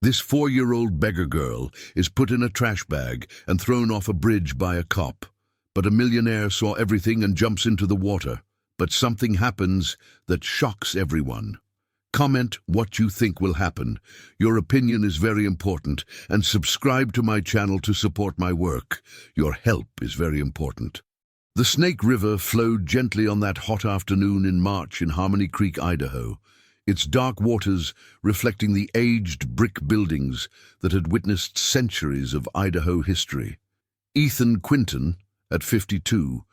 This 4-year-old beggar girl is put in a trash bag and thrown off a bridge by a cop. But a millionaire saw everything and jumps into the water. But something happens that shocks everyone. Comment what you think will happen. Your opinion is very important, and subscribe to my channel to support my work. Your help is very important. The Snake River flowed gently on that hot afternoon in March in Harmony Creek, Idaho, its dark waters reflecting the aged brick buildings that had witnessed centuries of Idaho history. Ethan Quinton, at 52,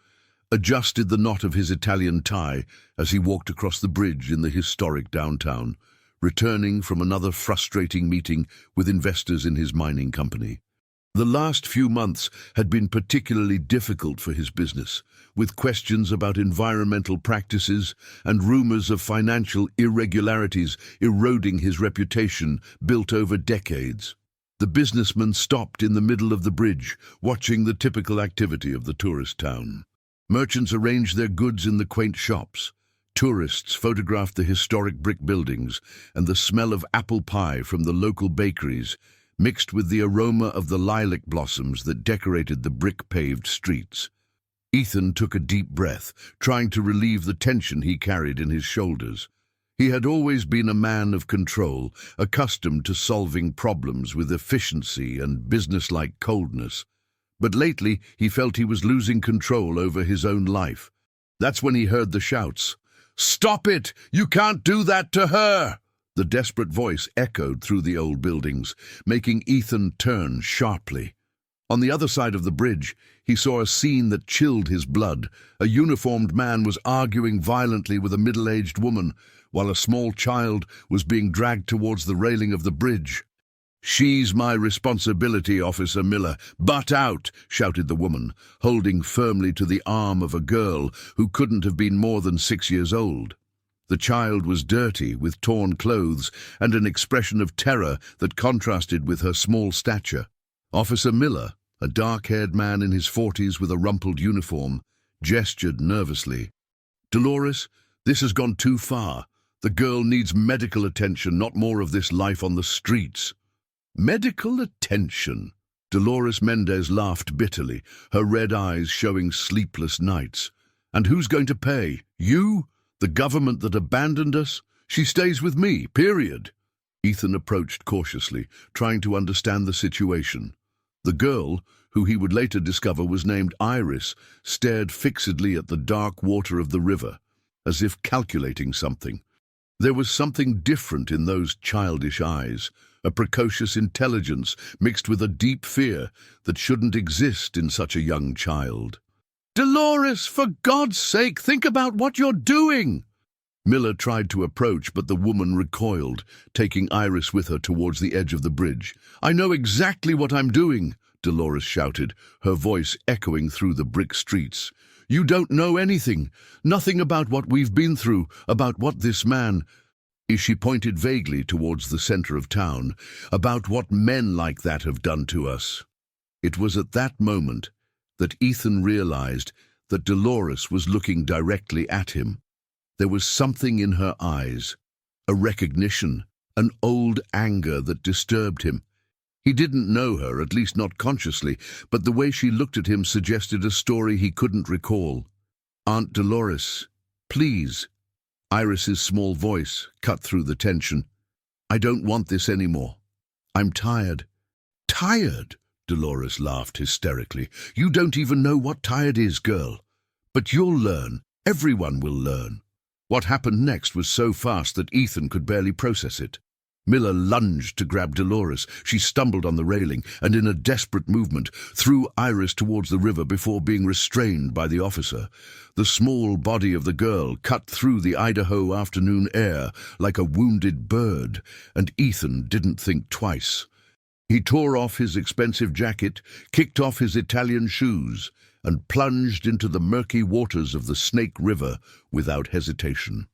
adjusted the knot of his Italian tie as he walked across the bridge in the historic downtown, returning from another frustrating meeting with investors in his mining company. The last few months had been particularly difficult for his business, with questions about environmental practices and rumors of financial irregularities eroding his reputation built over decades. The businessman stopped in the middle of the bridge, watching the typical activity of the tourist town. Merchants arranged their goods in the quaint shops. Tourists photographed the historic brick buildings, and the smell of apple pie from the local bakeries mixed with the aroma of the lilac blossoms that decorated the brick-paved streets. Ethan took a deep breath, trying to relieve the tension he carried in his shoulders. He had always been a man of control, accustomed to solving problems with efficiency and businesslike coldness. But lately he felt he was losing control over his own life. That's when he heard the shouts. "Stop it! You can't do that to her!" The desperate voice echoed through the old buildings, making Ethan turn sharply. On the other side of the bridge, he saw a scene that chilled his blood. A uniformed man was arguing violently with a middle-aged woman, while a small child was being dragged towards the railing of the bridge. "She's my responsibility, Officer Miller. Butt out!" shouted the woman, holding firmly to the arm of a girl who couldn't have been more than 6 years old. The child was dirty, with torn clothes and an expression of terror that contrasted with her small stature. Officer Miller, a dark-haired man in his 40s with a rumpled uniform, gestured nervously. "Dolores, this has gone too far. The girl needs medical attention, not more of this life on the streets." "Medical attention?" Dolores Mendez laughed bitterly, her red eyes showing sleepless nights. "And who's going to pay? You? The government that abandoned us? She stays with me, period." Ethan approached cautiously, trying to understand the situation. The girl, who he would later discover was named Iris, stared fixedly at the dark water of the river, as if calculating something. There was something different in those childish eyes, a precocious intelligence mixed with a deep fear that shouldn't exist in such a young child. "Dolores, for God's sake, think about what you're doing!" Miller tried to approach, but the woman recoiled, taking Iris with her towards the edge of the bridge. "I know exactly what I'm doing," Dolores shouted, her voice echoing through the brick streets. "You don't know anything, nothing about what we've been through, about what this man—" She pointed vaguely towards the center of town, "about what men like that have done to us." It was at that moment that Ethan realized that Dolores was looking directly at him. There was something in her eyes, a recognition, an old anger that disturbed him. He didn't know her, at least not consciously, but the way she looked at him suggested a story he couldn't recall. "Aunt Dolores, please." Iris's small voice cut through the tension. "I don't want this anymore. I'm tired." "Tired?" Dolores laughed hysterically. "You don't even know what tired is, girl. But you'll learn. Everyone will learn." What happened next was so fast that Ethan could barely process it. Miller lunged to grab Dolores. She stumbled on the railing and, in a desperate movement, threw Iris towards the river before being restrained by the officer. The small body of the girl cut through the Idaho afternoon air like a wounded bird, and Ethan didn't think twice. He tore off his expensive jacket, kicked off his Italian shoes, and plunged into the murky waters of the Snake River without hesitation.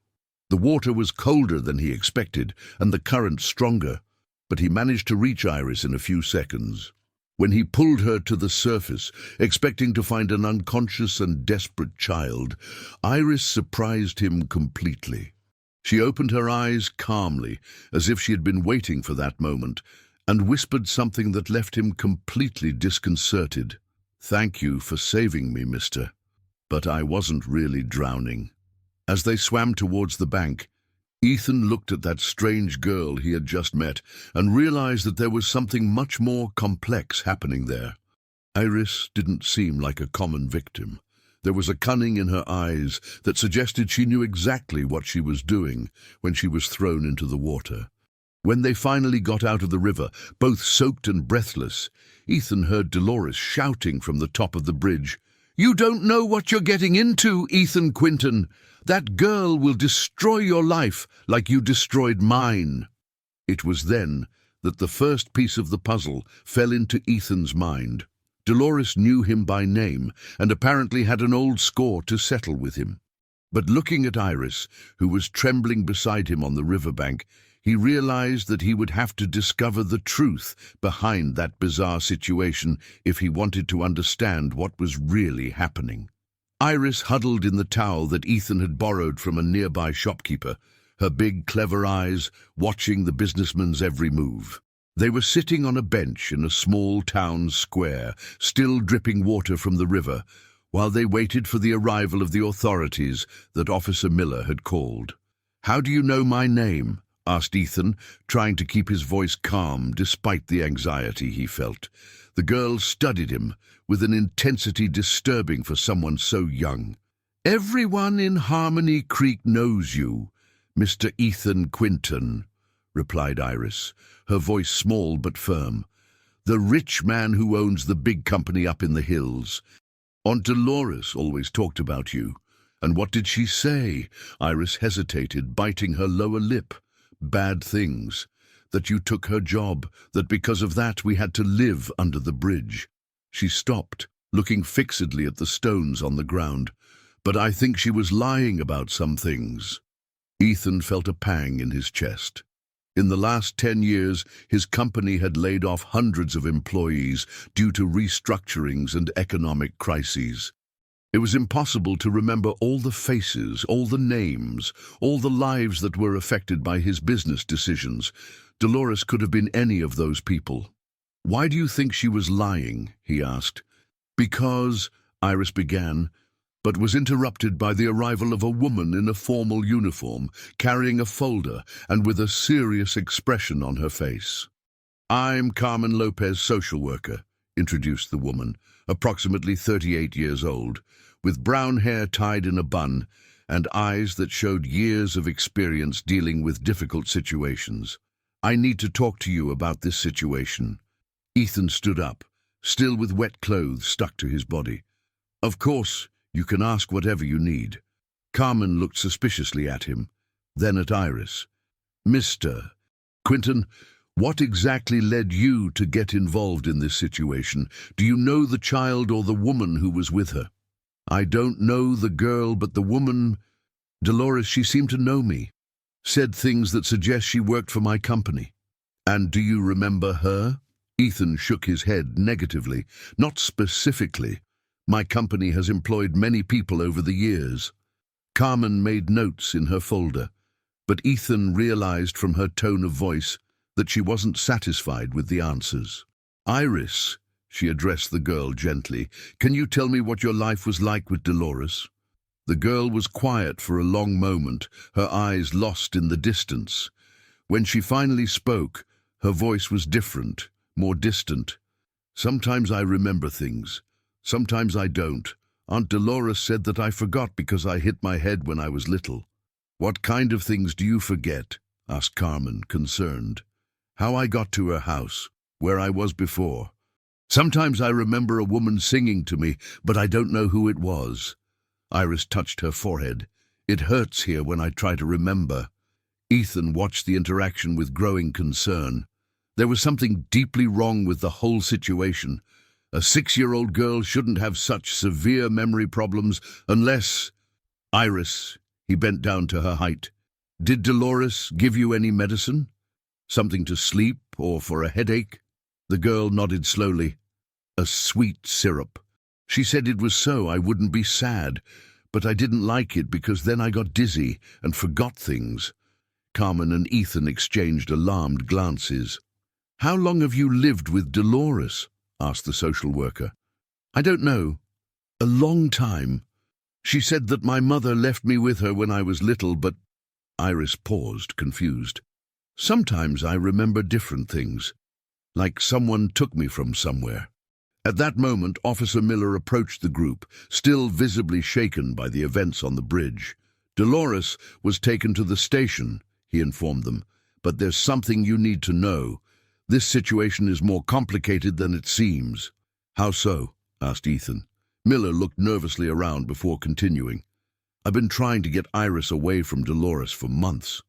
The water was colder than he expected, and the current stronger, but he managed to reach Iris in a few seconds. When he pulled her to the surface, expecting to find an unconscious and desperate child, Iris surprised him completely. She opened her eyes calmly, as if she had been waiting for that moment, and whispered something that left him completely disconcerted. "Thank you for saving me, mister. But I wasn't really drowning." As they swam towards the bank, Ethan looked at that strange girl he had just met and realized that there was something much more complex happening there. Iris didn't seem like a common victim. There was a cunning in her eyes that suggested she knew exactly what she was doing when she was thrown into the water. When they finally got out of the river, both soaked and breathless, Ethan heard Dolores shouting from the top of the bridge, "You don't know what you're getting into, Ethan Quinton. That girl will destroy your life like you destroyed mine." It was then that the first piece of the puzzle fell into Ethan's mind. Dolores knew him by name and apparently had an old score to settle with him. But looking at Iris, who was trembling beside him on the riverbank, he realized that he would have to discover the truth behind that bizarre situation if he wanted to understand what was really happening. Iris huddled in the towel that Ethan had borrowed from a nearby shopkeeper, her big, clever eyes watching the businessman's every move. They were sitting on a bench in a small town square, still dripping water from the river, while they waited for the arrival of the authorities that Officer Miller had called. "How do you know my name?" asked Ethan, trying to keep his voice calm despite the anxiety he felt. The girl studied him with an intensity disturbing for someone so young. "Everyone in Harmony Creek knows you, Mr. Ethan Quinton," replied Iris, her voice small but firm. "The rich man who owns the big company up in the hills. Aunt Dolores always talked about you." "And what did she say?" Iris hesitated, biting her lower lip. "Bad things. That you took her job, that because of that we had to live under the bridge." She stopped, looking fixedly at the stones on the ground. "But I think she was lying about some things." Ethan felt a pang in his chest. In the last 10 years, his company had laid off hundreds of employees due to restructurings and economic crises. It was impossible to remember all the faces, all the names, all the lives that were affected by his business decisions. Dolores could have been any of those people. "Why do you think she was lying?" he asked. "Because," Iris began, but was interrupted by the arrival of a woman in a formal uniform, carrying a folder and with a serious expression on her face. "I'm Carmen Lopez, social worker," introduced the woman, approximately 38 years old, with brown hair tied in a bun and eyes that showed years of experience dealing with difficult situations. "I need to talk to you about this situation." Ethan stood up, still with wet clothes stuck to his body. "Of course, you can ask whatever you need." Carmen looked suspiciously at him, then at Iris. "Mr. Quinton, what exactly led you to get involved in this situation? Do you know the child or the woman who was with her?" "I don't know the girl, but the woman, Dolores, she seemed to know me. Said things that suggest she worked for my company." "And do you remember her?" Ethan shook his head negatively. "Not specifically. My company has employed many people over the years." Carmen made notes in her folder, but Ethan realized from her tone of voice that she wasn't satisfied with the answers. "Iris," she addressed the girl gently, "can you tell me what your life was like with Dolores?" The girl was quiet for a long moment, her eyes lost in the distance. When she finally spoke, her voice was different, more distant. "Sometimes I remember things. Sometimes I don't. Aunt Dolores said that I forgot because I hit my head when I was little." "What kind of things do you forget?" asked Carmen, concerned. "How I got to her house, where I was before. Sometimes I remember a woman singing to me, but I don't know who it was." Iris touched her forehead. "It hurts here when I try to remember." Ethan watched the interaction with growing concern. There was something deeply wrong with the whole situation. A 6-year-old girl shouldn't have such severe memory problems unless... "Iris," he bent down to her height, "did Dolores give you any medicine? Something to sleep or for a headache?" The girl nodded slowly. "A sweet syrup. She said it was so I wouldn't be sad, but I didn't like it because then I got dizzy and forgot things." Carmen and Ethan exchanged alarmed glances. "How long have you lived with Dolores?" asked the social worker. "I don't know. A long time. She said that my mother left me with her when I was little, but—" Iris paused, confused. "Sometimes I remember different things, like someone took me from somewhere." At that moment, Officer Miller approached the group, still visibly shaken by the events on the bridge. "Dolores was taken to the station," he informed them, "but there's something you need to know. This situation is more complicated than it seems." "How so?" asked Ethan. Miller looked nervously around before continuing. "I've been trying to get Iris away from Dolores for months.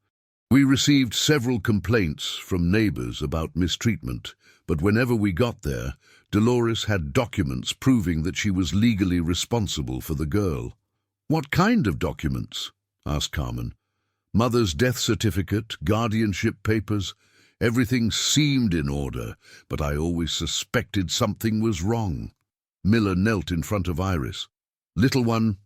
We received several complaints from neighbors about mistreatment, but whenever we got there, Dolores had documents proving that she was legally responsible for the girl." "What kind of documents?" asked Carmen. "Mother's death certificate, guardianship papers. Everything seemed in order, but I always suspected something was wrong." Miller knelt in front of Iris. "Little one,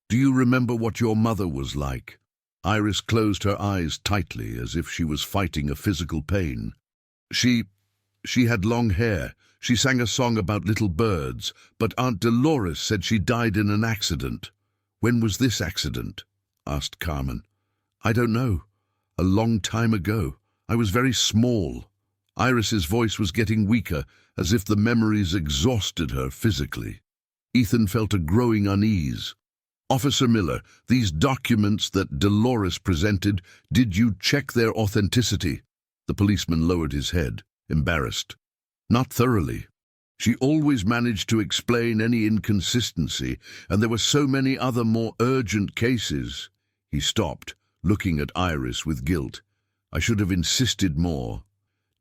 do you remember what your mother was like?" Iris closed her eyes tightly as if she was fighting a physical pain. She had long hair. She sang a song about little birds, but Aunt Dolores said she died in an accident." "When was this accident?" asked Carmen. "I don't know. A long time ago. I was very small." Iris's voice was getting weaker, as if the memories exhausted her physically. Ethan felt a growing unease. "Officer Miller, these documents that Dolores presented, did you check their authenticity?" The policeman lowered his head, embarrassed. "Not thoroughly. She always managed to explain any inconsistency, and there were so many other more urgent cases." He stopped, looking at Iris with guilt. "I should have insisted more."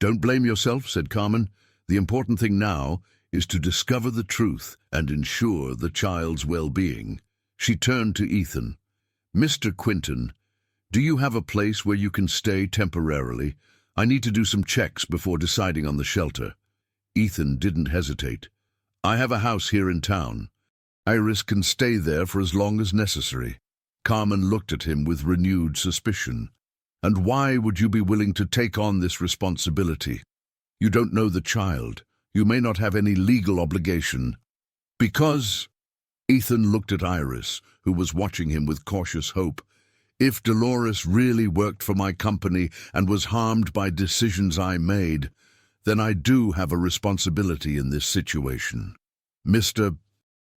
"Don't blame yourself," said Carmen. "The important thing now is to discover the truth and ensure the child's well-being." She turned to Ethan. "Mr. Quinton, do you have a place where you can stay temporarily? I need to do some checks before deciding on the shelter." Ethan didn't hesitate. "I have a house here in town. Iris can stay there for as long as necessary." Carmen looked at him with renewed suspicion. "And why would you be willing to take on this responsibility? You don't know the child. You may not have any legal obligation." "Because—" Ethan looked at Iris, who was watching him with cautious hope. "If Dolores really worked for my company and was harmed by decisions I made, then I do have a responsibility in this situation." "Mr.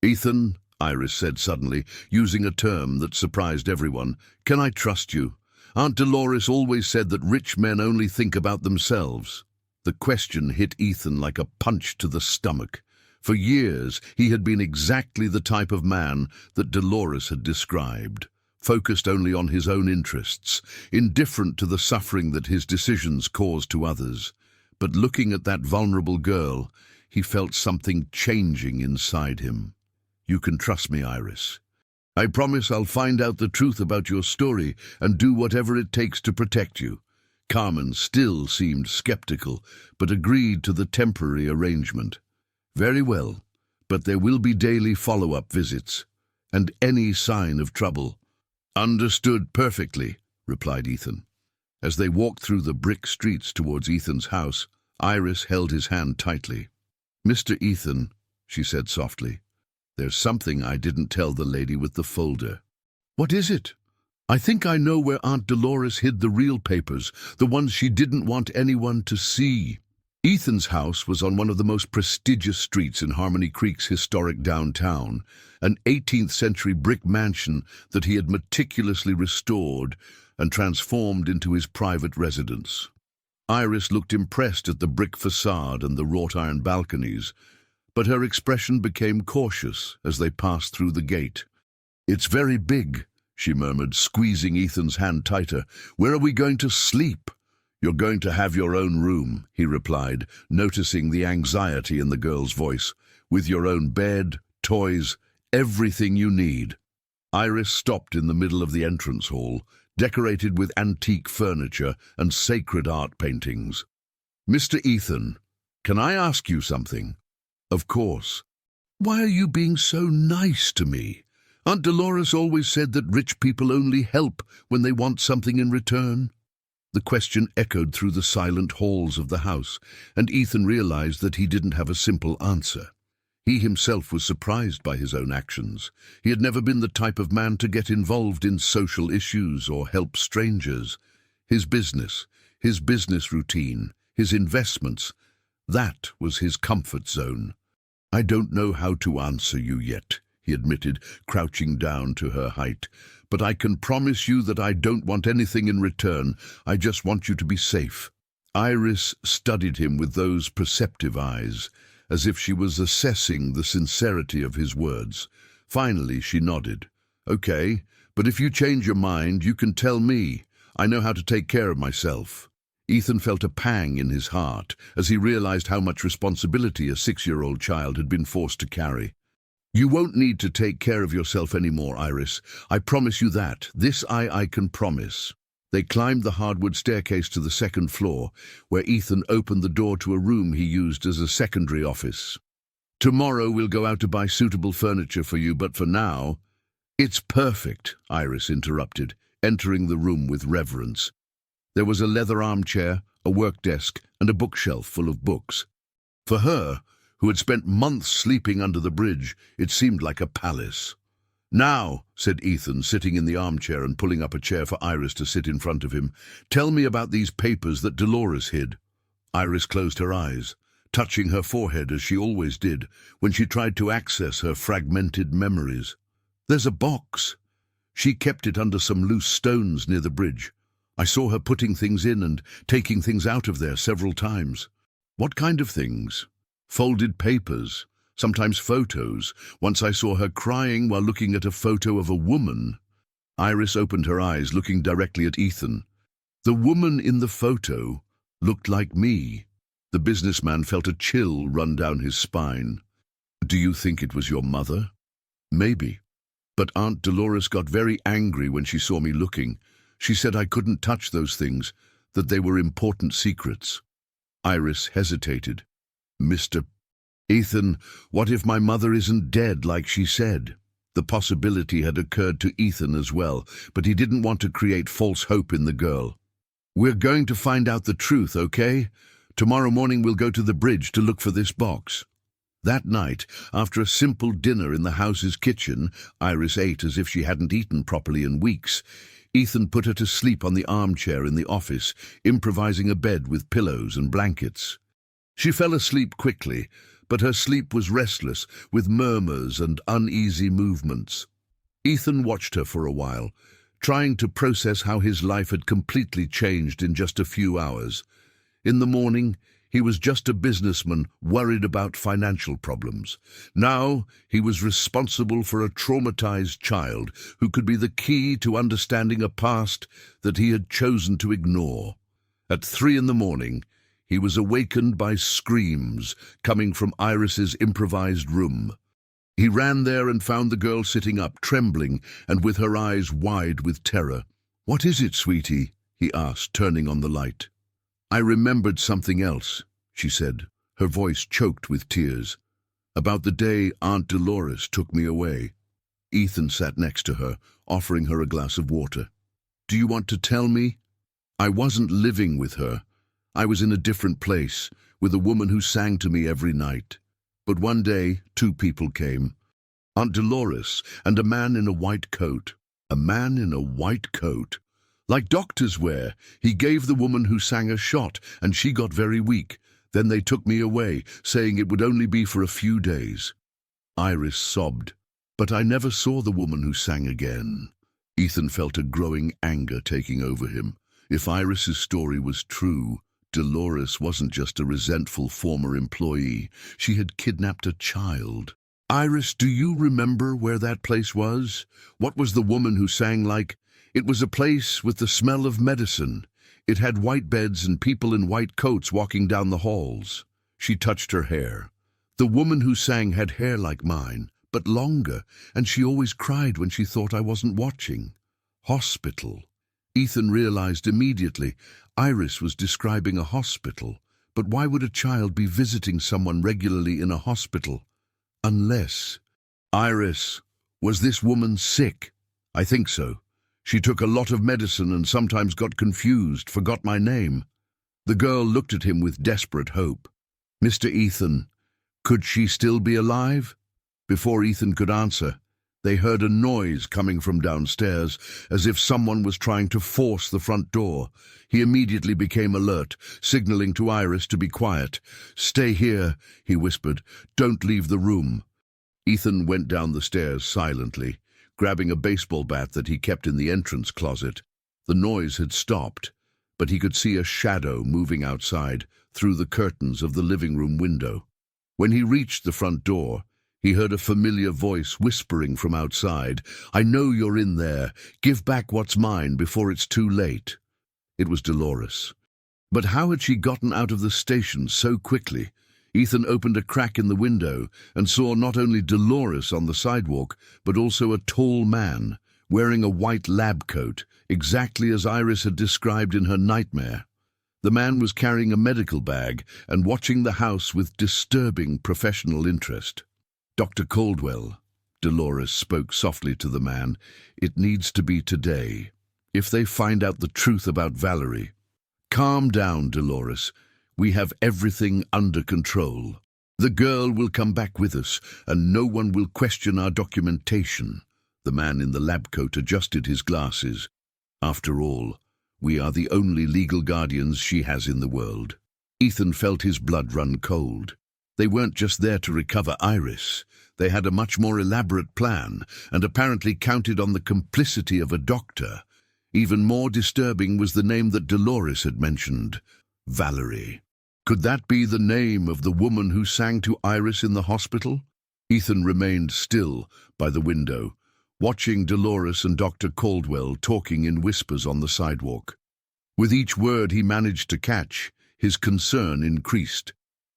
Ethan," Iris said suddenly, using a term that surprised everyone, "can I trust you? Aunt Dolores always said that rich men only think about themselves." The question hit Ethan like a punch to the stomach. For years, he had been exactly the type of man that Dolores had described, focused only on his own interests, indifferent to the suffering that his decisions caused to others. But looking at that vulnerable girl, he felt something changing inside him. "You can trust me, Iris. I promise I'll find out the truth about your story and do whatever it takes to protect you." Carmen still seemed skeptical, but agreed to the temporary arrangement. "Very well, but there will be daily follow-up visits, and any sign of trouble." "Understood perfectly," replied Ethan. As they walked through the brick streets towards Ethan's house, Iris held his hand tightly. "Mr. Ethan," she said softly, "there's something I didn't tell the lady with the folder." "What is it?" "I think I know where Aunt Dolores hid the real papers, the ones she didn't want anyone to see." Ethan's house was on one of the most prestigious streets in Harmony Creek's historic downtown, an 18th-century brick mansion that he had meticulously restored and transformed into his private residence. Iris looked impressed at the brick facade and the wrought-iron balconies, but her expression became cautious as they passed through the gate. "It's very big," she murmured, squeezing Ethan's hand tighter. "Where are we going to sleep?" "You're going to have your own room," he replied, noticing the anxiety in the girl's voice, "with your own bed, toys, everything you need." Iris stopped in the middle of the entrance hall, decorated with antique furniture and sacred art paintings. "Mr. Ethan, can I ask you something?" "Of course." "Why are you being so nice to me? Aunt Dolores always said that rich people only help when they want something in return." The question echoed through the silent halls of the house, and Ethan realized that he didn't have a simple answer. He himself was surprised by his own actions. He had never been the type of man to get involved in social issues or help strangers. His business routine, his investments, that was his comfort zone. "I don't know how to answer you yet," he admitted, crouching down to her height. "But I can promise you that I don't want anything in return. I just want you to be safe." Iris studied him with those perceptive eyes, as if she was assessing the sincerity of his words. Finally, she nodded. "Okay, but if you change your mind, you can tell me. I know how to take care of myself." Ethan felt a pang in his heart as he realized how much responsibility a 6-year-old child had been forced to carry. "You won't need to take care of yourself anymore, Iris. I promise you that. This I can promise." They climbed the hardwood staircase to the second floor, where Ethan opened the door to a room he used as a secondary office. "Tomorrow we'll go out to buy suitable furniture for you, but for now—" "It's perfect," Iris interrupted, entering the room with reverence. There was a leather armchair, a work desk, and a bookshelf full of books. For her, who had spent months sleeping under the bridge, it seemed like a palace. "Now," said Ethan, sitting in the armchair and pulling up a chair for Iris to sit in front of him, "tell me about these papers that Dolores hid." Iris closed her eyes, touching her forehead as she always did when she tried to access her fragmented memories. "There's a box. She kept it under some loose stones near the bridge. I saw her putting things in and taking things out of there several times." "What kind of things?" "Folded papers, sometimes photos. Once I saw her crying while looking at a photo of a woman." Iris opened her eyes, looking directly at Ethan. "The woman in the photo looked like me." The businessman felt a chill run down his spine. "Do you think it was your mother?" "Maybe. But Aunt Dolores got very angry when she saw me looking. She said I couldn't touch those things, that they were important secrets." Iris hesitated. "Mr. Ethan, what if my mother isn't dead like she said?" The possibility had occurred to Ethan as well, but he didn't want to create false hope in the girl. "We're going to find out the truth, okay? Tomorrow morning we'll go to the bridge to look for this box." That night, after a simple dinner in the house's kitchen, Iris ate as if she hadn't eaten properly in weeks. Ethan put her to sleep on the armchair in the office, improvising a bed with pillows and blankets. She fell asleep quickly, but her sleep was restless, with murmurs and uneasy movements. Ethan watched her for a while, trying to process how his life had completely changed in just a few hours. In the morning, he was just a businessman worried about financial problems. Now, he was responsible for a traumatized child who could be the key to understanding a past that he had chosen to ignore. At 3 a.m, he was awakened by screams coming from Iris's improvised room. He ran there and found the girl sitting up, trembling and with her eyes wide with terror. "What is it, sweetie?" he asked, turning on the light. "I remembered something else," she said, her voice choked with tears. "About the day Aunt Dolores took me away." Ethan sat next to her, offering her a glass of water. "Do you want to tell me?" "I wasn't living with her. I was in a different place, with a woman who sang to me every night. But one day, 2 people came. Aunt Dolores and a man in a white coat." "A man in a white coat?" "Like doctors wear. He gave the woman who sang a shot, and she got very weak. Then they took me away, saying it would only be for a few days." Iris sobbed. "But I never saw the woman who sang again." Ethan felt a growing anger taking over him. If Iris's story was true, Dolores wasn't just a resentful former employee. She had kidnapped a child. "Iris, do you remember where that place was? What was the woman who sang like? It was a place with the smell of medicine. It had white beds and people in white coats walking down the halls." She touched her hair. "The woman who sang had hair like mine, but longer, and she always cried when she thought I wasn't watching." Hospital. Ethan realized immediately Iris was describing a hospital. But why would a child be visiting someone regularly in a hospital? Unless... "Iris, was this woman sick?" "I think so. She took a lot of medicine and sometimes got confused, forgot my name." The girl looked at him with desperate hope. "Mr. Ethan, could she still be alive?" Before Ethan could answer, they heard a noise coming from downstairs, as if someone was trying to force the front door. He immediately became alert, signaling to Iris to be quiet. "Stay here," he whispered. "Don't leave the room." Ethan went down the stairs silently, grabbing a baseball bat that he kept in the entrance closet. The noise had stopped, but he could see a shadow moving outside through the curtains of the living room window. When he reached the front door, he heard a familiar voice whispering from outside, "I know you're in there. Give back what's mine before it's too late." It was Dolores. But how had she gotten out of the station so quickly? Ethan opened a crack in the window and saw not only Dolores on the sidewalk, but also a tall man, wearing a white lab coat, exactly as Iris had described in her nightmare. The man was carrying a medical bag and watching the house with disturbing professional interest. "Dr. Caldwell," Dolores spoke softly to the man, "it needs to be today. If they find out the truth about Valerie—" "Calm down, Dolores. We have everything under control. The girl will come back with us, and no one will question our documentation." The man in the lab coat adjusted his glasses. "After all, we are the only legal guardians she has in the world." Ethan felt his blood run cold. They weren't just there to recover Iris. They had a much more elaborate plan, and apparently counted on the complicity of a doctor. Even more disturbing was the name that Dolores had mentioned, Valerie. Could that be the name of the woman who sang to Iris in the hospital? Ethan remained still by the window, watching Dolores and Dr. Caldwell talking in whispers on the sidewalk. With each word he managed to catch, his concern increased.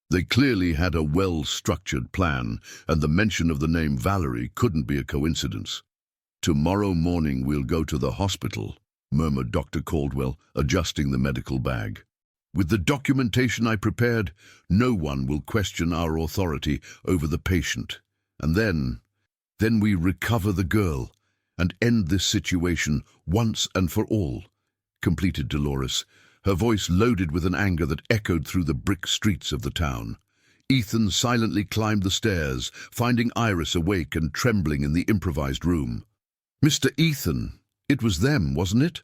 They clearly had a well-structured plan, and the mention of the name Valerie couldn't be a coincidence. "Tomorrow morning we'll go to the hospital," murmured Dr. Caldwell, adjusting the medical bag. "With the documentation I prepared, no one will question our authority over the patient. And then we recover the girl and end this situation once and for all," completed Dolores, her voice loaded with an anger that echoed through the brick streets of the town. Ethan silently climbed the stairs, finding Iris awake and trembling in the improvised room. "Mr. Ethan, it was them, wasn't it?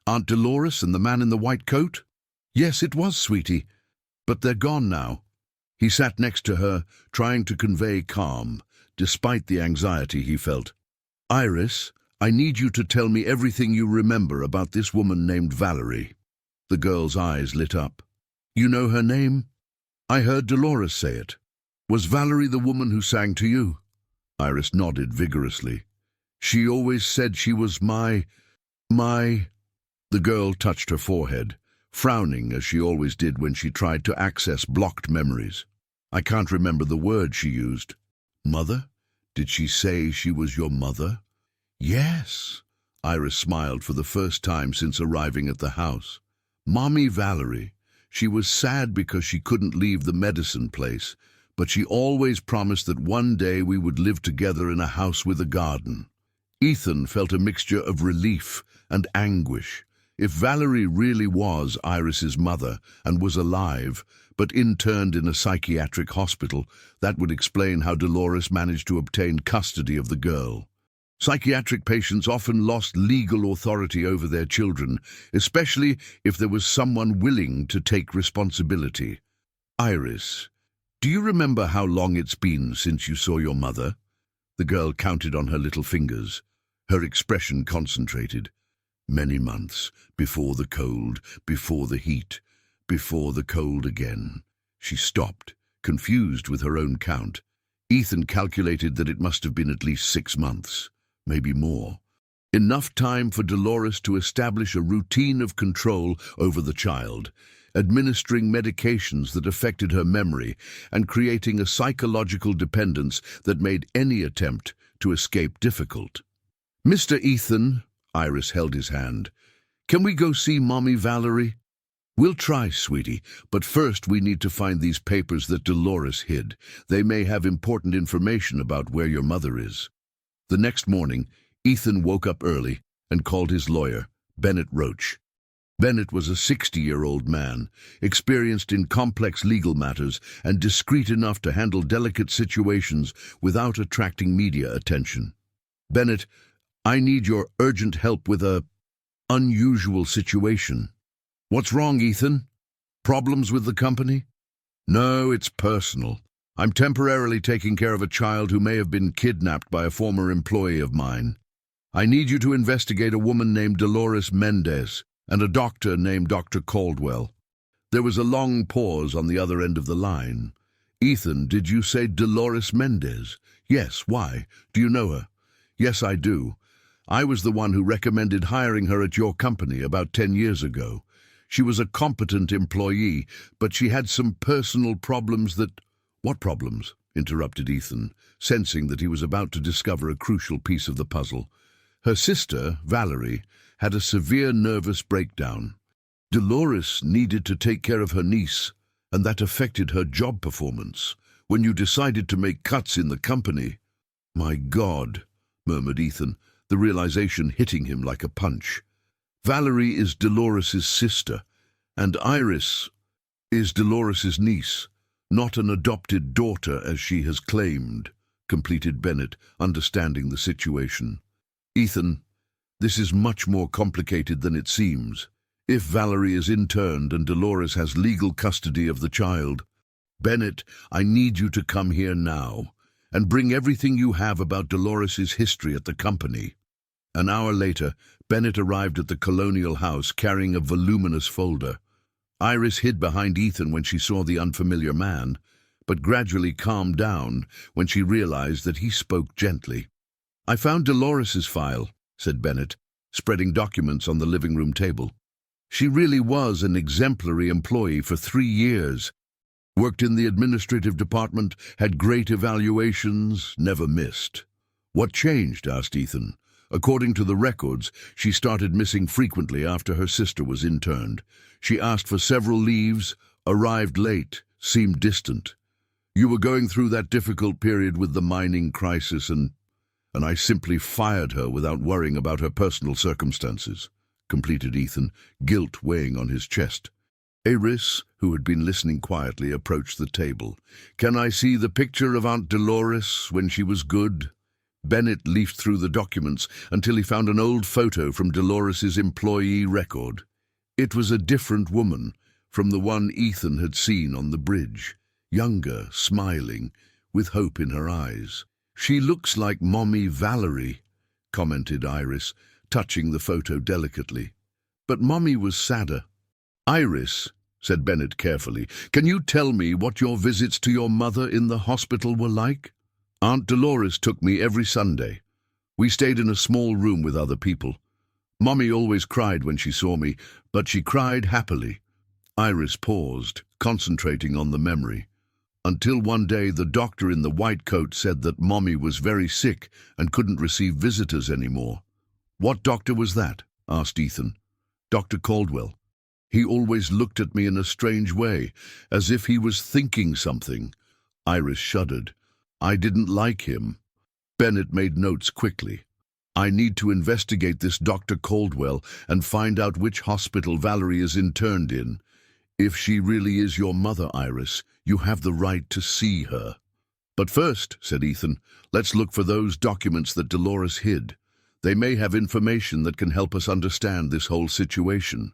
Aunt Dolores and the man in the white coat?" "Yes, it was, sweetie, but they're gone now." He sat next to her, trying to convey calm, despite the anxiety he felt. "Iris, I need you to tell me everything you remember about this woman named Valerie." The girl's eyes lit up. "You know her name?" "I heard Dolores say it." "Was Valerie the woman who sang to you?" Iris nodded vigorously. "She always said she was my... The girl touched her forehead, frowning as she always did when she tried to access blocked memories. "I can't remember the word she used." "Mother? Did she say she was your mother?" "Yes." Iris smiled for the first time since arriving at the house. "Mommy Valerie. She was sad because she couldn't leave the medicine place, but she always promised that one day we would live together in a house with a garden." Ethan felt a mixture of relief and anguish. If Valerie really was Iris's mother and was alive, but interned in a psychiatric hospital, that would explain how Dolores managed to obtain custody of the girl. Psychiatric patients often lost legal authority over their children, especially if there was someone willing to take responsibility. "Iris, do you remember how long it's been since you saw your mother?" The girl counted on her little fingers, her expression concentrated. "Many months, before the cold, before the heat, before the cold again." She stopped, confused with her own count. Ethan calculated that it must have been at least 6 months, maybe more. Enough time for Dolores to establish a routine of control over the child, administering medications that affected her memory and creating a psychological dependence that made any attempt to escape difficult. "Mr. Ethan," Iris held his hand, "can we go see Mommy Valerie?" "We'll try, sweetie, but first we need to find these papers that Dolores hid. They may have important information about where your mother is." The next morning, Ethan woke up early, and called his lawyer, Bennett Roach. Bennett was a 60-year-old man, experienced in complex legal matters and discreet enough to handle delicate situations without attracting media attention. "Bennett, I need your urgent help with a unusual situation." "What's wrong, Ethan? Problems with the company?" "No, it's personal. I'm temporarily taking care of a child who may have been kidnapped by a former employee of mine. I need you to investigate a woman named Dolores Mendez and a doctor named Dr. Caldwell." There was a long pause on the other end of the line. "Ethan, did you say Dolores Mendez?" "Yes, why? Do you know her?" "Yes, I do. I was the one who recommended hiring her at your company about 10 years ago. She was a competent employee, but she had some personal problems that—" "What problems?" interrupted Ethan, sensing that he was about to discover a crucial piece of the puzzle. "Her sister, Valerie, had a severe nervous breakdown. Dolores needed to take care of her niece, and that affected her job performance. When you decided to make cuts in the company—" "My God," murmured Ethan, the realization hitting him like a punch. "Valerie is Dolores's sister, and Iris is Dolores's niece, not an adopted daughter as she has claimed," completed Bennett, understanding the situation. "Ethan, this is much more complicated than it seems. If Valerie is interned and Dolores has legal custody of the child—" "Bennett, I need you to come here now and bring everything you have about Dolores's history at the company." An hour later, Bennett arrived at the colonial house carrying a voluminous folder. Iris hid behind Ethan when she saw the unfamiliar man, but gradually calmed down when she realized that he spoke gently. "I found Dolores's file," said Bennett, spreading documents on the living room table. "She really was an exemplary employee for 3 years. Worked in the administrative department, had great evaluations, never missed." "What changed?" asked Ethan. "According to the records, she started missing frequently after her sister was interned. She asked for several leaves, arrived late, seemed distant. You were going through that difficult period with the mining crisis and I simply fired her without worrying about her personal circumstances," completed Ethan, guilt weighing on his chest. Iris, who had been listening quietly, approached the table. "Can I see the picture of Aunt Dolores when she was good?" Bennett leafed through the documents until he found an old photo from Dolores's employee record. It was a different woman from the one Ethan had seen on the bridge, younger, smiling, with hope in her eyes. "She looks like Mommy Valerie," commented Iris, touching the photo delicately. "But Mommy was sadder." "Iris," said Bennett carefully, "can you tell me what your visits to your mother in the hospital were like?" "Aunt Dolores took me every Sunday. We stayed in a small room with other people. Mommy always cried when she saw me, but she cried happily." Iris paused, concentrating on the memory. "Until one day the doctor in the white coat said that Mommy was very sick and couldn't receive visitors anymore." "What doctor was that?" asked Ethan. "Dr. Caldwell. He always looked at me in a strange way, as if he was thinking something." Iris shuddered. "I didn't like him." Bennett made notes quickly. "I need to investigate this Dr. Caldwell and find out which hospital Valerie is interned in. If she really is your mother, Iris, you have the right to see her." "But first," said Ethan, "let's look for those documents that Dolores hid. They may have information that can help us understand this whole situation."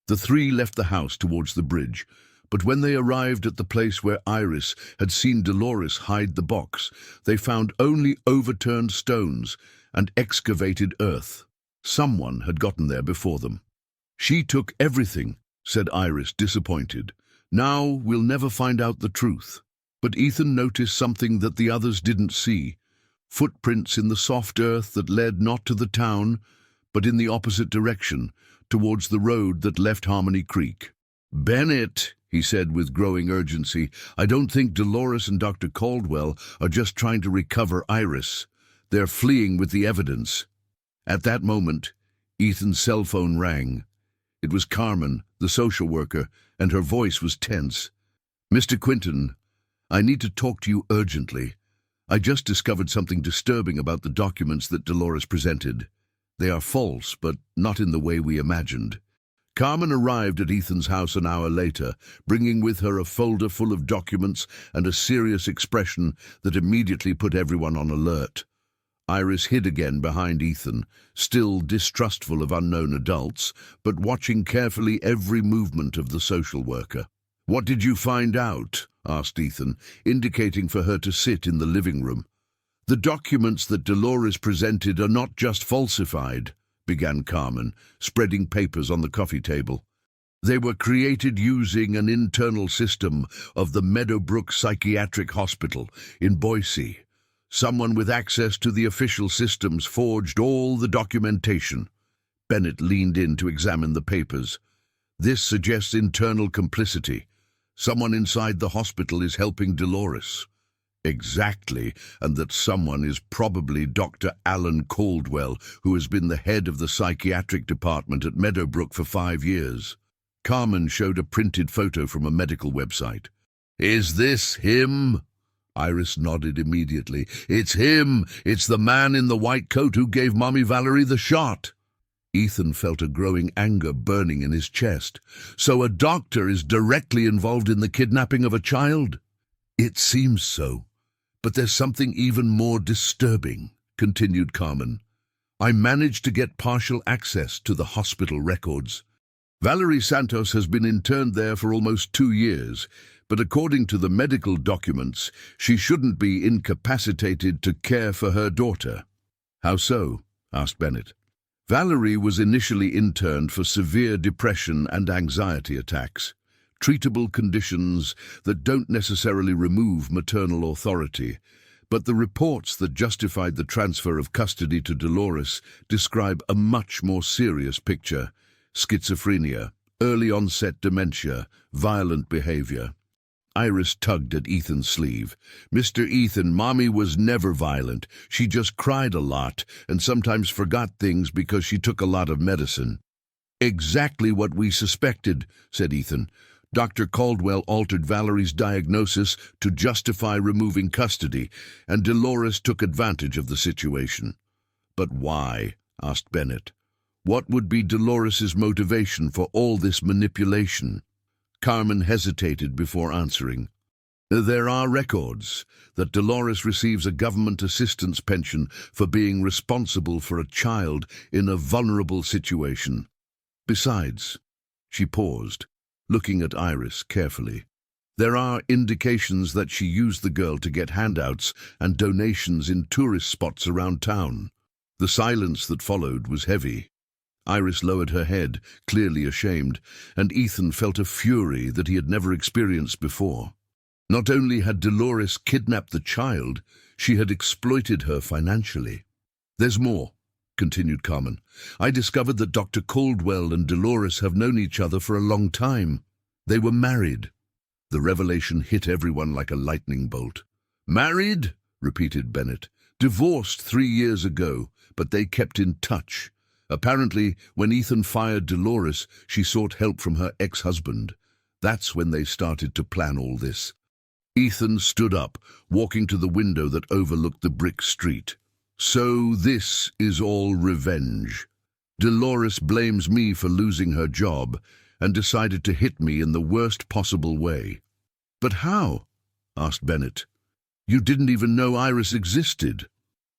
The three left the house towards the bridge, but when they arrived at the place where Iris had seen Dolores hide the box, they found only overturned stones and excavated earth. Someone had gotten there before them. "She took everything," said Iris, disappointed. "Now we'll never find out the truth." But Ethan noticed something that the others didn't see. Footprints in the soft earth that led not to the town, but in the opposite direction, towards the road that left Harmony Creek. "Bennett," he said with growing urgency, "I don't think Dolores and Dr. Caldwell are just trying to recover Iris. They're fleeing with the evidence." At that moment, Ethan's cell phone rang. It was Carmen, the social worker, and her voice was tense. "Mr. Quinton, I need to talk to you urgently. I just discovered something disturbing about the documents that Dolores presented. They are false, but not in the way we imagined. Carmen arrived at Ethan's house an hour later, bringing with her a folder full of documents and a serious expression that immediately put everyone on alert. Iris hid again behind Ethan, still distrustful of unknown adults, but watching carefully every movement of the social worker. "What did you find out?" asked Ethan, indicating for her to sit in the living room. "The documents that Dolores presented are not just falsified," began Carmen, spreading papers on the coffee table. "They were created using an internal system of the Meadowbrook Psychiatric Hospital in Boise. Someone with access to the official systems forged all the documentation." Bennett leaned in to examine the papers. "This suggests internal complicity. Someone inside the hospital is helping Dolores." "Exactly, and that someone is probably Dr. Alan Caldwell, who has been the head of the psychiatric department at Meadowbrook for 5 years. Carmen showed a printed photo from a medical website. "Is this him?" Iris nodded immediately. "It's him! It's the man in the white coat who gave Mommy Valerie the shot." Ethan felt a growing anger burning in his chest. "So a doctor is directly involved in the kidnapping of a child?" "It seems so. But there's something even more disturbing," continued Carmen. "I managed to get partial access to the hospital records. Valerie Santos has been interned there for almost 2 years, but according to the medical documents, she shouldn't be incapacitated to care for her daughter." "How so?" asked Bennett. "Valerie was initially interned for severe depression and anxiety attacks, treatable conditions that don't necessarily remove maternal authority, but the reports that justified the transfer of custody to Dolores describe a much more serious picture: schizophrenia, early-onset dementia, violent behavior." Iris tugged at Ethan's sleeve. "Mr. Ethan, Mommy was never violent. She just cried a lot and sometimes forgot things because she took a lot of medicine." "Exactly what we suspected," said Ethan. "Dr. Caldwell altered Valerie's diagnosis to justify removing custody, and Dolores took advantage of the situation." "But why?" asked Bennett. "What would be Dolores's motivation for all this manipulation?" Carmen hesitated before answering. "There are records that Dolores receives a government assistance pension for being responsible for a child in a vulnerable situation. Besides," she paused, looking at Iris carefully, "there are indications that she used the girl to get handouts and donations in tourist spots around town." The silence that followed was heavy. Iris lowered her head, clearly ashamed, and Ethan felt a fury that he had never experienced before. Not only had Dolores kidnapped the child, she had exploited her financially. "There's more," continued Carmen. "I discovered that Dr. Caldwell and Dolores have known each other for a long time. They were married." The revelation hit everyone like a lightning bolt. "Married?" repeated Bennett. "Divorced 3 years ago, but they kept in touch. Apparently, when Ethan fired Dolores, she sought help from her ex-husband. That's when they started to plan all this." Ethan stood up, walking to the window that overlooked the brick street. "So this is all revenge. Dolores blames me for losing her job and decided to hit me in the worst possible way." "But how?" asked Bennett. "You didn't even know Iris existed."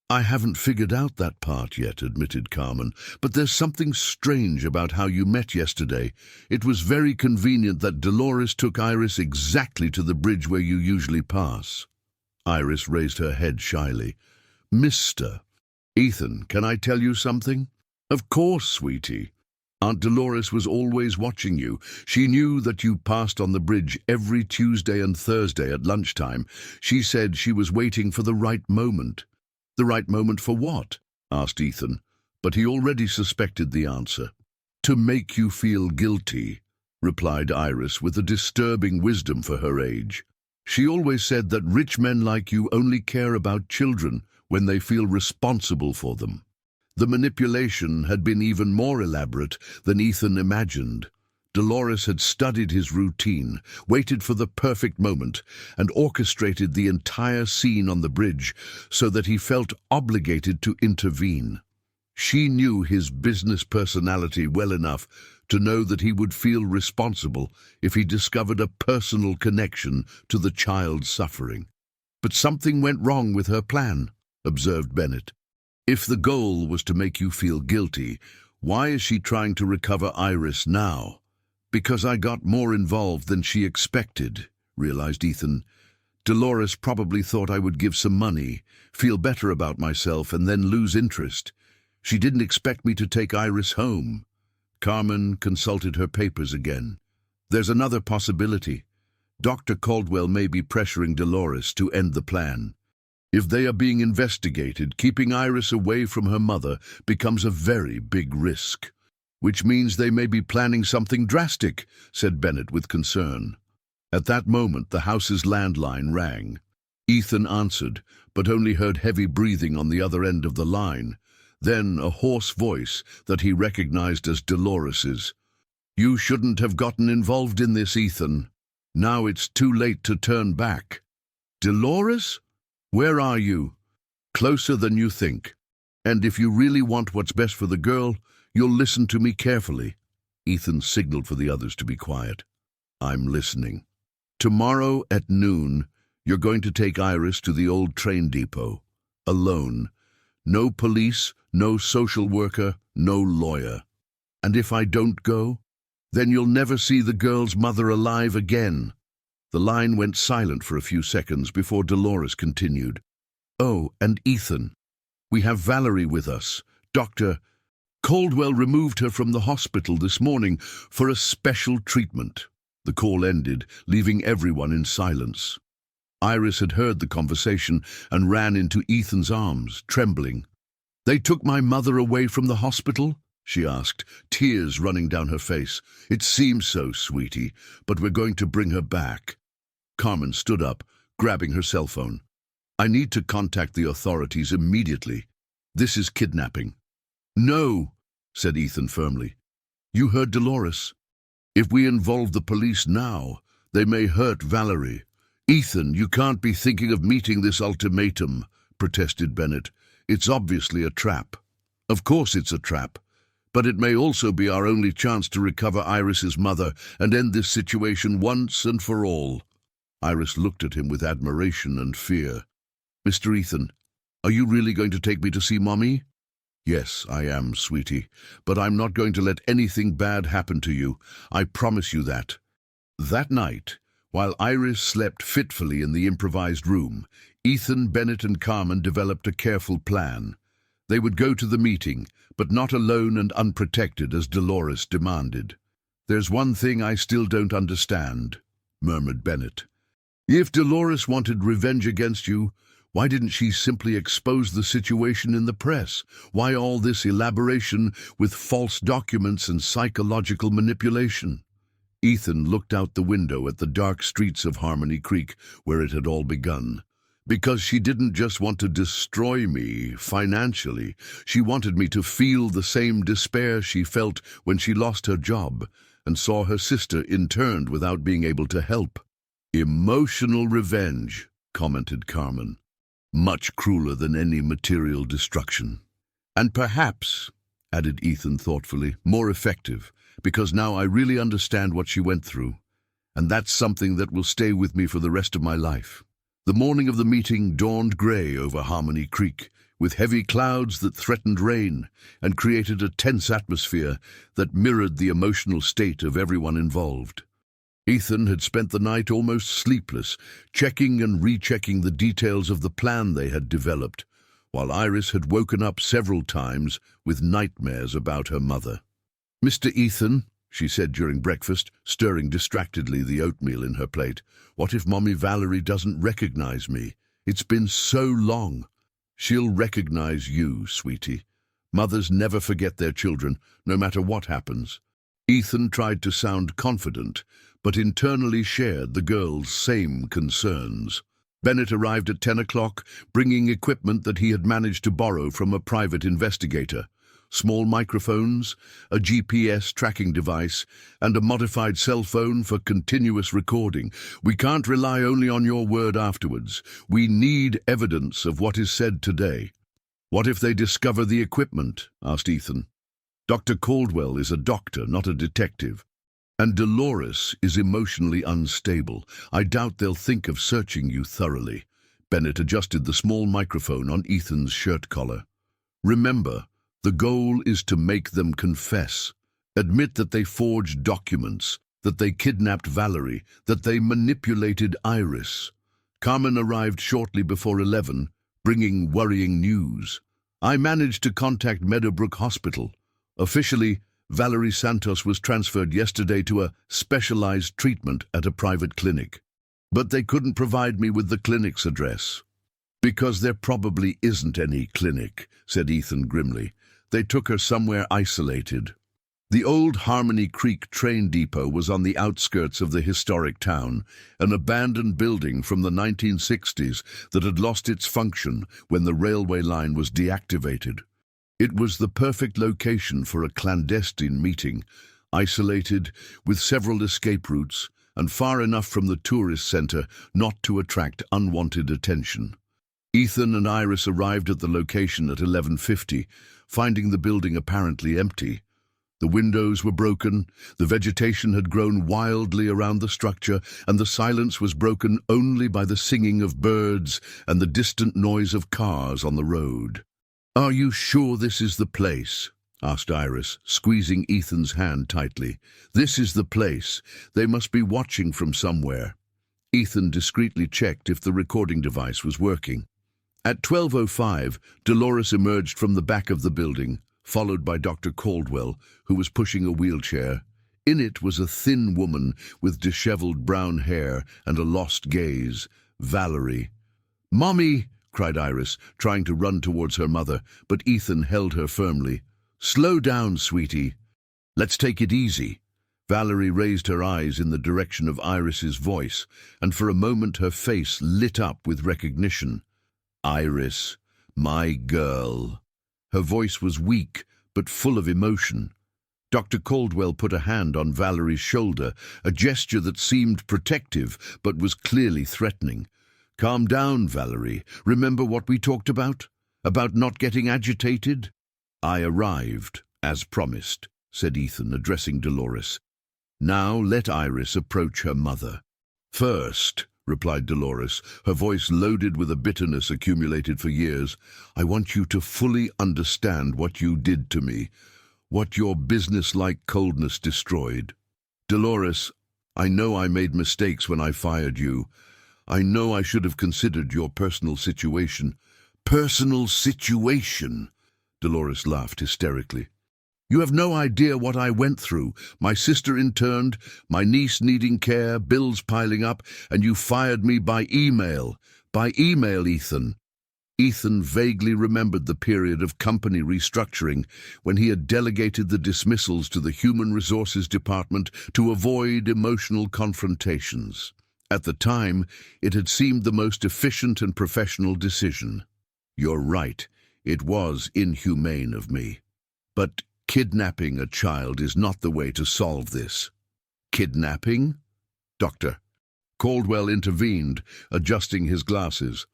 "I haven't figured out that part yet," admitted Carmen, "but there's something strange about how you met yesterday. It was very convenient that Dolores took Iris exactly to the bridge where you usually pass." Iris raised her head shyly. "Mr. Ethan, can I tell you something?" "Of course, sweetie. Aunt Dolores was always watching you. She knew that you passed on the bridge every Tuesday and Thursday at lunchtime. She said she was waiting for the right moment." "The right moment for what?" asked Ethan, but he already suspected the answer. "To make you feel guilty," replied Iris with a disturbing wisdom for her age. "She always said that rich men like you only care about children when they feel responsible for them." The manipulation had been even more elaborate than Ethan imagined. Dolores had studied his routine, waited for the perfect moment, and orchestrated the entire scene on the bridge so that he felt obligated to intervene. She knew his business personality well enough to know that he would feel responsible if he discovered a personal connection to the child's suffering. But something went wrong with her plan, observed Bennett. If the goal was to make you feel guilty, why is she trying to recover Iris now? Because I got more involved than she expected, realized Ethan. Dolores probably thought I would give some money, feel better about myself, and then lose interest. She didn't expect me to take Iris home. Carmen consulted her papers again. There's another possibility. Dr. Caldwell may be pressuring Dolores to end the plan. If they are being investigated, keeping Iris away from her mother becomes a very big risk. Which means they may be planning something drastic, said Bennett with concern. At that moment, the house's landline rang. Ethan answered, but only heard heavy breathing on the other end of the line. Then a hoarse voice that he recognized as Dolores's. "You shouldn't have gotten involved in this, Ethan. Now it's too late to turn back." "Dolores? Where are you?" "Closer than you think. And if you really want what's best for the girl, you'll listen to me carefully." Ethan signaled for the others to be quiet. "I'm listening. Tomorrow at noon, you're going to take Iris to the old train depot. Alone. No police, no social worker, no lawyer. And if I don't go, then you'll never see the girl's mother alive again." The line went silent for a few seconds before Dolores continued. "Oh, and Ethan, we have Valerie with us. Dr. Caldwell removed her from the hospital this morning for a special treatment." The call ended, leaving everyone in silence. Iris had heard the conversation and ran into Ethan's arms, trembling. "They took my mother away from the hospital?" she asked, tears running down her face. "It seems so, sweetie, but we're going to bring her back." Carmen stood up, grabbing her cell phone. "I need to contact the authorities immediately. This is kidnapping." "No," said Ethan firmly. "You heard Dolores. If we involve the police now, they may hurt Valerie." "Ethan, you can't be thinking of meeting this ultimatum," protested Bennett. "It's obviously a trap." "Of course it's a trap, but it may also be our only chance to recover Iris's mother and end this situation once and for all." Iris looked at him with admiration and fear. "Mr. Ethan, are you really going to take me to see Mommy?" "Yes, I am, sweetie, but I'm not going to let anything bad happen to you. I promise you that." That night, while Iris slept fitfully in the improvised room, Ethan, Bennett, and Carmen developed a careful plan. They would go to the meeting, but not alone and unprotected as Dolores demanded. "There's one thing I still don't understand," murmured Bennett. "If Dolores wanted revenge against you, why didn't she simply expose the situation in the press? Why all this elaboration with false documents and psychological manipulation?" Ethan looked out the window at the dark streets of Harmony Creek, where it had all begun. "Because she didn't just want to destroy me financially. She wanted me to feel the same despair she felt when she lost her job and saw her sister interned without being able to help." "Emotional revenge," commented Carmen. "Much crueler than any material destruction. And perhaps," added Ethan thoughtfully, "more effective, because now I really understand what she went through, and that's something that will stay with me for the rest of my life." The morning of the meeting dawned grey over Harmony Creek, with heavy clouds that threatened rain and created a tense atmosphere that mirrored the emotional state of everyone involved. Ethan had spent the night almost sleepless, checking and rechecking the details of the plan they had developed, while Iris had woken up several times with nightmares about her mother. "Mr. Ethan," she said during breakfast, stirring distractedly the oatmeal in her plate, "what if Mommy Valerie doesn't recognize me? It's been so long." "She'll recognize you, sweetie. Mothers never forget their children, no matter what happens." Ethan tried to sound confident, but internally shared the girl's same concerns. Bennett arrived at 10 o'clock, bringing equipment that he had managed to borrow from a private investigator. Small microphones, a GPS tracking device, and a modified cell phone for continuous recording. "We can't rely only on your word afterwards. We need evidence of what is said today." What if they discover the equipment? Asked Ethan. Dr. Caldwell is a doctor, not a detective. And Dolores is emotionally unstable. I doubt they'll think of searching you thoroughly. Bennett adjusted the small microphone on Ethan's shirt collar. Remember, the goal is to make them confess. Admit that they forged documents, that they kidnapped Valerie, that they manipulated Iris. Carmen arrived shortly before 11, bringing worrying news. I managed to contact Meadowbrook Hospital. Officially, Valerie Santos was transferred yesterday to a specialized treatment at a private clinic. But they couldn't provide me with the clinic's address. Because there probably isn't any clinic, said Ethan grimly. They took her somewhere isolated. The old Harmony Creek train depot was on the outskirts of the historic town, an abandoned building from the 1960s that had lost its function when the railway line was deactivated. It was the perfect location for a clandestine meeting, isolated, with several escape routes, and far enough from the tourist center not to attract unwanted attention. Ethan and Iris arrived at the location at 11:50, finding the building apparently empty. The windows were broken, the vegetation had grown wildly around the structure, and the silence was broken only by the singing of birds and the distant noise of cars on the road. "Are you sure this is the place?" asked Iris, squeezing Ethan's hand tightly. "This is the place. They must be watching from somewhere." Ethan discreetly checked if the recording device was working. At 12:05, Dolores emerged from the back of the building, followed by Dr. Caldwell, who was pushing a wheelchair. In it was a thin woman with disheveled brown hair and a lost gaze, Valerie. "Mommy!" cried Iris, trying to run towards her mother, but Ethan held her firmly. "Slow down, sweetie. Let's take it easy." Valerie raised her eyes in the direction of Iris's voice, and for a moment her face lit up with recognition. "Iris, my girl." Her voice was weak, but full of emotion. Dr. Caldwell put a hand on Valerie's shoulder, a gesture that seemed protective, but was clearly threatening. "Calm down, Valerie. Remember what we talked about? About not getting agitated?" "I arrived, as promised," said Ethan, addressing Dolores. "Now let Iris approach her mother." "First," replied Dolores, her voice loaded with a bitterness accumulated for years, "I want you to fully understand what you did to me, what your business-like coldness destroyed. Dolores, I know I made mistakes when I fired you. I know I should have considered your personal situation." "Personal situation?" Dolores laughed hysterically. "You have no idea what I went through. My sister interned, my niece needing care, bills piling up, and you fired me by email. By email, Ethan." Ethan vaguely remembered the period of company restructuring when he had delegated the dismissals to the Human Resources Department to avoid emotional confrontations. At the time, it had seemed the most efficient and professional decision. "You're right, it was inhumane of me. But kidnapping a child is not the way to solve this." "Kidnapping?" Doctor Caldwell intervened, adjusting his glasses.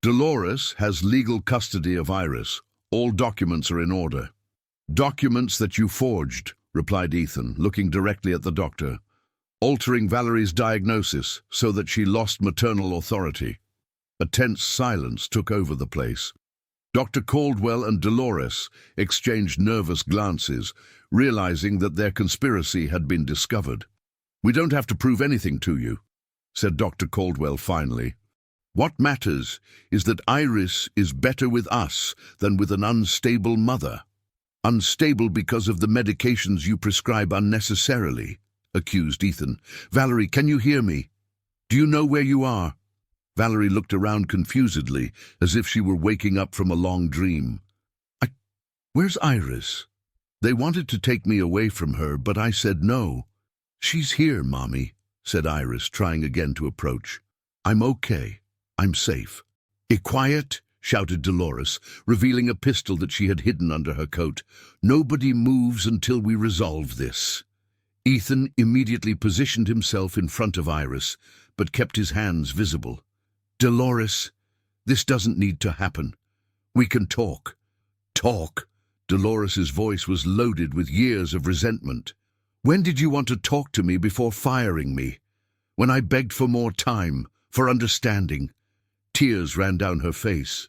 "Dolores has legal custody of Iris. All documents are in order." "Documents that you forged," replied Ethan, looking directly at the doctor. "Altering Valerie's diagnosis so that she lost maternal authority." A tense silence took over the place. Dr. Caldwell and Dolores exchanged nervous glances, realizing that their conspiracy had been discovered. "We don't have to prove anything to you," said Dr. Caldwell finally. "What matters is that Iris is better with us than with an unstable mother." "Unstable because of the medications you prescribe unnecessarily," accused Ethan. "Valerie, can you hear me? Do you know where you are?" Valerie looked around confusedly, as if she were waking up from a long dream. Where's Iris? They wanted to take me away from her, but I said no." "She's here, Mommy," said Iris, trying again to approach. "I'm okay. I'm safe." "Quiet," shouted Dolores, revealing a pistol that she had hidden under her coat. "Nobody moves until we resolve this." Ethan immediately positioned himself in front of Iris, but kept his hands visible. "Dolores, this doesn't need to happen. We can talk. Talk. Dolores's voice was loaded with years of resentment. When did you want to talk to me before firing me? When I begged for more time, for understanding. Tears ran down her face.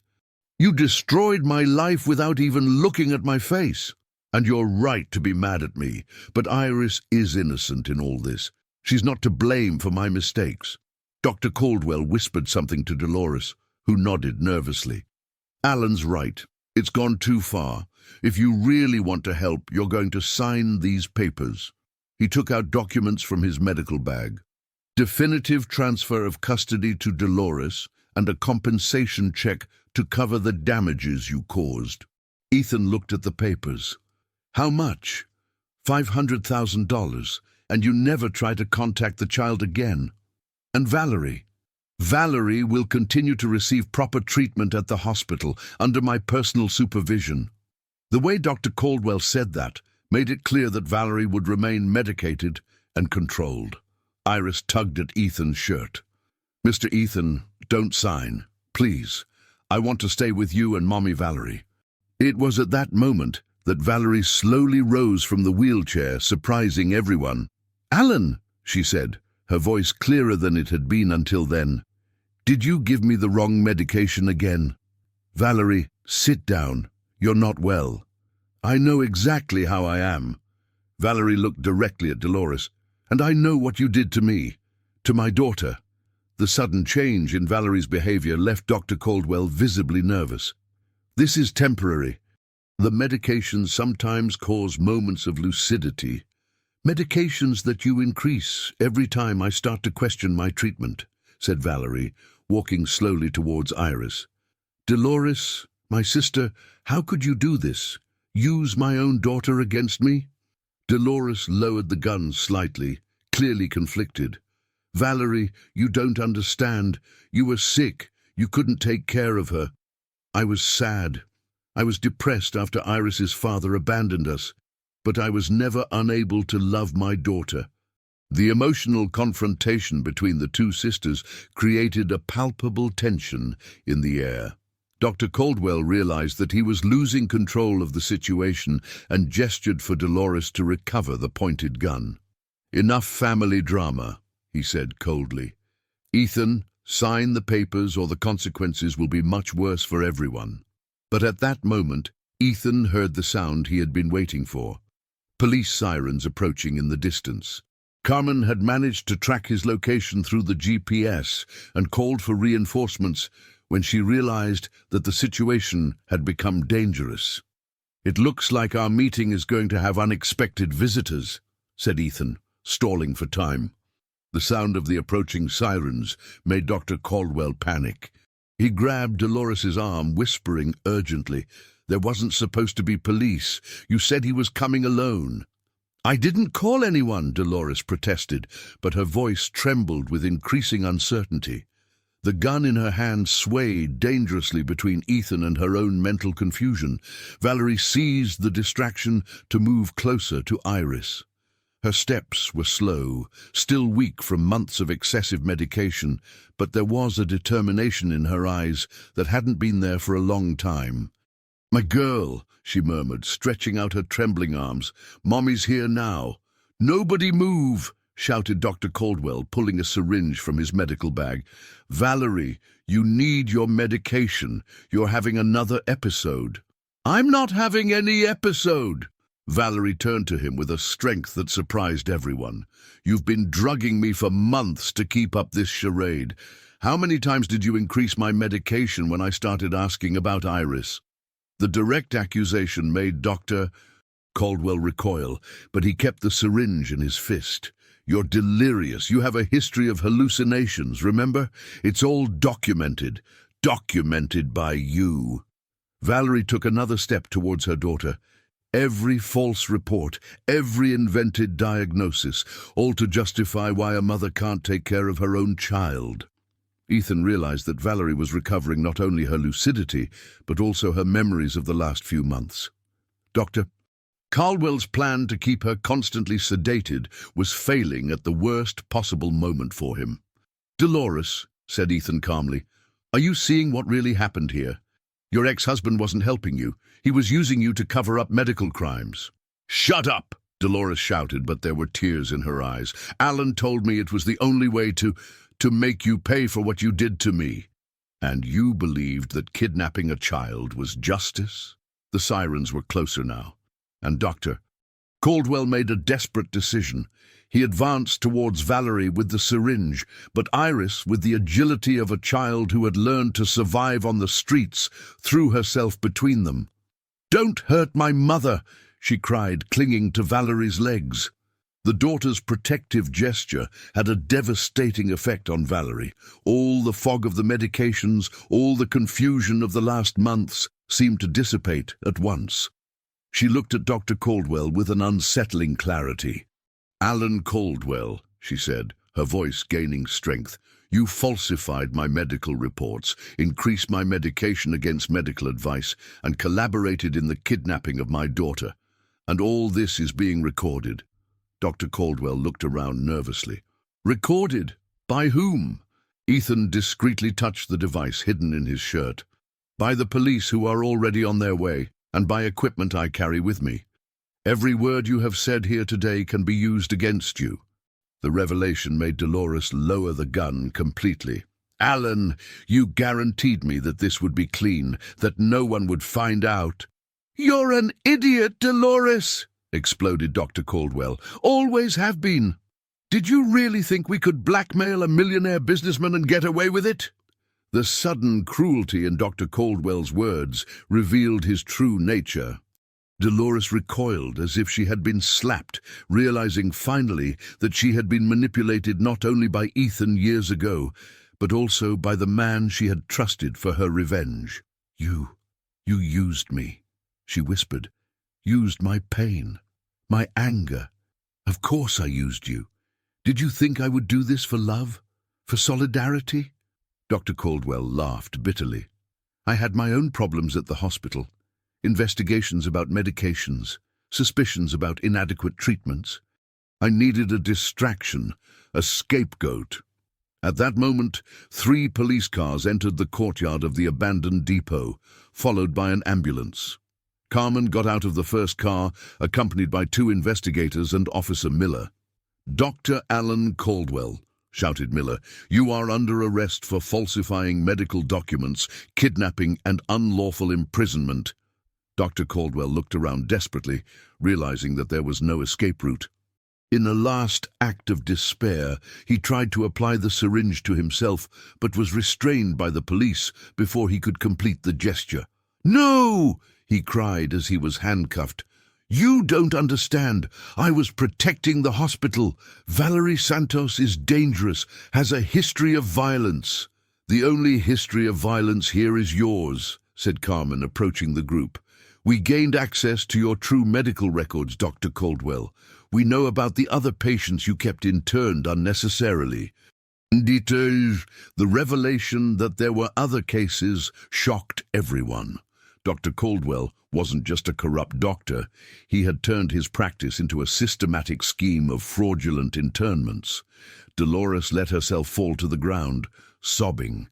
You destroyed my life without even looking at my face. And you're right to be mad at me, but Iris is innocent in all this. She's not to blame for my mistakes. Dr. Caldwell whispered something to Dolores, who nodded nervously. Alan's right. It's gone too far. If you really want to help, you're going to sign these papers. He took out documents from his medical bag. Definitive transfer of custody to Dolores and a compensation check to cover the damages you caused. Ethan looked at the papers. How much? $500,000, and you never try to contact the child again. And Valerie? Valerie will continue to receive proper treatment at the hospital under my personal supervision. The way Dr. Caldwell said that made it clear that Valerie would remain medicated and controlled. Iris tugged at Ethan's shirt. Mr. Ethan, don't sign, please. I want to stay with you and Mommy Valerie. It was at that moment that Valerie slowly rose from the wheelchair, surprising everyone. Alan, she said, her voice clearer than it had been until then. Did you give me the wrong medication again? Valerie, sit down. You're not well. I know exactly how I am. Valerie looked directly at Dolores. And I know what you did to me, to my daughter. The sudden change in Valerie's behavior left Dr. Caldwell visibly nervous. This is temporary. The medications sometimes cause moments of lucidity. Medications that you increase every time I start to question my treatment, said Valerie, walking slowly towards Iris. Dolores, my sister, how could you do this? Use my own daughter against me? Dolores lowered the gun slightly, clearly conflicted. Valerie, you don't understand. You were sick. You couldn't take care of her. I was sad. I was depressed after Iris's father abandoned us, but I was never unable to love my daughter. The emotional confrontation between the two sisters created a palpable tension in the air. Dr. Caldwell realized that he was losing control of the situation and gestured for Dolores to recover the pointed gun. Enough family drama, he said coldly. Ethan, sign the papers or the consequences will be much worse for everyone. But at that moment, Ethan heard the sound he had been waiting for. Police sirens approaching in the distance. Carmen had managed to track his location through the GPS and called for reinforcements when she realized that the situation had become dangerous. It looks like our meeting is going to have unexpected visitors, said Ethan, stalling for time. The sound of the approaching sirens made Dr. Caldwell panic. He grabbed Dolores's arm, whispering urgently, "There wasn't supposed to be police. You said he was coming alone." "I didn't call anyone," Dolores protested, but her voice trembled with increasing uncertainty. The gun in her hand swayed dangerously between Ethan and her own mental confusion. Valerie seized the distraction to move closer to Iris. Her steps were slow, still weak from months of excessive medication, but there was a determination in her eyes that hadn't been there for a long time. "My girl," she murmured, stretching out her trembling arms. "Mommy's here now." "Nobody move!" shouted Dr. Caldwell, pulling a syringe from his medical bag. "Valerie, you need your medication. You're having another episode." "I'm not having any episode!" Valerie turned to him with a strength that surprised everyone. "You've been drugging me for months to keep up this charade. How many times did you increase my medication when I started asking about Iris?" The direct accusation made Dr. Caldwell recoil, but he kept the syringe in his fist. "You're delirious. You have a history of hallucinations, remember? It's all documented. Documented by you." Valerie took another step towards her daughter. Every false report, every invented diagnosis, all to justify why a mother can't take care of her own child. Ethan realized that Valerie was recovering not only her lucidity, but also her memories of the last few months. Dr. Caldwell's plan to keep her constantly sedated was failing at the worst possible moment for him. "Dolores," said Ethan calmly, "are you seeing what really happened here? Your ex-husband wasn't helping you. He was using you to cover up medical crimes." "Shut up!" Dolores shouted, but there were tears in her eyes. "Alan told me it was the only way to make you pay for what you did to me." "And you believed that kidnapping a child was justice?" The sirens were closer now, and Dr. Caldwell made a desperate decision. He advanced towards Valerie with the syringe, but Iris, with the agility of a child who had learned to survive on the streets, threw herself between them. "Don't hurt my mother!" she cried, clinging to Valerie's legs. The daughter's protective gesture had a devastating effect on Valerie. All the fog of the medications, all the confusion of the last months seemed to dissipate at once. She looked at Dr. Caldwell with an unsettling clarity. "Alan Caldwell," she said, her voice gaining strength, "you falsified my medical reports, increased my medication against medical advice, and collaborated in the kidnapping of my daughter. And all this is being recorded." Dr. Caldwell looked around nervously. "Recorded? By whom?" Ethan discreetly touched the device hidden in his shirt. "By the police, who are already on their way, and by equipment I carry with me. Every word you have said here today can be used against you." The revelation made Dolores lower the gun completely. "Alan, you guaranteed me that this would be clean, that no one would find out." "You're an idiot, Dolores!" exploded Dr. Caldwell. "Always have been. Did you really think we could blackmail a millionaire businessman and get away with it?" The sudden cruelty in Dr. Caldwell's words revealed his true nature. Dolores recoiled as if she had been slapped, realizing finally that she had been manipulated not only by Ethan years ago, but also by the man she had trusted for her revenge. You used me," she whispered. "Used my pain, my anger. Of course I used you. Did you think I would do this for love? For solidarity?" Dr. Caldwell laughed bitterly. "I had my own problems at the hospital. Investigations about medications, suspicions about inadequate treatments. I needed a distraction, a scapegoat." At that moment, 3 police cars entered the courtyard of the abandoned depot, followed by an ambulance. Carmen got out of the first car, accompanied by 2 investigators and Officer Miller. "Dr. Alan Caldwell," shouted Miller, "you are under arrest for falsifying medical documents, kidnapping, and unlawful imprisonment." Dr. Caldwell looked around desperately, realizing that there was no escape route. In a last act of despair, he tried to apply the syringe to himself, but was restrained by the police before he could complete the gesture. "No!" he cried as he was handcuffed. "You don't understand. I was protecting the hospital. Valerie Santos is dangerous, has a history of violence." "The only history of violence here is yours," said Carmen, approaching the group. "We gained access to your true medical records, Dr. Caldwell. We know about the other patients you kept interned unnecessarily." Details. The revelation that there were other cases shocked everyone. Dr. Caldwell wasn't just a corrupt doctor. He had turned his practice into a systematic scheme of fraudulent internments. Dolores let herself fall to the ground, sobbing.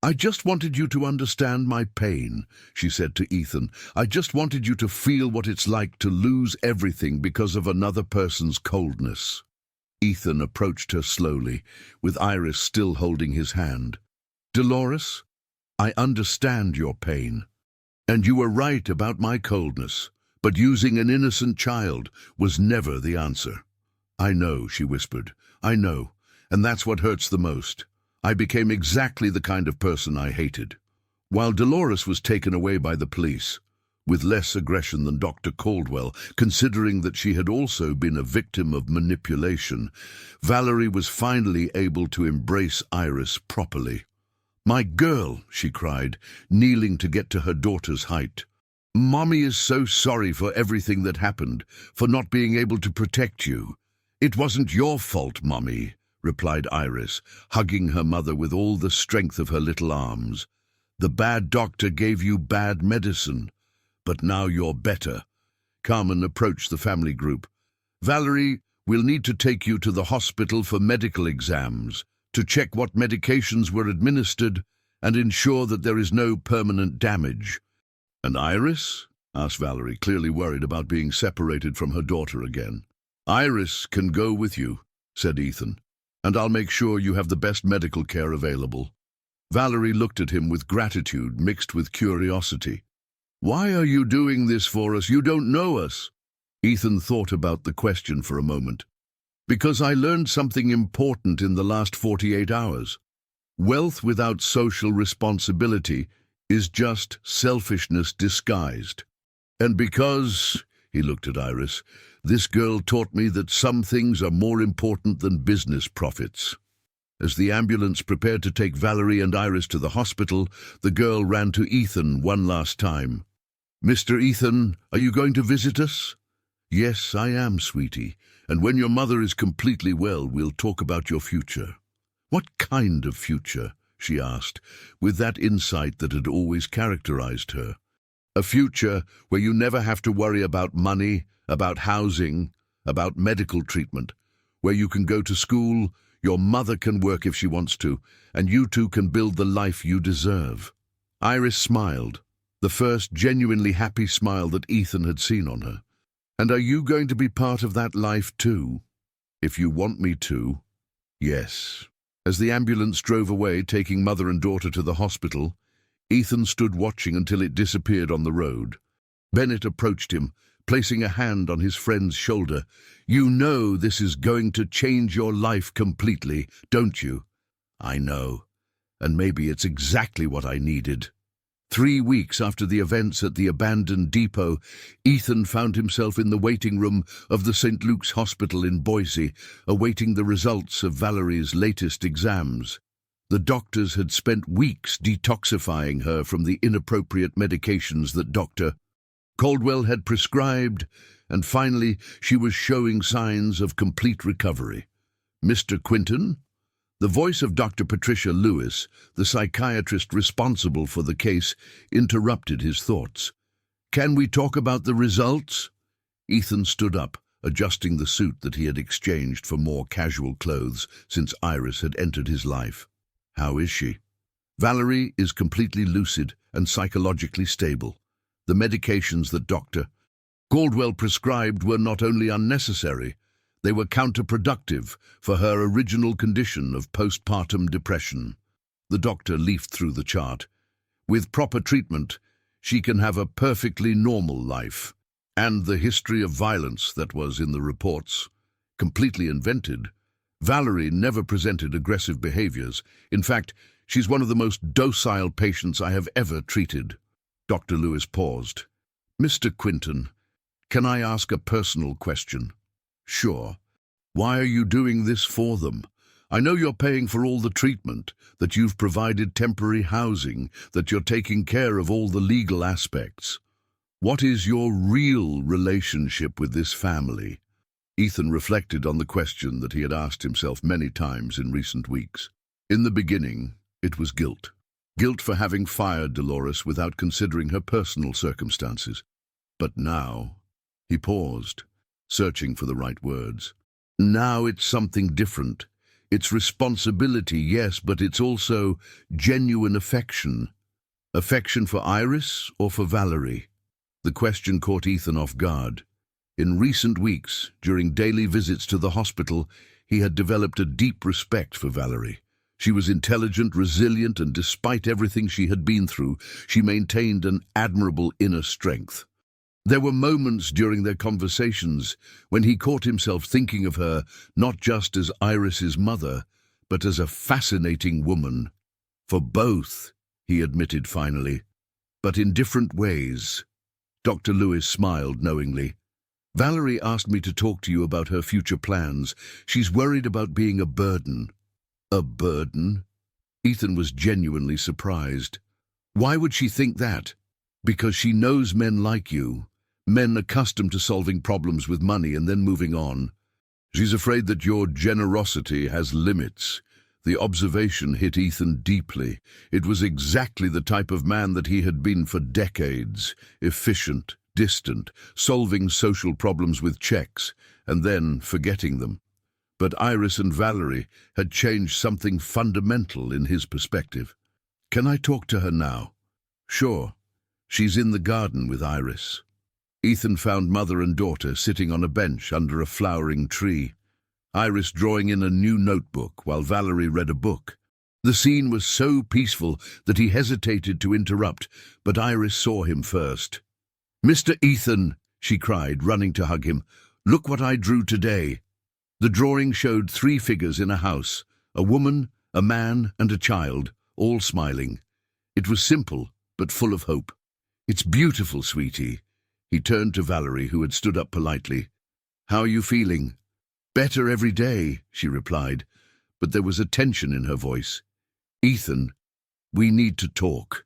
"I just wanted you to understand my pain," she said to Ethan. "I just wanted you to feel what it's like to lose everything because of another person's coldness." Ethan approached her slowly, with Iris still holding his hand. "Dolores, I understand your pain. And you were right about my coldness, but using an innocent child was never the answer." "I know," she whispered. "I know, and that's what hurts the most. I became exactly the kind of person I hated." While Dolores was taken away by the police, with less aggression than Dr. Caldwell, considering that she had also been a victim of manipulation, Valerie was finally able to embrace Iris properly. "My girl," she cried, kneeling to get to her daughter's height. "Mommy is so sorry for everything that happened, for not being able to protect you." "It wasn't your fault, Mommy," replied Iris, hugging her mother with all the strength of her little arms. "The bad doctor gave you bad medicine, but now you're better." Carmen approached the family group. "Valerie, we'll need to take you to the hospital for medical exams, to check what medications were administered and ensure that there is no permanent damage. And Iris? Asked Valerie, clearly worried about being separated from her daughter again. Iris can go with you, said Ethan, and I'll make sure you have the best medical care available. Valerie looked at him with gratitude mixed with curiosity. Why are you doing this for us? You don't know us. Ethan thought about the question for a moment. Because I learned something important in the last 48 hours. Wealth without social responsibility is just selfishness disguised. And because, he looked at Iris, this girl taught me that some things are more important than business profits. As the ambulance prepared to take Valerie and Iris to the hospital, the girl ran to Ethan one last time. Mr. Ethan, are you going to visit us? Yes, I am, sweetie. And when your mother is completely well, we'll talk about your future. What kind of future? She asked, with that insight that had always characterized her. A future where you never have to worry about money, about housing, about medical treatment, where you can go to school, your mother can work if she wants to, and you two can build the life you deserve. Iris smiled, the first genuinely happy smile that Ethan had seen on her. And are you going to be part of that life too? If you want me to, yes. As the ambulance drove away, taking mother and daughter to the hospital, Ethan stood watching until it disappeared on the road. Bennett approached him, placing a hand on his friend's shoulder. You know this is going to change your life completely, don't you? I know, and maybe it's exactly what I needed. 3 weeks after the events at the abandoned depot, Ethan found himself in the waiting room of the St. Luke's Hospital in Boise, awaiting the results of Valerie's latest exams. The doctors had spent weeks detoxifying her from the inappropriate medications that Dr. Caldwell had prescribed, and finally she was showing signs of complete recovery. Mr. Quinton? The voice of Dr. Patricia Lewis, the psychiatrist responsible for the case, interrupted his thoughts. Can we talk about the results? Ethan stood up, adjusting the suit that he had exchanged for more casual clothes since Iris had entered his life. How is she? Valerie is completely lucid and psychologically stable. The medications that Dr. Caldwell prescribed were not only unnecessary, they were counterproductive for her original condition of postpartum depression. The doctor leafed through the chart. With proper treatment, she can have a perfectly normal life. And the history of violence that was in the reports, completely invented. Valerie never presented aggressive behaviors. In fact, she's one of the most docile patients I have ever treated. Dr. Lewis paused. Mr. Quinton, can I ask a personal question? Sure. Why are you doing this for them? I know you're paying for all the treatment, that you've provided temporary housing, that you're taking care of all the legal aspects. What is your real relationship with this family? Ethan reflected on the question that he had asked himself many times in recent weeks. In the beginning, it was guilt. Guilt for having fired Dolores without considering her personal circumstances. But now, he paused, searching for the right words. Now it's something different. It's responsibility, yes, but it's also genuine affection. Affection for Iris or for Valerie? The question caught Ethan off guard. In recent weeks, during daily visits to the hospital, he had developed a deep respect for Valerie. She was intelligent, resilient, and despite everything she had been through, she maintained an admirable inner strength. There were moments during their conversations when he caught himself thinking of her not just as Iris's mother, but as a fascinating woman. For both, he admitted finally, but in different ways. Dr. Lewis smiled knowingly. Valerie asked me to talk to you about her future plans. She's worried about being a burden. A burden? Ethan was genuinely surprised. Why would she think that? Because she knows men like you. Men accustomed to solving problems with money and then moving on. She's afraid that your generosity has limits. The observation hit Ethan deeply. It was exactly the type of man that he had been for decades. Efficient, distant, solving social problems with checks, and then forgetting them. But Iris and Valerie had changed something fundamental in his perspective. Can I talk to her now? Sure. She's in the garden with Iris. Ethan found mother and daughter sitting on a bench under a flowering tree, Iris drawing in a new notebook while Valerie read a book. The scene was so peaceful that he hesitated to interrupt, but Iris saw him first. "Mr. Ethan," she cried, running to hug him, "look what I drew today." The drawing showed 3 figures in a house, a woman, a man, and a child, all smiling. It was simple, but full of hope. "It's beautiful, sweetie." He turned to Valerie, who had stood up politely. "How are you feeling?" "Better every day," she replied, but there was a tension in her voice. "Ethan, we need to talk."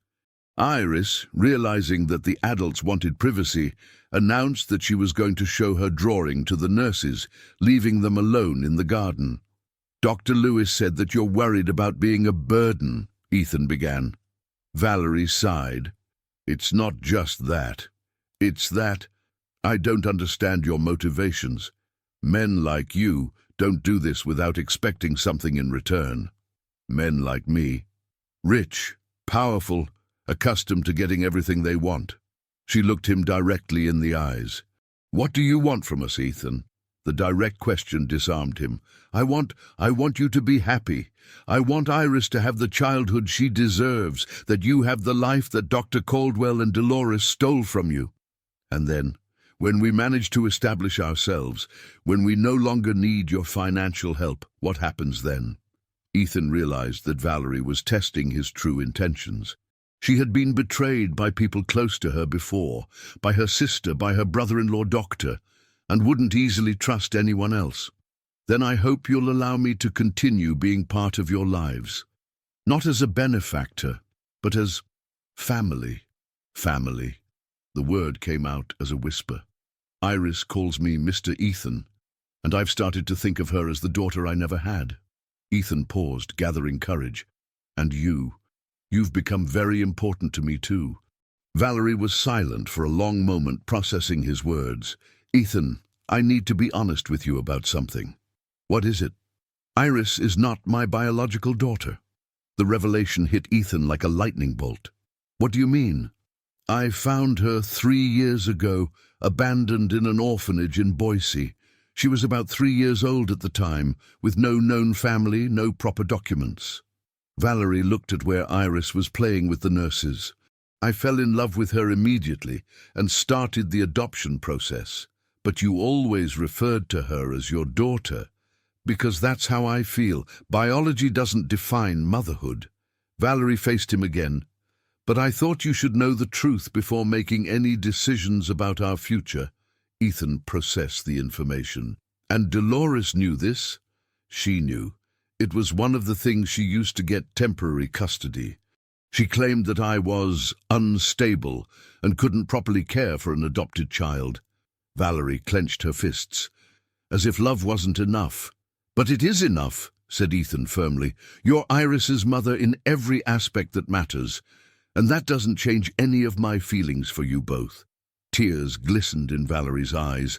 Iris, realizing that the adults wanted privacy, announced that she was going to show her drawing to the nurses, leaving them alone in the garden. "Dr. Lewis said that you're worried about being a burden," Ethan began. Valerie sighed. "It's not just that. It's that I don't understand your motivations. Men like you don't do this without expecting something in return. Men like me, rich, powerful, accustomed to getting everything they want." She looked him directly in the eyes. "What do you want from us, Ethan?" The direct question disarmed him. I want you to be happy. I want Iris to have the childhood she deserves, that you have the life that Dr. Caldwell and Dolores stole from you. And then, when we manage to establish ourselves, when we no longer need your financial help, what happens then?" Ethan realized that Valerie was testing his true intentions. She had been betrayed by people close to her before, by her sister, by her brother-in-law doctor, and wouldn't easily trust anyone else. "Then I hope you'll allow me to continue being part of your lives. Not as a benefactor, but as family." Family. The word came out as a whisper. "Iris calls me Mr. Ethan, and I've started to think of her as the daughter I never had." Ethan paused, gathering courage. "And you've become very important to me too." Valerie was silent for a long moment, processing his words. "Ethan, I need to be honest with you about something." "What is it?" "Iris is not my biological daughter." The revelation hit Ethan like a lightning bolt. "What do you mean?" "I found her 3 years ago, abandoned in an orphanage in Boise. She was about 3 years old at the time, with no known family, no proper documents." Valerie looked at where Iris was playing with the nurses. "I fell in love with her immediately and started the adoption process. But you always referred to her as your daughter, because that's how I feel. Biology doesn't define motherhood." Valerie faced him again. "But I thought you should know the truth before making any decisions about our future." Ethan processed the information. "And Dolores knew this?" "She knew. It was one of the things she used to get temporary custody. She claimed that I was unstable and couldn't properly care for an adopted child." Valerie clenched her fists, as if love wasn't enough. "But it is enough," said Ethan firmly. "You're Iris's mother in every aspect that matters, and that doesn't change any of my feelings for you both." Tears glistened in Valerie's eyes.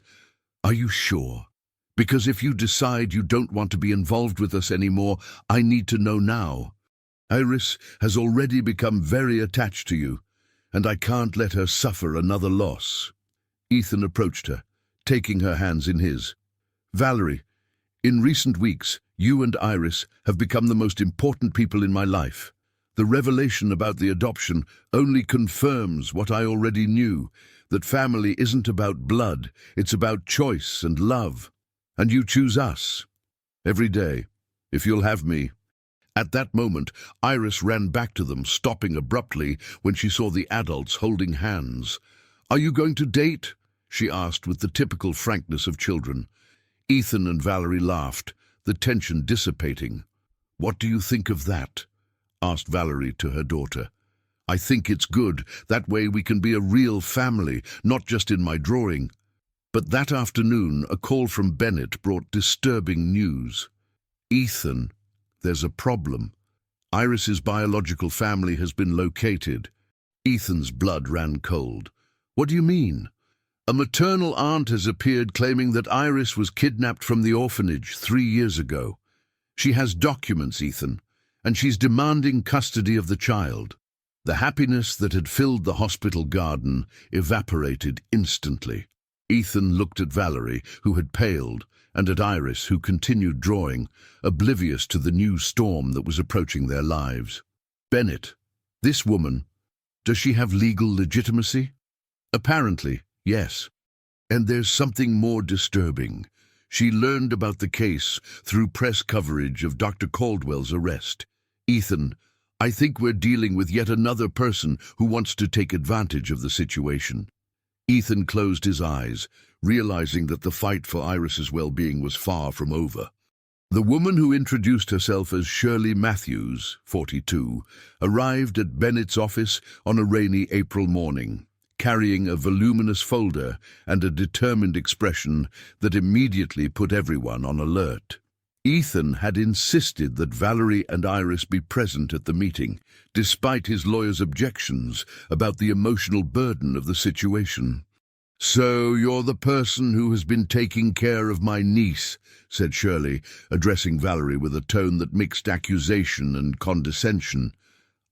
"Are you sure? Because if you decide you don't want to be involved with us anymore, I need to know now. Iris has already become very attached to you, and I can't let her suffer another loss." Ethan approached her, taking her hands in his. "Valerie, in recent weeks, you and Iris have become the most important people in my life. The revelation about the adoption only confirms what I already knew, that family isn't about blood, it's about choice and love. And you choose us. Every day, if you'll have me." At that moment, Iris ran back to them, stopping abruptly when she saw the adults holding hands. "Are you going to date?" she asked with the typical frankness of children. Ethan and Valerie laughed, the tension dissipating. "What do you think of that?" asked Valerie to her daughter. "I think it's good. That way we can be a real family, not just in my drawing." But that afternoon, a call from Bennett brought disturbing news. "Ethan, there's a problem. Iris's biological family has been located." Ethan's blood ran cold. "What do you mean?" "A maternal aunt has appeared claiming that Iris was kidnapped from the orphanage 3 years ago. She has documents, Ethan, and she's demanding custody of the child. The happiness that had filled the hospital garden evaporated instantly. Ethan looked at Valerie, who had paled, and at Iris, who continued drawing, oblivious to the new storm that was approaching their lives. Bennett, this woman, does she have legal legitimacy? Apparently, yes. And there's something more disturbing. She learned about the case through press coverage of Dr. Caldwell's arrest. Ethan, I think we're dealing with yet another person who wants to take advantage of the situation. Ethan closed his eyes, realizing that the fight for Iris's well-being was far from over. The woman who introduced herself as Shirley Matthews, 42, arrived at Bennett's office on a rainy April morning, carrying a voluminous folder and a determined expression that immediately put everyone on alert. Ethan had insisted that Valerie and Iris be present at the meeting, despite his lawyer's objections about the emotional burden of the situation. "So you're the person who has been taking care of my niece," said Shirley, addressing Valerie with a tone that mixed accusation and condescension.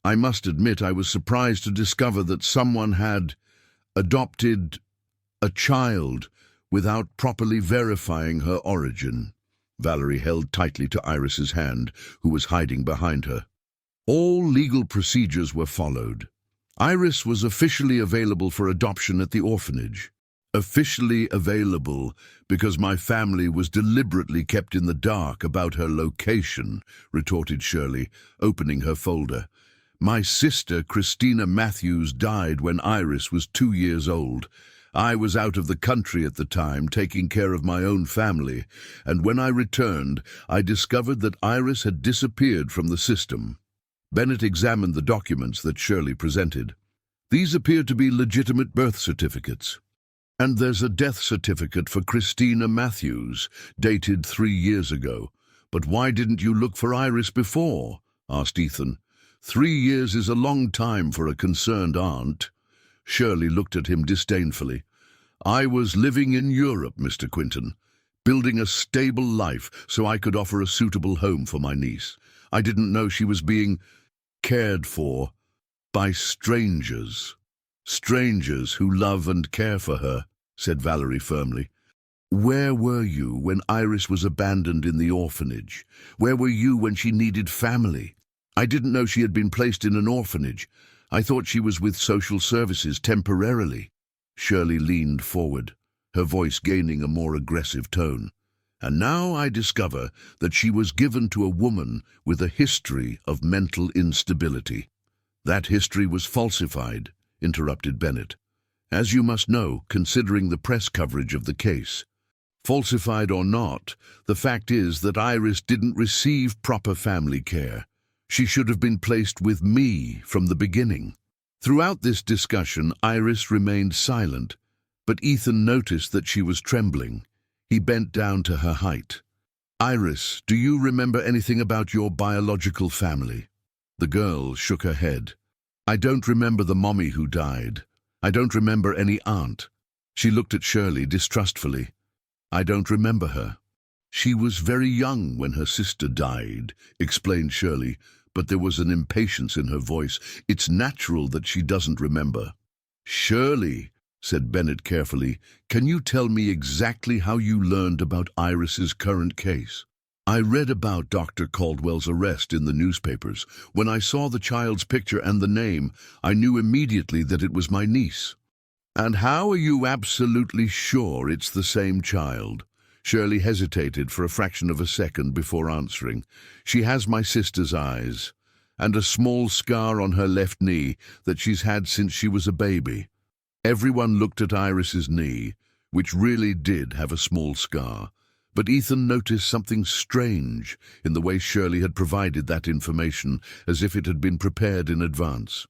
"I must admit I was surprised to discover that someone had adopted a child without properly verifying her origin." Valerie held tightly to Iris's hand, who was hiding behind her. All legal procedures were followed. Iris was officially available for adoption at the orphanage. "Officially available because my family was deliberately kept in the dark about her location," retorted Shirley, opening her folder. "My sister, Christina Matthews, died when Iris was 2 years old. I was out of the country at the time, taking care of my own family, and when I returned, I discovered that Iris had disappeared from the system." Bennett examined the documents that Shirley presented. "These appear to be legitimate birth certificates. And there's a death certificate for Christina Matthews, dated 3 years ago. But why didn't you look for Iris before?" asked Ethan. 3 years is a long time for a concerned aunt." Shirley looked at him disdainfully. "I was living in Europe, Mr. Quinton, building a stable life so I could offer a suitable home for my niece. I didn't know she was being cared for by strangers. Strangers who love and care for her," said Valerie firmly. "Where were you when Iris was abandoned in the orphanage? Where were you when she needed family? I didn't know she had been placed in an orphanage. I thought she was with social services temporarily." Shirley leaned forward, her voice gaining a more aggressive tone. "And now I discover that she was given to a woman with a history of mental instability." "That history was falsified," interrupted Bennett. "As you must know, considering the press coverage of the case. Falsified or not, the fact is that Iris didn't receive proper family care. She should have been placed with me from the beginning." Throughout this discussion, Iris remained silent, but Ethan noticed that she was trembling. He bent down to her height. "Iris, do you remember anything about your biological family?" The girl shook her head. "I don't remember the mommy who died. I don't remember any aunt." She looked at Shirley distrustfully. "I don't remember her." "She was very young when her sister died," explained Shirley, but there was an impatience in her voice. "It's natural that she doesn't remember." "Shirley," said Bennett carefully, "can you tell me exactly how you learned about Iris's current case?" "I read about Dr. Caldwell's arrest in the newspapers. When I saw the child's picture and the name, I knew immediately that it was my niece." "And how are you absolutely sure it's the same child?" Shirley hesitated for a fraction of a second before answering. "She has my sister's eyes, and a small scar on her left knee that she's had since she was a baby." Everyone looked at Iris's knee, which really did have a small scar, but Ethan noticed something strange in the way Shirley had provided that information, as if it had been prepared in advance.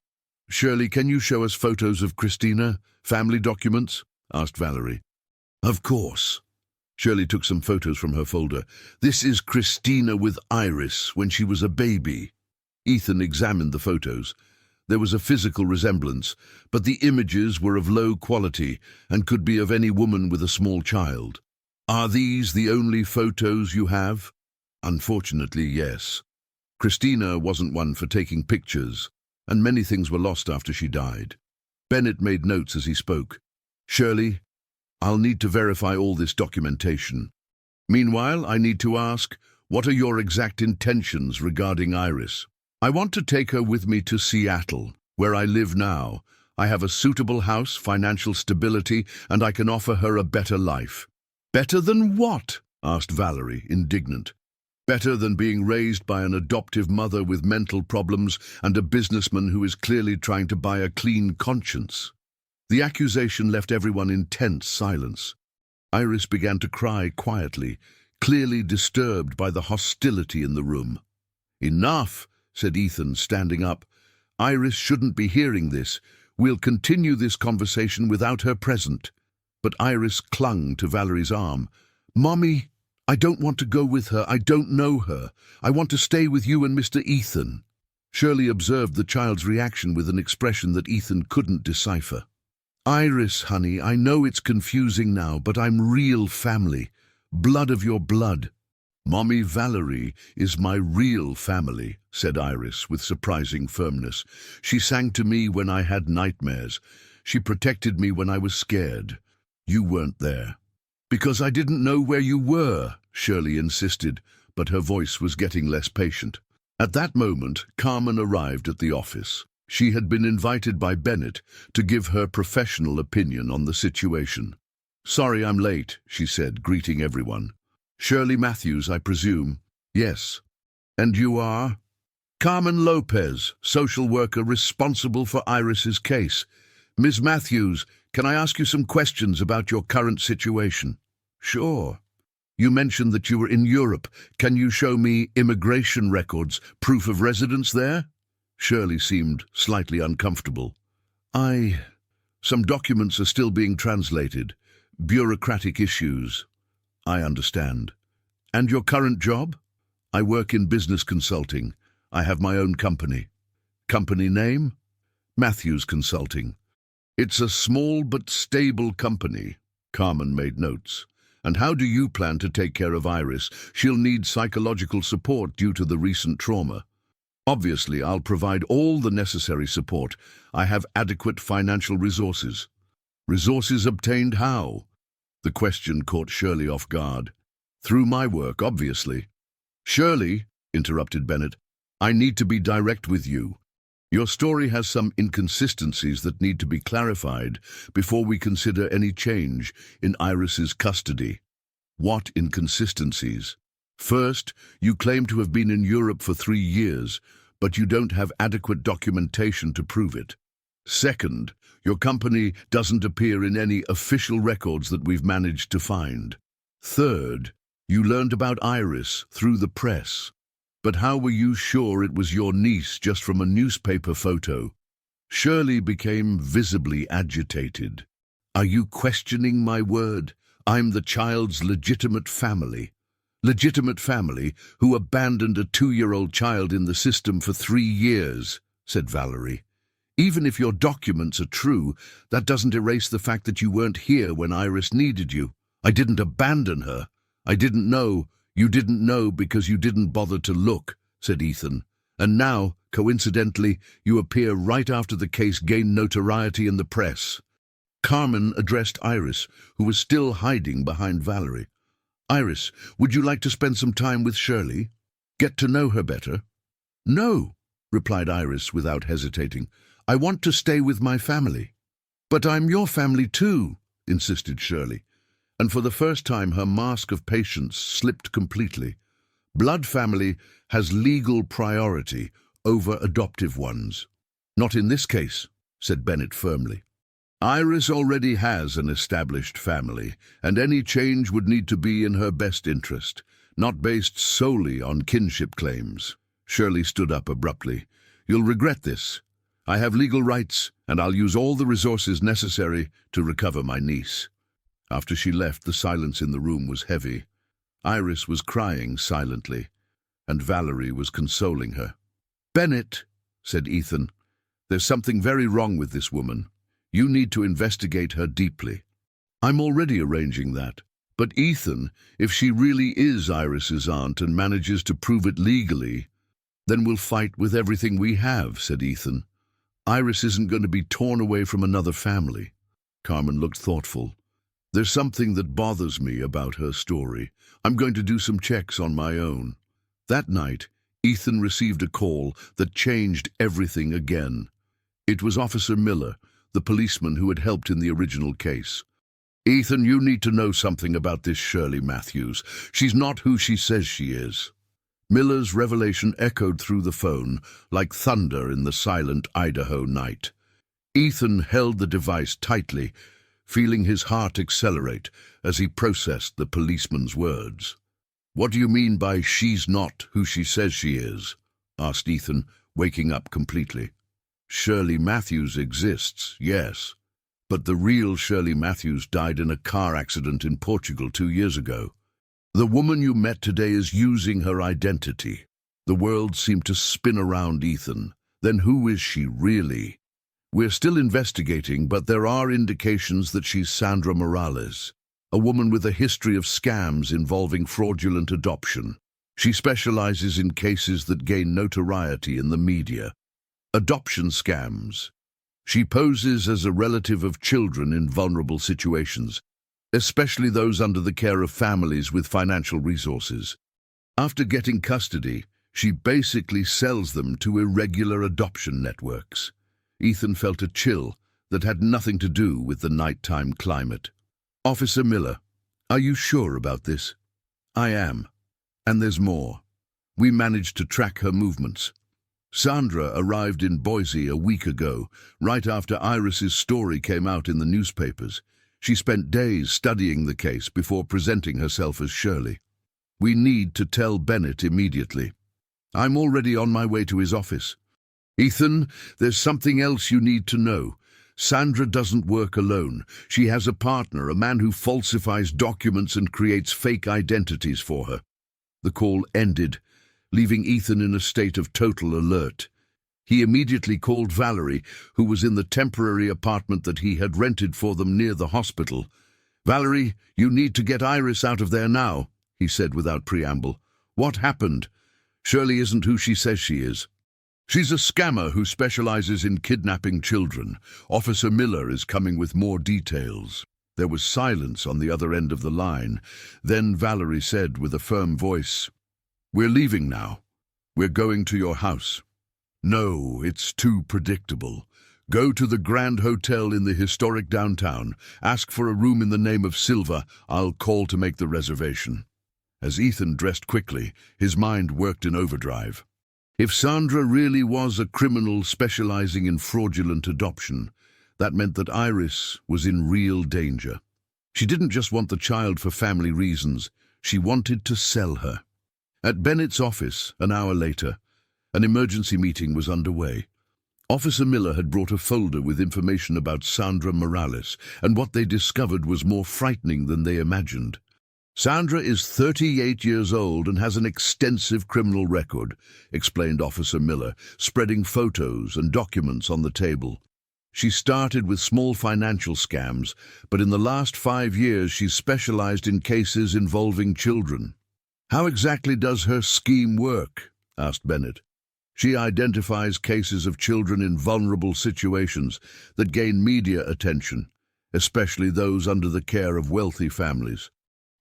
"Shirley, can you show us photos of Christina? Family documents?" asked Valerie. "Of course." Shirley took some photos from her folder. "This is Christina with Iris when she was a baby." Ethan examined the photos. There was a physical resemblance, but the images were of low quality and could be of any woman with a small child. "Are these the only photos you have?" "Unfortunately, yes." Christina wasn't one for taking pictures, and many things were lost after she died. Bennett made notes as he spoke. Shirley, I'll need to verify all this documentation. Meanwhile, I need to ask, what are your exact intentions regarding Iris? I want to take her with me to Seattle, where I live now. I have a suitable house, financial stability, and I can offer her a better life. Better than what? Asked Valerie, indignant. Better than being raised by an adoptive mother with mental problems and a businessman who is clearly trying to buy a clean conscience. The accusation left everyone in tense silence. Iris began to cry quietly, clearly disturbed by the hostility in the room. Enough, said Ethan, standing up. Iris shouldn't be hearing this. We'll continue this conversation without her present. But Iris clung to Valerie's arm. Mommy, I don't want to go with her. I don't know her. I want to stay with you and Mr. Ethan. Shirley observed the child's reaction with an expression that Ethan couldn't decipher. Iris, honey, I know it's confusing now, but I'm real family. Blood of your blood. Mommy, Valerie is my real family, said Iris with surprising firmness. She sang to me when I had nightmares. She protected me when I was scared. You weren't there. Because I didn't know where you were, Shirley insisted, but her voice was getting less patient. At that moment, Carmen arrived at the office. She had been invited by Bennett to give her professional opinion on the situation. Sorry I'm late, she said, greeting everyone. Shirley Matthews, I presume. Yes. And you are? Carmen Lopez, social worker responsible for Iris's case. Ms. Matthews, can I ask you some questions about your current situation? Sure. You mentioned that you were in Europe. Can you show me immigration records, proof of residence there? Shirley seemed slightly uncomfortable. Some documents are still being translated. Bureaucratic issues. I understand. And your current job? I work in business consulting. I have my own company. Company name? Matthews Consulting. It's a small but stable company. Carmen made notes. And how do you plan to take care of Iris? She'll need psychological support due to the recent trauma. Obviously, I'll provide all the necessary support. I have adequate financial resources. Resources obtained how? The question caught Shirley off guard. Through my work, obviously. Shirley, interrupted Bennett, I need to be direct with you. Your story has some inconsistencies that need to be clarified before we consider any change in Iris's custody. What inconsistencies? First, you claim to have been in Europe for 3 years, but you don't have adequate documentation to prove it. Second, your company doesn't appear in any official records that we've managed to find. Third, you learned about Iris through the press. But how were you sure it was your niece just from a newspaper photo? Shirley became visibly agitated. Are you questioning my word? I'm the child's legitimate family. Legitimate family who abandoned a 2-year-old child in the system for 3 years, said Valerie. Even if your documents are true, that doesn't erase the fact that you weren't here when Iris needed you. I didn't abandon her. I didn't know. You didn't know because you didn't bother to look, said Ethan. And now, coincidentally, you appear right after the case gained notoriety in the press. Carmen addressed Iris, who was still hiding behind Valerie. Iris, would you like to spend some time with Shirley? Get to know her better? No, replied Iris without hesitating. I want to stay with my family. But I'm your family too, insisted Shirley. And for the first time her mask of patience slipped completely. Blood family has legal priority over adoptive ones. Not in this case, said Bennett firmly. Iris already has an established family, and any change would need to be in her best interest, not based solely on kinship claims. Shirley stood up abruptly. You'll regret this. I have legal rights, and I'll use all the resources necessary to recover my niece. After she left, the silence in the room was heavy. Iris was crying silently, and Valerie was consoling her. Bennett, said Ethan, there's something very wrong with this woman. You need to investigate her deeply. I'm already arranging that. But Ethan, if she really is Iris's aunt and manages to prove it legally, Then we'll fight with everything we have, said Ethan. Iris isn't going to be torn away from another family. Carmen looked thoughtful. There's something that bothers me about her story. I'm going to do some checks on my own. That night, Ethan received a call that changed everything again. It was Officer Miller, the policeman who had helped in the original case. Ethan, you need to know something about this Shirley Matthews. She's not who she says she is. Miller's revelation echoed through the phone like thunder in the silent Idaho night. Ethan held the device tightly, feeling his heart accelerate as he processed the policeman's words. What do you mean by she's not who she says she is? Asked Ethan, waking up completely. Shirley Matthews exists, yes, but the real Shirley Matthews died in a car accident in Portugal 2 years ago. The woman you met today is using her identity. The world seemed to spin around Ethan. Then who is she really? We're still investigating, but there are indications that she's Sandra Morales, a woman with a history of scams involving fraudulent adoption. She specializes in cases that gain notoriety in the media. Adoption scams. She poses as a relative of children in vulnerable situations, especially those under the care of families with financial resources. After getting custody, she basically sells them to irregular adoption networks. Ethan felt a chill that had nothing to do with the nighttime climate. Officer Miller, are you sure about this? I am. And there's more. We managed to track her movements. Sandra arrived in Boise a week ago, right after Iris's story came out in the newspapers. She spent days studying the case before presenting herself as Shirley. We need to tell Bennett immediately. I'm already on my way to his office. Ethan, there's something else you need to know. Sandra doesn't work alone. She has a partner, a man who falsifies documents and creates fake identities for her. The call ended, leaving Ethan in a state of total alert. He immediately called Valerie, who was in the temporary apartment that he had rented for them near the hospital. Valerie, you need to get Iris out of there now, he said without preamble. What happened? Shirley isn't who she says she is. She's a scammer who specializes in kidnapping children. Officer Miller is coming with more details. There was silence on the other end of the line. Then Valerie said with a firm voice, We're leaving now. We're going to your house. No, it's too predictable. Go to the Grand Hotel in the historic downtown. Ask for a room in the name of Silva. I'll call to make the reservation. As Ethan dressed quickly, his mind worked in overdrive. If Sandra really was a criminal specializing in fraudulent adoption, that meant that Iris was in real danger. She didn't just want the child for family reasons. She wanted to sell her. At Bennett's office, an hour later, an emergency meeting was underway. Officer Miller had brought a folder with information about Sandra Morales, and what they discovered was more frightening than they imagined. Sandra is 38 years old and has an extensive criminal record, explained Officer Miller, spreading photos and documents on the table. She started with small financial scams, but in the last 5 years she's specialized in cases involving children. How exactly does her scheme work? Asked Bennett. She identifies cases of children in vulnerable situations that gain media attention, especially those under the care of wealthy families.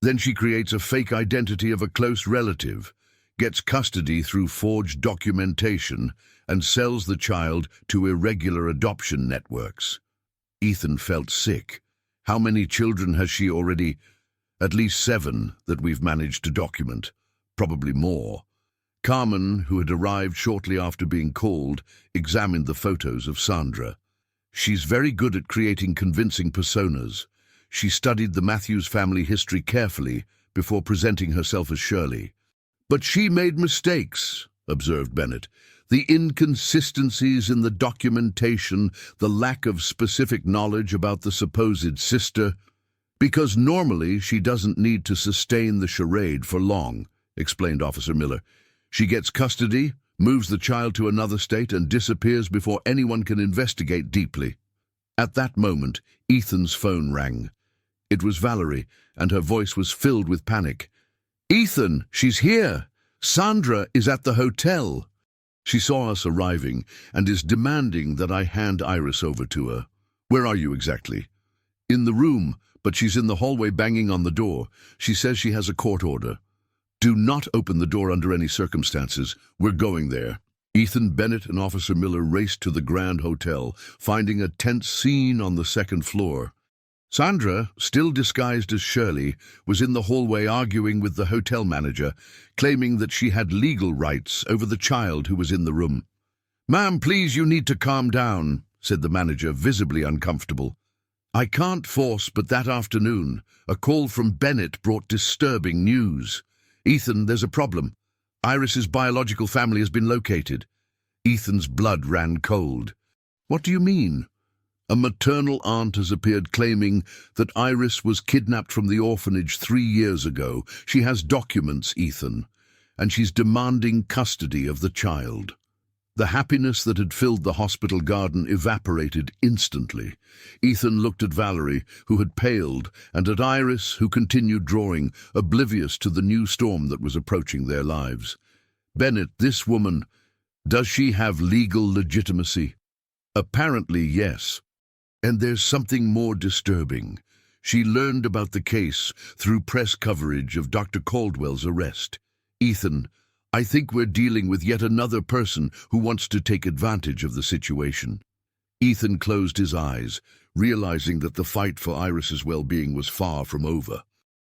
Then she creates a fake identity of a close relative, gets custody through forged documentation, and sells the child to irregular adoption networks. Ethan felt sick. How many children has she already? At least 7 that we've managed to document. Probably more. Carmen, who had arrived shortly after being called, examined the photos of Sandra. She's very good at creating convincing personas. She studied the Matthews family history carefully before presenting herself as Shirley. But she made mistakes, observed Bennett. The inconsistencies in the documentation, the lack of specific knowledge about the supposed sister. Because normally she doesn't need to sustain the charade for long, explained Officer Miller. She gets custody, moves the child to another state, and disappears before anyone can investigate deeply. At that moment, Ethan's phone rang. It was Valerie, and her voice was filled with panic. Ethan, she's here! Sandra is at the hotel! She saw us arriving and is demanding that I hand Iris over to her. Where are you exactly? In the room, but she's in the hallway banging on the door. She says she has a court order. Do not open the door under any circumstances. We're going there. Ethan Bennett and Officer Miller raced to the Grand Hotel, finding a tense scene on the second floor. Sandra, still disguised as Shirley, was in the hallway arguing with the hotel manager, claiming that she had legal rights over the child who was in the room. "Ma'am, please, you need to calm down," said the manager, visibly uncomfortable. "I can't force, but that afternoon, a call from Bennett brought disturbing news. Ethan, there's a problem. Iris's biological family has been located." Ethan's blood ran cold. "What do you mean?" "A maternal aunt has appeared claiming that Iris was kidnapped from the orphanage 3 years ago. She has documents, Ethan, and she's demanding custody of the child." The happiness that had filled the hospital garden evaporated instantly. Ethan looked at Valerie, who had paled, and at Iris, who continued drawing, oblivious to the new storm that was approaching their lives. "Bennett, this woman, does she have legal legitimacy?" "Apparently, yes. And there's something more disturbing. She learned about the case through press coverage of Dr. Caldwell's arrest. Ethan, I think we're dealing with yet another person who wants to take advantage of the situation." Ethan closed his eyes, realizing that the fight for Iris's well-being was far from over.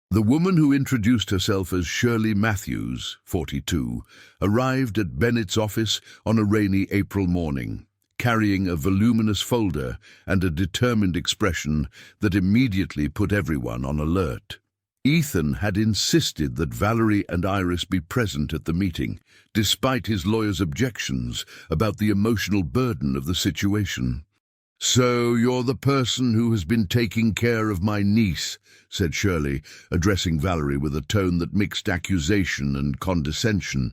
The woman who introduced herself as Shirley Matthews, 42, arrived at Bennett's office on a rainy April morning, carrying a voluminous folder and a determined expression that immediately put everyone on alert. Ethan had insisted that Valerie and Iris be present at the meeting, despite his lawyer's objections about the emotional burden of the situation. "So you're the person who has been taking care of my niece," said Shirley, addressing Valerie with a tone that mixed accusation and condescension.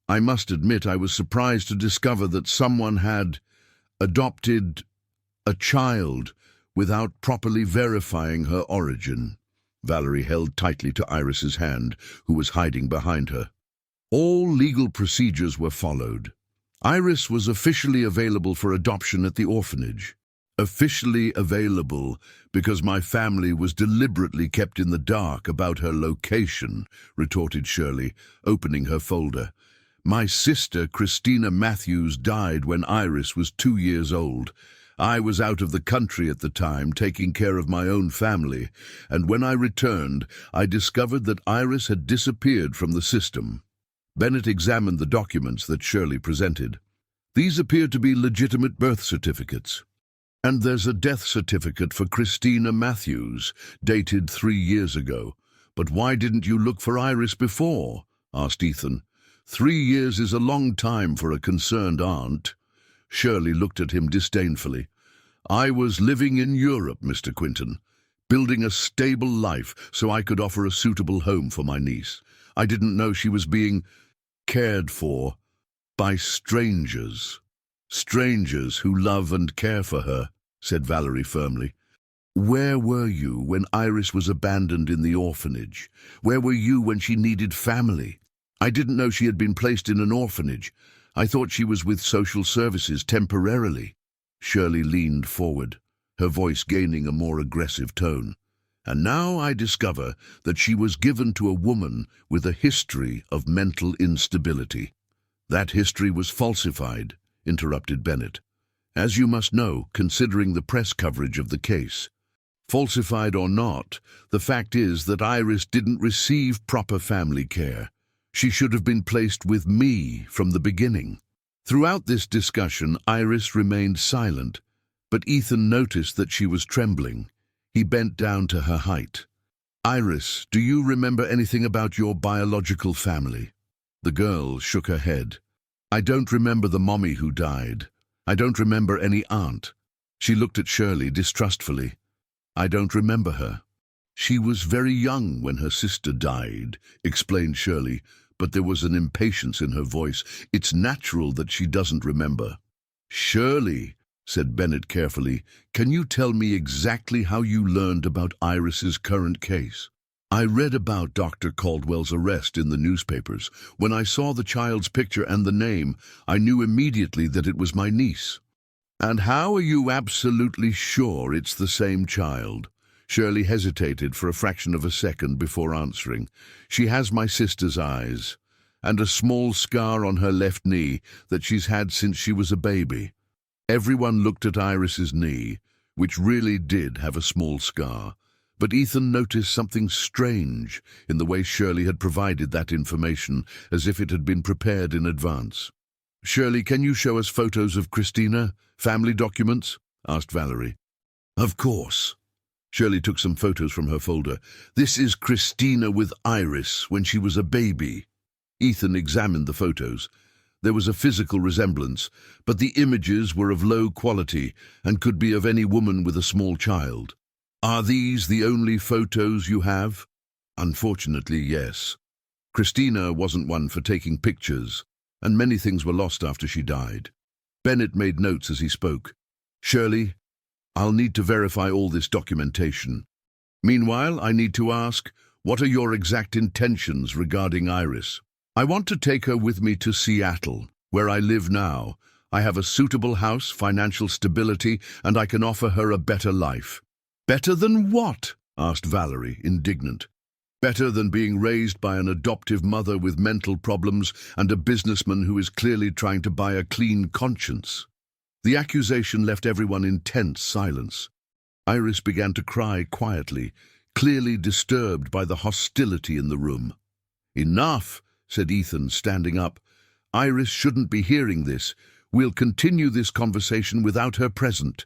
"I must admit I was surprised to discover that someone had adopted a child without properly verifying her origin." Valerie held tightly to Iris's hand, who was hiding behind her. All legal procedures were followed. Iris was officially available for adoption at the orphanage. "Officially available because my family was deliberately kept in the dark about her location," retorted Shirley, opening her folder. "My sister, Christina Matthews, died when Iris was 2 years old. I was out of the country at the time, taking care of my own family, and when I returned, I discovered that Iris had disappeared from the system." Bennett examined the documents that Shirley presented. "These appear to be legitimate birth certificates. And there's a death certificate for Christina Matthews, dated 3 years ago. But why didn't you look for Iris before?" asked Ethan. 3 years is a long time for a concerned aunt." Shirley looked at him disdainfully. "I was living in Europe, Mr. Quinton, building a stable life so I could offer a suitable home for my niece. I didn't know she was being cared for by strangers. Strangers who love and care for her," said Valerie firmly. "Where were you when Iris was abandoned in the orphanage? Where were you when she needed family? I didn't know she had been placed in an orphanage. I thought she was with social services temporarily." Shirley leaned forward, her voice gaining a more aggressive tone. "And now I discover that she was given to a woman with a history of mental instability." "That history was falsified," interrupted Bennett. "As you must know, considering the press coverage of the case. Falsified or not, the fact is that Iris didn't receive proper family care. She should have been placed with me from the beginning." Throughout this discussion, Iris remained silent, but Ethan noticed that she was trembling. He bent down to her height. "Iris, do you remember anything about your biological family?" The girl shook her head. "I don't remember the mommy who died. I don't remember any aunt." She looked at Shirley distrustfully. "I don't remember her." "She was very young when her sister died," explained Shirley, but there was an impatience in her voice. "It's natural that she doesn't remember." "Shirley," said Bennett carefully, "can you tell me exactly how you learned about Iris's current case?" I read about Dr. Caldwell's arrest in the newspapers. When I saw the child's picture and the name, I knew immediately that it was my niece. And how are you absolutely sure it's the same child? Shirley hesitated for a fraction of a second before answering. She has my sister's eyes, and a small scar on her left knee that she's had since she was a baby. Everyone looked at Iris's knee, which really did have a small scar, but Ethan noticed something strange in the way Shirley had provided that information, as if it had been prepared in advance. "Shirley, can you show us photos of Christina? Family documents?" asked Valerie. "Of course." Shirley took some photos from her folder. "This is Christina with Iris when she was a baby." Ethan examined the photos. There was a physical resemblance, but the images were of low quality and could be of any woman with a small child. "Are these the only photos you have?" "Unfortunately, yes. Christina wasn't one for taking pictures, and many things were lost after she died." Bennett made notes as he spoke. "Shirley, I'll need to verify all this documentation. Meanwhile, I need to ask, what are your exact intentions regarding Iris?" "I want to take her with me to Seattle, where I live now. I have a suitable house, financial stability, and I can offer her a better life." "Better than what?" asked Valerie, indignant. "Better than being raised by an adoptive mother with mental problems and a businessman who is clearly trying to buy a clean conscience." The accusation left everyone in tense silence. Iris began to cry quietly, clearly disturbed by the hostility in the room. "Enough," said Ethan, standing up. "Iris shouldn't be hearing this. We'll continue this conversation without her present."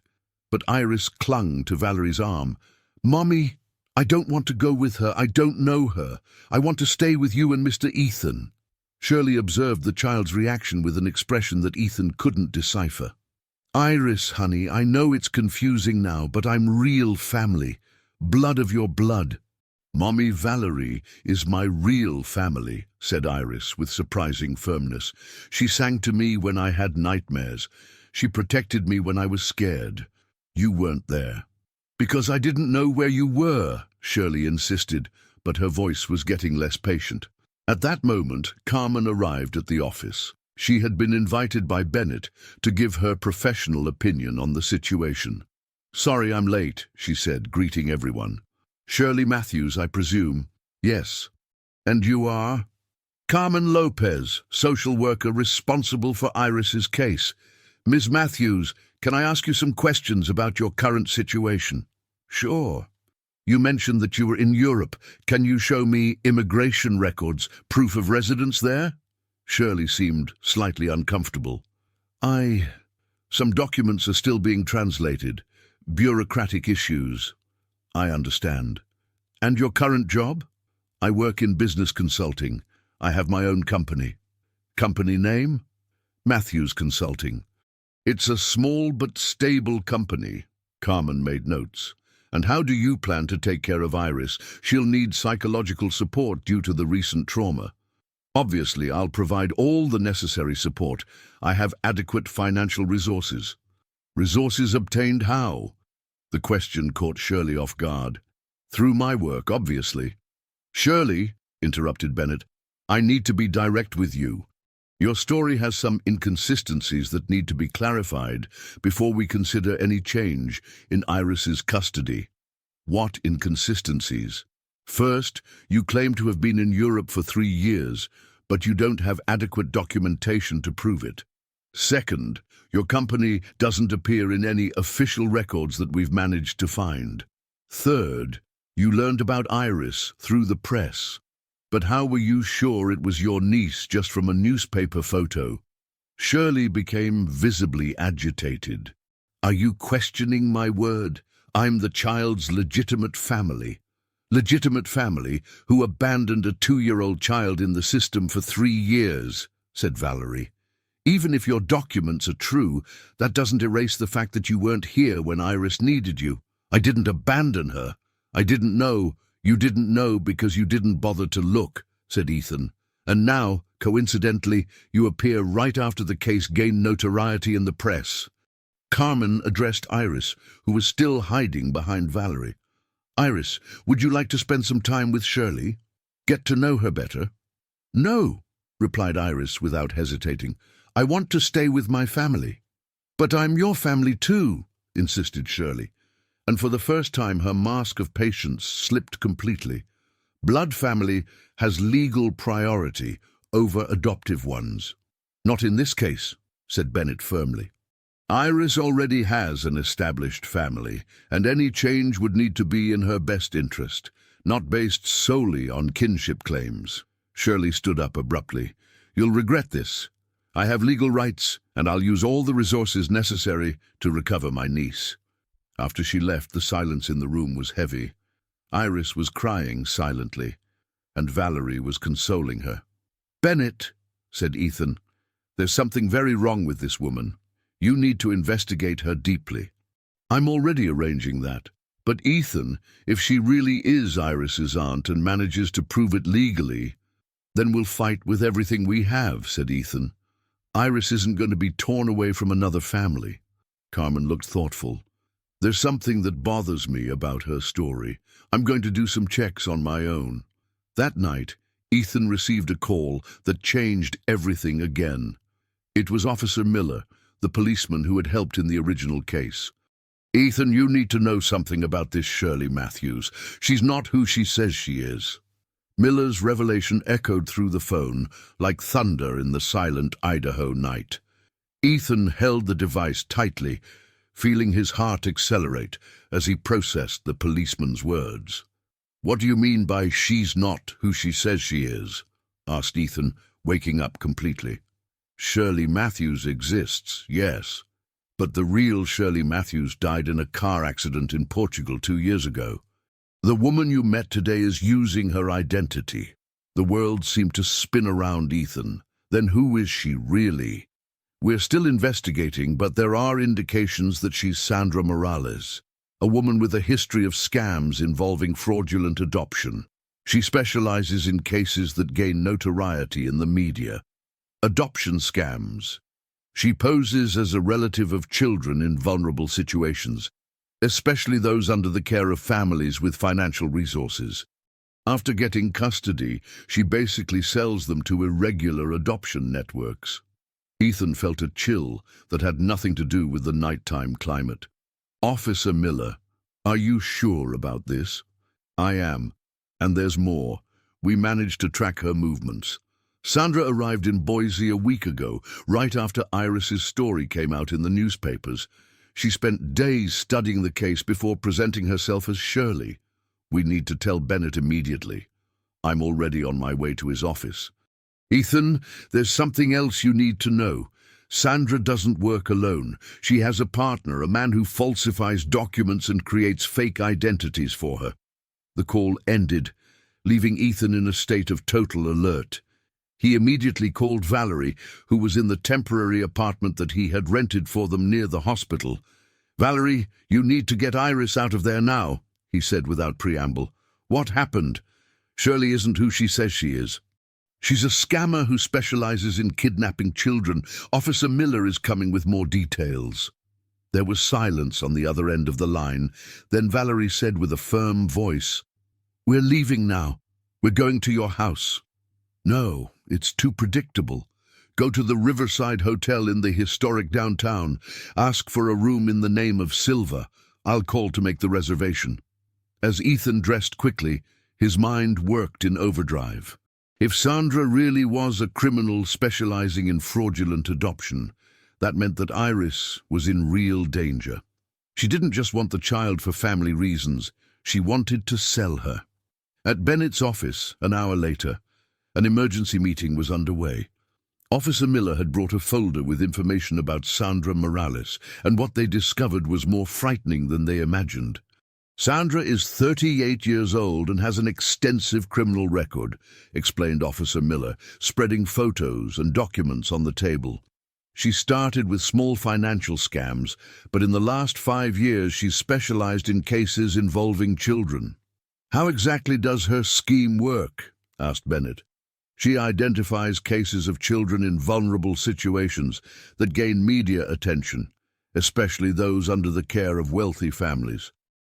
But Iris clung to Valerie's arm. "Mommy, I don't want to go with her. I don't know her. I want to stay with you and Mr. Ethan." Shirley observed the child's reaction with an expression that Ethan couldn't decipher. "Iris, honey, I know it's confusing now, but I'm real family. Blood of your blood." "Mommy, Valerie is my real family," said Iris with surprising firmness. "She sang to me when I had nightmares. She protected me when I was scared. You weren't there." "Because I didn't know where you were," Shirley insisted, but her voice was getting less patient. At that moment, Carmen arrived at the office. She had been invited by Bennett to give her professional opinion on the situation. "Sorry I'm late," she said, greeting everyone. "Shirley Matthews, I presume?" "Yes." "And you are?" "Carmen Lopez, social worker responsible for Iris's case. Ms. Matthews, can I ask you some questions about your current situation?" "Sure." "You mentioned that you were in Europe. Can you show me immigration records, proof of residence there?" Shirley seemed slightly uncomfortable. Some documents are still being translated. Bureaucratic issues." "I understand." "And your current job?" "I work in business consulting. I have my own company." "Company name?" "Matthews Consulting." "It's a small but stable company." Carmen made notes. "And how do you plan to take care of Iris? She'll need psychological support due to the recent trauma." "Obviously, I'll provide all the necessary support. I have adequate financial resources." "Resources obtained how?" The question caught Shirley off guard. "Through my work, obviously." "Shirley," interrupted Bennett, "I need to be direct with you. Your story has some inconsistencies that need to be clarified before we consider any change in Iris's custody." "What inconsistencies?" "First, you claim to have been in Europe for 3 years, but you don't have adequate documentation to prove it. Second, your company doesn't appear in any official records that we've managed to find. Third, you learned about Iris through the press. But how were you sure it was your niece just from a newspaper photo?" Shirley became visibly agitated. "Are you questioning my word? I'm the child's legitimate family. Legitimate family who abandoned a 2-year-old child in the system for 3 years, said Valerie. Even if your documents are true, that doesn't erase the fact that you weren't here when Iris needed you. I didn't abandon her. I didn't know. You didn't know because you didn't bother to look, said Ethan. And now, coincidentally, you appear right after the case gained notoriety in the press. Carmen addressed Iris, who was still hiding behind Valerie. Iris, would you like to spend some time with Shirley? Get to know her better? No, replied Iris without hesitating. I want to stay with my family. But I'm your family too, insisted Shirley, and for the first time her mask of patience slipped completely. Blood family has legal priority over adoptive ones. Not in this case, said Bennett firmly. Iris already has an established family, and any change would need to be in her best interest, not based solely on kinship claims. Shirley stood up abruptly. You'll regret this. I have legal rights, and I'll use all the resources necessary to recover my niece. After she left, the silence in the room was heavy. Iris was crying silently, and Valerie was consoling her. Bennett, said Ethan, there's something very wrong with this woman. You need to investigate her deeply. I'm already arranging that. But Ethan, if she really is Iris's aunt and manages to prove it legally, then we'll fight with everything we have, said Ethan. Iris isn't going to be torn away from another family. Carmen looked thoughtful. There's something that bothers me about her story. I'm going to do some checks on my own. That night, Ethan received a call that changed everything again. It was Officer Miller, the policeman who had helped in the original case. Ethan, you need to know something about this Shirley Matthews. She's not who she says she is. Miller's revelation echoed through the phone like thunder in the silent Idaho night. Ethan held the device tightly, feeling his heart accelerate as he processed the policeman's words. What do you mean by she's not who she says she is? Asked Ethan, waking up completely. Shirley Matthews exists, yes, but the real Shirley Matthews died in a car accident in Portugal 2 years ago. The woman you met today is using her identity. The world seemed to spin around Ethan. Then who is she really? We're still investigating, but there are indications that she's Sandra Morales, a woman with a history of scams involving fraudulent adoption. She specializes in cases that gain notoriety in the media. Adoption scams. She poses as a relative of children in vulnerable situations, especially those under the care of families with financial resources. After getting custody, she basically sells them to irregular adoption networks. Ethan felt a chill that had nothing to do with the nighttime climate. Officer Miller, are you sure about this? I am, and there's more. We managed to track her movements. Sandra arrived in Boise a week ago, right after Iris's story came out in the newspapers. She spent days studying the case before presenting herself as Shirley. We need to tell Bennett immediately. I'm already on my way to his office. Ethan, there's something else you need to know. Sandra doesn't work alone. She has a partner, a man who falsifies documents and creates fake identities for her. The call ended, leaving Ethan in a state of total alert. He immediately called Valerie, who was in the temporary apartment that he had rented for them near the hospital. Valerie, you need to get Iris out of there now, he said without preamble. What happened? Shirley isn't who she says she is. She's a scammer who specializes in kidnapping children. Officer Miller is coming with more details. There was silence on the other end of the line. Then Valerie said with a firm voice, We're leaving now. We're going to your house. No, it's too predictable. Go to the Riverside Hotel in the historic downtown. Ask for a room in the name of Silva. I'll call to make the reservation. As Ethan dressed quickly, his mind worked in overdrive. If Sandra really was a criminal specializing in fraudulent adoption, that meant that Iris was in real danger. She didn't just want the child for family reasons. She wanted to sell her. At Bennett's office, an hour later, an emergency meeting was underway. Officer Miller had brought a folder with information about Sandra Morales, and what they discovered was more frightening than they imagined. Sandra is 38 years old and has an extensive criminal record, explained Officer Miller, spreading photos and documents on the table. She started with small financial scams, but in the last 5 years she's specialized in cases involving children. How exactly does her scheme work? Asked Bennett. She identifies cases of children in vulnerable situations that gain media attention, especially those under the care of wealthy families.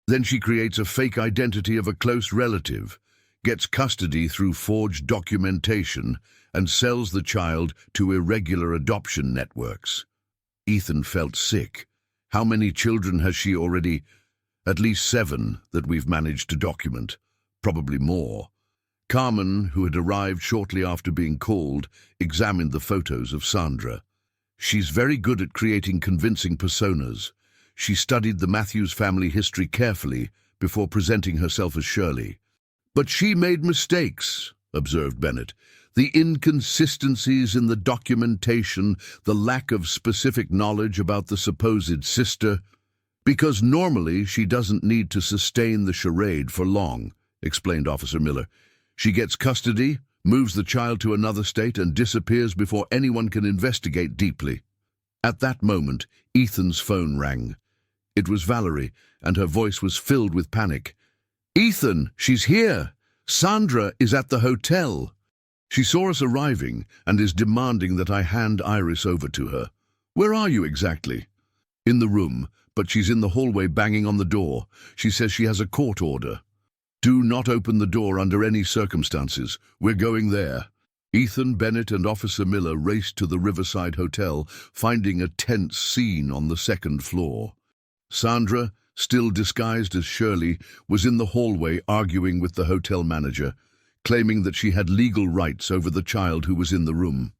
Then she creates a fake identity of a close relative, gets custody through forged documentation, and sells the child to irregular adoption networks. Ethan felt sick. How many children has she already? At least 7 that we've managed to document. Probably more. Carmen, who had arrived shortly after being called, examined the photos of Sandra. She's very good at creating convincing personas. She studied the Matthews family history carefully before presenting herself as Shirley. But she made mistakes, observed Bennett. The inconsistencies in the documentation, the lack of specific knowledge about the supposed sister. Because normally she doesn't need to sustain the charade for long, explained Officer Miller. She gets custody, moves the child to another state, and disappears before anyone can investigate deeply. At that moment, Ethan's phone rang. It was Valerie, and her voice was filled with panic. "Ethan, she's here! Sandra is at the hotel. She saw us arriving and is demanding that I hand Iris over to her. Where are you exactly?" "In the room, but she's in the hallway banging on the door. She says she has a court order." "Do not open the door under any circumstances. We're going there." Ethan, Bennett, and Officer Miller raced to the Riverside Hotel, finding a tense scene on the 2nd floor. Sandra, still disguised as Shirley, was in the hallway arguing with the hotel manager, claiming that she had legal rights over the child who was in the room.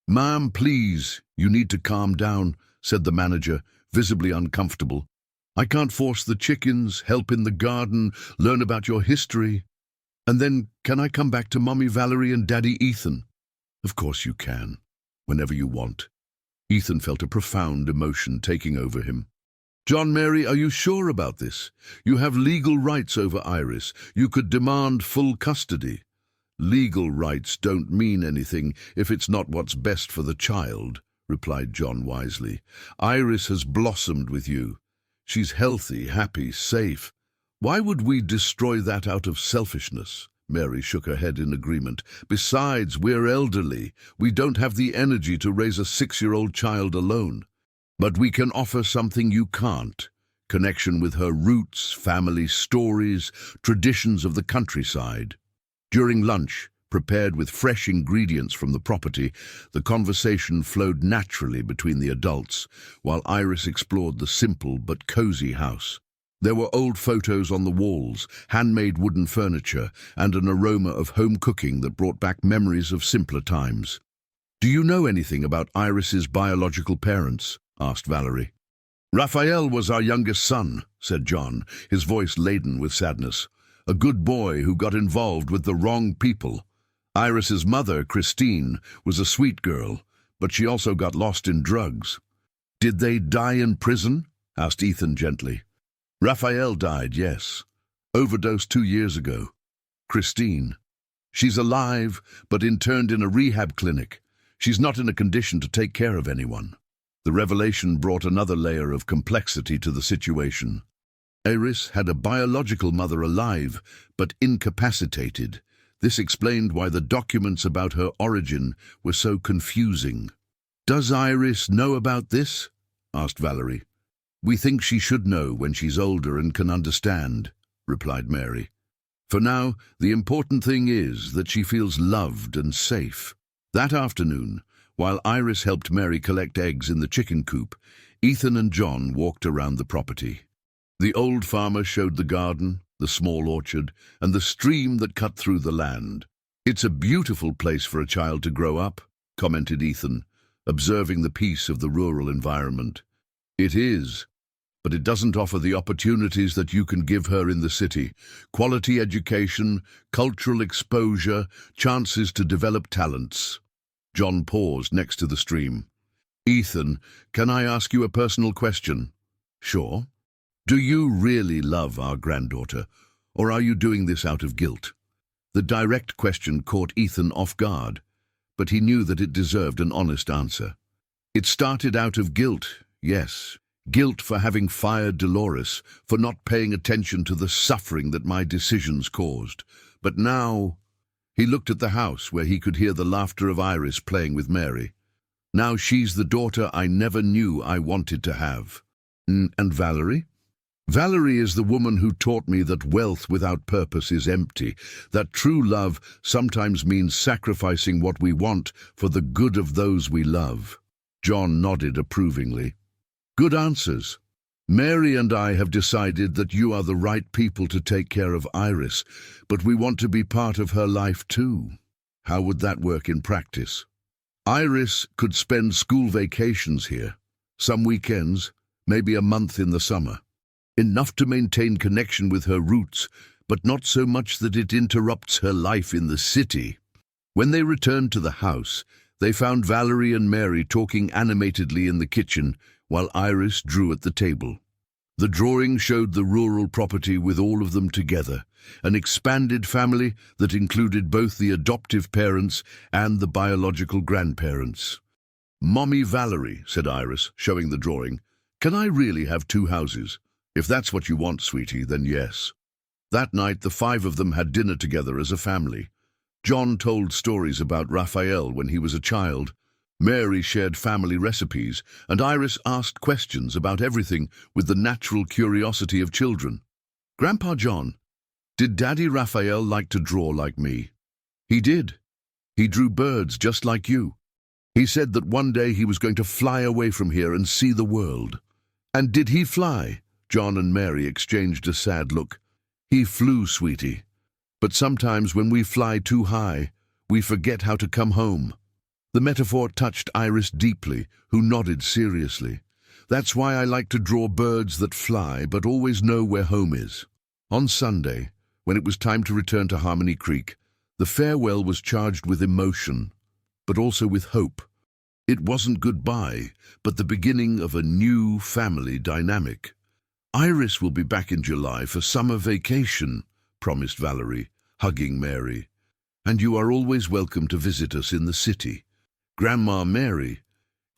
"Ma'am, please, you need to calm down," said the manager, visibly uncomfortable. "I can't force the chickens, help in the garden, learn about your history. And then, can I come back to Mommy Valerie and Daddy Ethan?" "Of course you can, whenever you want." Ethan felt a profound emotion taking over him. "John Mary, are you sure about this? You have legal rights over Iris. You could demand full custody." "Legal rights don't mean anything if it's not what's best for the child," replied John wisely. "Iris has blossomed with you. She's healthy, happy, safe. Why would we destroy that out of selfishness?" Mary shook her head in agreement. "Besides, we're elderly. We don't have the energy to raise a 6-year-old child alone. But we can offer something you can't. Connection with her roots, family stories, traditions of the countryside." During lunch, prepared with fresh ingredients from the property, the conversation flowed naturally between the adults, while Iris explored the simple but cozy house. There were old photos on the walls, handmade wooden furniture, and an aroma of home cooking that brought back memories of simpler times. "Do you know anything about Iris's biological parents?" asked Valerie. "Raphael was our youngest son," said John, his voice laden with sadness. "A good boy who got involved with the wrong people. Iris's mother, Christine, was a sweet girl, but she also got lost in drugs." "Did they die in prison?" asked Ethan gently. "Raphael died, yes. Overdosed 2 years ago. Christine. She's alive, but interned in a rehab clinic. She's not in a condition to take care of anyone." The revelation brought another layer of complexity to the situation. Iris had a biological mother alive, but incapacitated. This explained why the documents about her origin were so confusing. "Does Iris know about this?" asked Valerie. "We think she should know when she's older and can understand," replied Mary. "For now, the important thing is that she feels loved and safe." That afternoon, while Iris helped Mary collect eggs in the chicken coop, Ethan and John walked around the property. The old farmer showed the garden, the small orchard, and the stream that cut through the land. "It's a beautiful place for a child to grow up," commented Ethan, observing the peace of the rural environment. "It is, but it doesn't offer the opportunities that you can give her in the city. Quality education, cultural exposure, chances to develop talents." John paused next to the stream. "Ethan, can I ask you a personal question?" "Sure." "Do you really love our granddaughter, or are you doing this out of guilt?" The direct question caught Ethan off guard, but he knew that it deserved an honest answer. "It started out of guilt, yes. Guilt for having fired Dolores, for not paying attention to the suffering that my decisions caused. But now—" He looked at the house where he could hear the laughter of Iris playing with Mary. "Now she's the daughter I never knew I wanted to have." "And Valerie?" Valerie is the woman who taught me that wealth without purpose is empty, that true love sometimes means sacrificing what we want for the good of those we love. John nodded approvingly. Good answers. Mary and I have decided that you are the right people to take care of Iris, but we want to be part of her life too. How would that work in practice? Iris could spend school vacations here, some weekends, maybe a month in the summer. Enough to maintain connection with her roots, but not so much that it interrupts her life in the city. When they returned to the house, they found Valerie and Mary talking animatedly in the kitchen while Iris drew at the table. The drawing showed the rural property with all of them together, an expanded family that included both the adoptive parents and the biological grandparents. "Mommy Valerie," said Iris, showing the drawing, "can I really have two houses? If that's what you want, sweetie, then yes." That night, the five of them had dinner together as a family. John told stories about Raphael when he was a child. Mary shared family recipes, and Iris asked questions about everything with the natural curiosity of children. "Grandpa John, did Daddy Raphael like to draw like me?" "He did. He drew birds just like you. He said that one day he was going to fly away from here and see the world." "And did he fly?" John and Mary exchanged a sad look. "He flew, sweetie. But sometimes when we fly too high, we forget how to come home." The metaphor touched Iris deeply, who nodded seriously. "That's why I like to draw birds that fly, but always know where home is." On Sunday, when it was time to return to Harmony Creek, the farewell was charged with emotion, but also with hope. It wasn't goodbye, but the beginning of a new family dynamic. "Iris will be back in July for summer vacation," promised Valerie, hugging Mary. "And you are always welcome to visit us in the city." "Grandma Mary,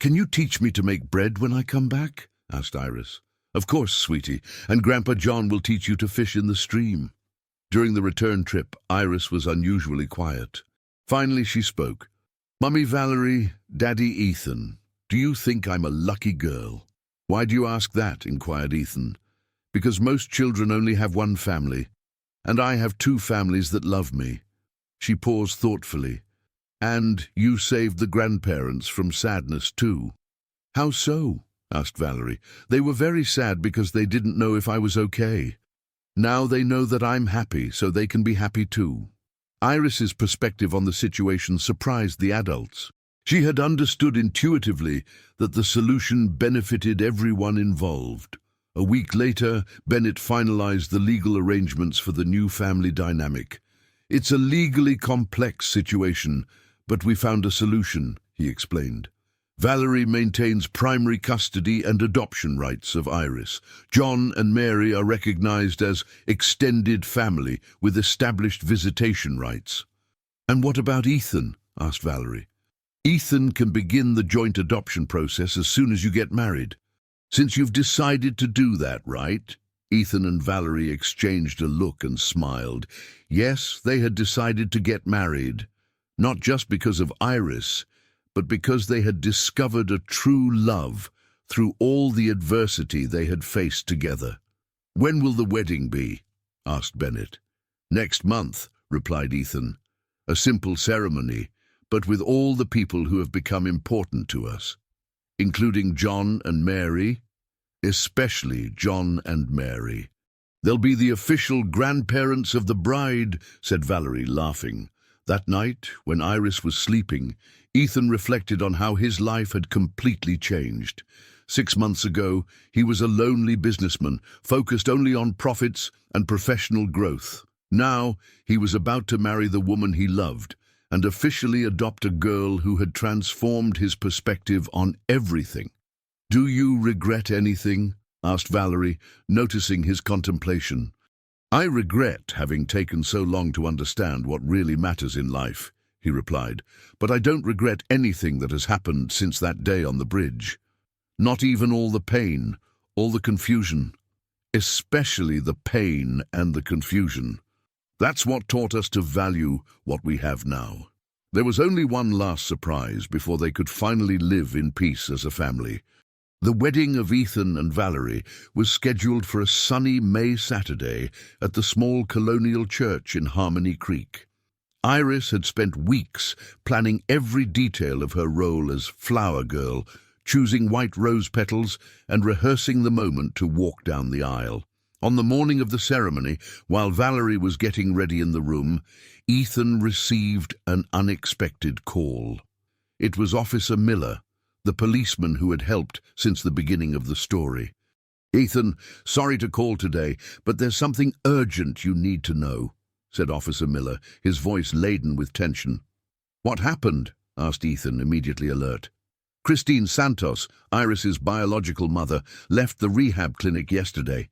can you teach me to make bread when I come back?" asked Iris. "Of course, sweetie, and Grandpa John will teach you to fish in the stream." During the return trip, Iris was unusually quiet. Finally, she spoke. "Mummy Valerie, Daddy Ethan, do you think I'm a lucky girl?" "Why do you ask that?" inquired Ethan. "Because most children only have one family, and I have two families that love me." She paused thoughtfully. "And you saved the grandparents from sadness too." "How so?" asked Valerie. "They were very sad because they didn't know if I was okay. Now they know that I'm happy, so they can be happy too." Iris's perspective on the situation surprised the adults. She had understood intuitively that the solution benefited everyone involved. A week later, Bennett finalized the legal arrangements for the new family dynamic. "It's a legally complex situation, but we found a solution," he explained. "Valerie maintains primary custody and adoption rights of Iris. John and Mary are recognized as extended family with established visitation rights." "And what about Ethan?" asked Valerie. "Ethan can begin the joint adoption process as soon as you get married." "Since you've decided to do that, right?" Ethan and Valerie exchanged a look and smiled. Yes, they had decided to get married, not just because of Iris, but because they had discovered a true love through all the adversity they had faced together. "When will the wedding be?" asked Bennett. "Next month," replied Ethan. "A simple ceremony, but with all the people who have become important to us, including John and Mary, especially John and Mary. They'll be the official grandparents of the bride," said Valerie, laughing. That night, when Iris was sleeping, Ethan reflected on how his life had completely changed. 6 months ago, he was a lonely businessman, focused only on profits and professional growth. Now, he was about to marry the woman he loved and officially adopt a girl who had transformed his perspective on everything. "Do you regret anything?" asked Valerie, noticing his contemplation. "I regret having taken so long to understand what really matters in life," he replied, "but I don't regret anything that has happened since that day on the bridge. Not even all the pain, all the confusion, especially the pain and the confusion. That's what taught us to value what we have now." There was only one last surprise before they could finally live in peace as a family. The wedding of Ethan and Valerie was scheduled for a sunny May Saturday at the small colonial church in Harmony Creek. Iris had spent weeks planning every detail of her role as flower girl, choosing white rose petals and rehearsing the moment to walk down the aisle. On the morning of the ceremony, while Valerie was getting ready in the room, Ethan received an unexpected call. It was Officer Miller, the policeman who had helped since the beginning of the story. "Ethan, sorry to call today, but there's something urgent you need to know," said Officer Miller, his voice laden with tension. "What happened?" asked Ethan, immediately alert. "Christine Santos, Iris's biological mother, left the rehab clinic yesterday.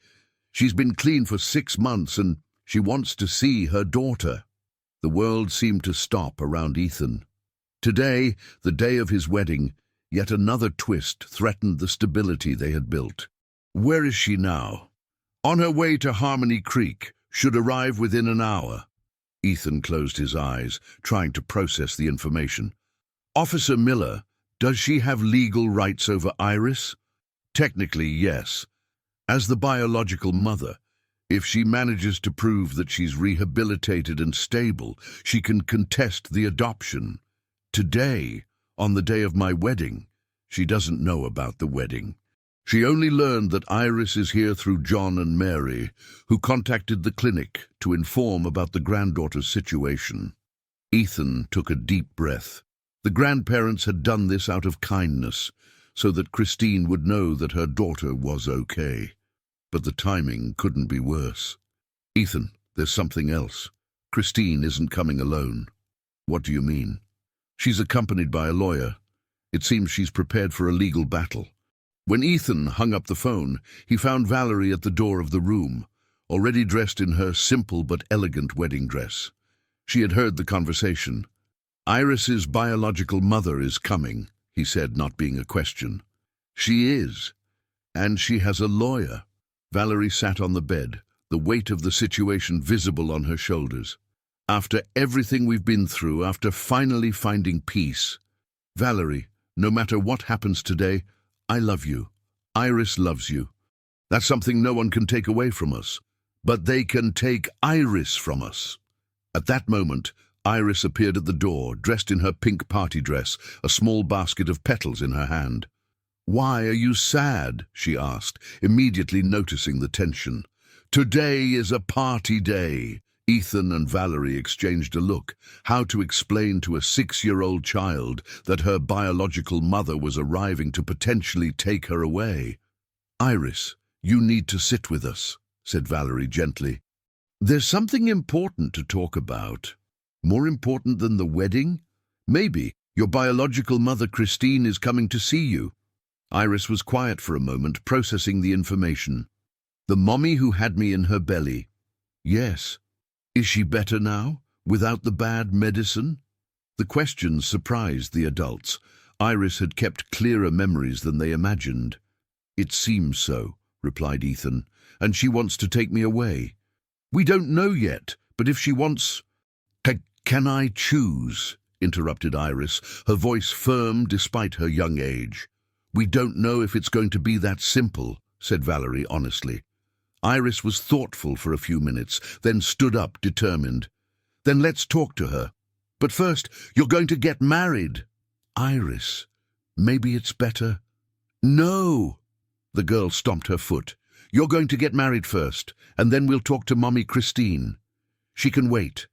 She's been clean for 6 months and she wants to see her daughter." The world seemed to stop around Ethan. Today, the day of his wedding, yet another twist threatened the stability they had built. "Where is she now?" "On her way to Harmony Creek. Should arrive within an hour." Ethan closed his eyes, trying to process the information. "Officer Miller, does she have legal rights over Iris?" "Technically, yes. As the biological mother, if she manages to prove that she's rehabilitated and stable, she can contest the adoption. Today, on the day of my wedding, she doesn't know about the wedding. She only learned that Iris is here through John and Mary, who contacted the clinic to inform about the granddaughter's situation." Ethan took a deep breath. The grandparents had done this out of kindness, so that Christine would know that her daughter was okay. But the timing couldn't be worse. "Ethan, there's something else. Christine isn't coming alone." "What do you mean?" "She's accompanied by a lawyer. It seems she's prepared for a legal battle." When Ethan hung up the phone, he found Valerie at the door of the room, already dressed in her simple but elegant wedding dress. She had heard the conversation. "Iris's biological mother is coming," he said, not being a question. "She is. And she has a lawyer." Valerie sat on the bed, the weight of the situation visible on her shoulders. "After everything we've been through, after finally finding peace, Valerie, no matter what happens today, I love you. Iris loves you. That's something no one can take away from us. But they can take Iris from us." At that moment, Iris appeared at the door, dressed in her pink party dress, a small basket of petals in her hand. "Why are you sad?" she asked, immediately noticing the tension. "Today is a party day." Ethan and Valerie exchanged a look. How to explain to a 6-year-old child that her biological mother was arriving to potentially take her away? "Iris, you need to sit with us," said Valerie gently. "There's something important to talk about." "More important than the wedding?" "Maybe. Your biological mother, Christine, is coming to see you." Iris was quiet for a moment, processing the information. "The mommy who had me in her belly." "Yes." "Is she better now, without the bad medicine?" The question surprised the adults. Iris had kept clearer memories than they imagined. "It seems so," replied Ethan, "and she wants to take me away." "We don't know yet, but if she wants—" "Can I choose?" interrupted Iris, her voice firm despite her young age. "We don't know if it's going to be that simple," said Valerie honestly. Iris was thoughtful for a few minutes, then stood up, determined. "Then let's talk to her. But first, you're going to get married." "Iris, maybe it's better—" "No!" The girl stomped her foot. "You're going to get married first, and then we'll talk to Mommy Christine. She can wait.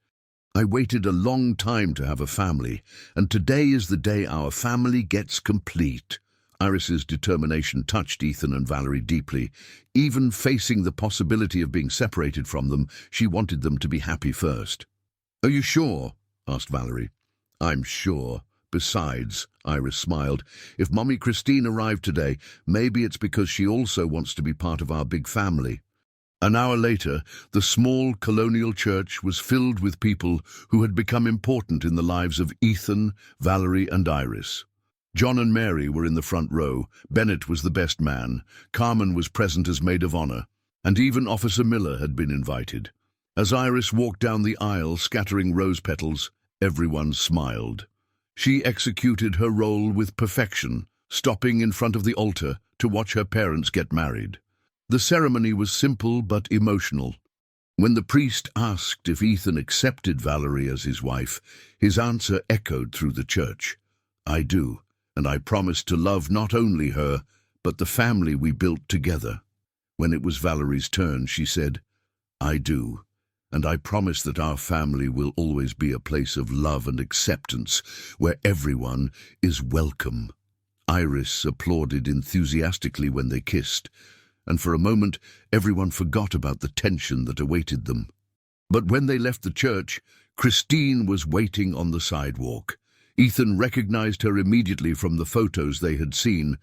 I waited a long time to have a family, and today is the day our family gets complete." Iris's determination touched Ethan and Valerie deeply. Even facing the possibility of being separated from them, she wanted them to be happy first. "Are you sure?" asked Valerie. "I'm sure. Besides," Iris smiled, "if Mommy Christine arrived today, maybe it's because she also wants to be part of our big family." An hour later, the small colonial church was filled with people who had become important in the lives of Ethan, Valerie, and Iris. John and Mary were in the front row, Bennett was the best man, Carmen was present as maid of honor, and even Officer Miller had been invited. As Iris walked down the aisle scattering rose petals, everyone smiled. She executed her role with perfection, stopping in front of the altar to watch her parents get married. The ceremony was simple but emotional. When the priest asked if Ethan accepted Valerie as his wife, his answer echoed through the church. "I do, and I promise to love not only her, but the family we built together." When it was Valerie's turn, she said, "I do, and I promise that our family will always be a place of love and acceptance, where everyone is welcome." Iris applauded enthusiastically when they kissed, and for a moment everyone forgot about the tension that awaited them. But when they left the church, Christine was waiting on the sidewalk. Ethan recognized her immediately from the photos they had seen.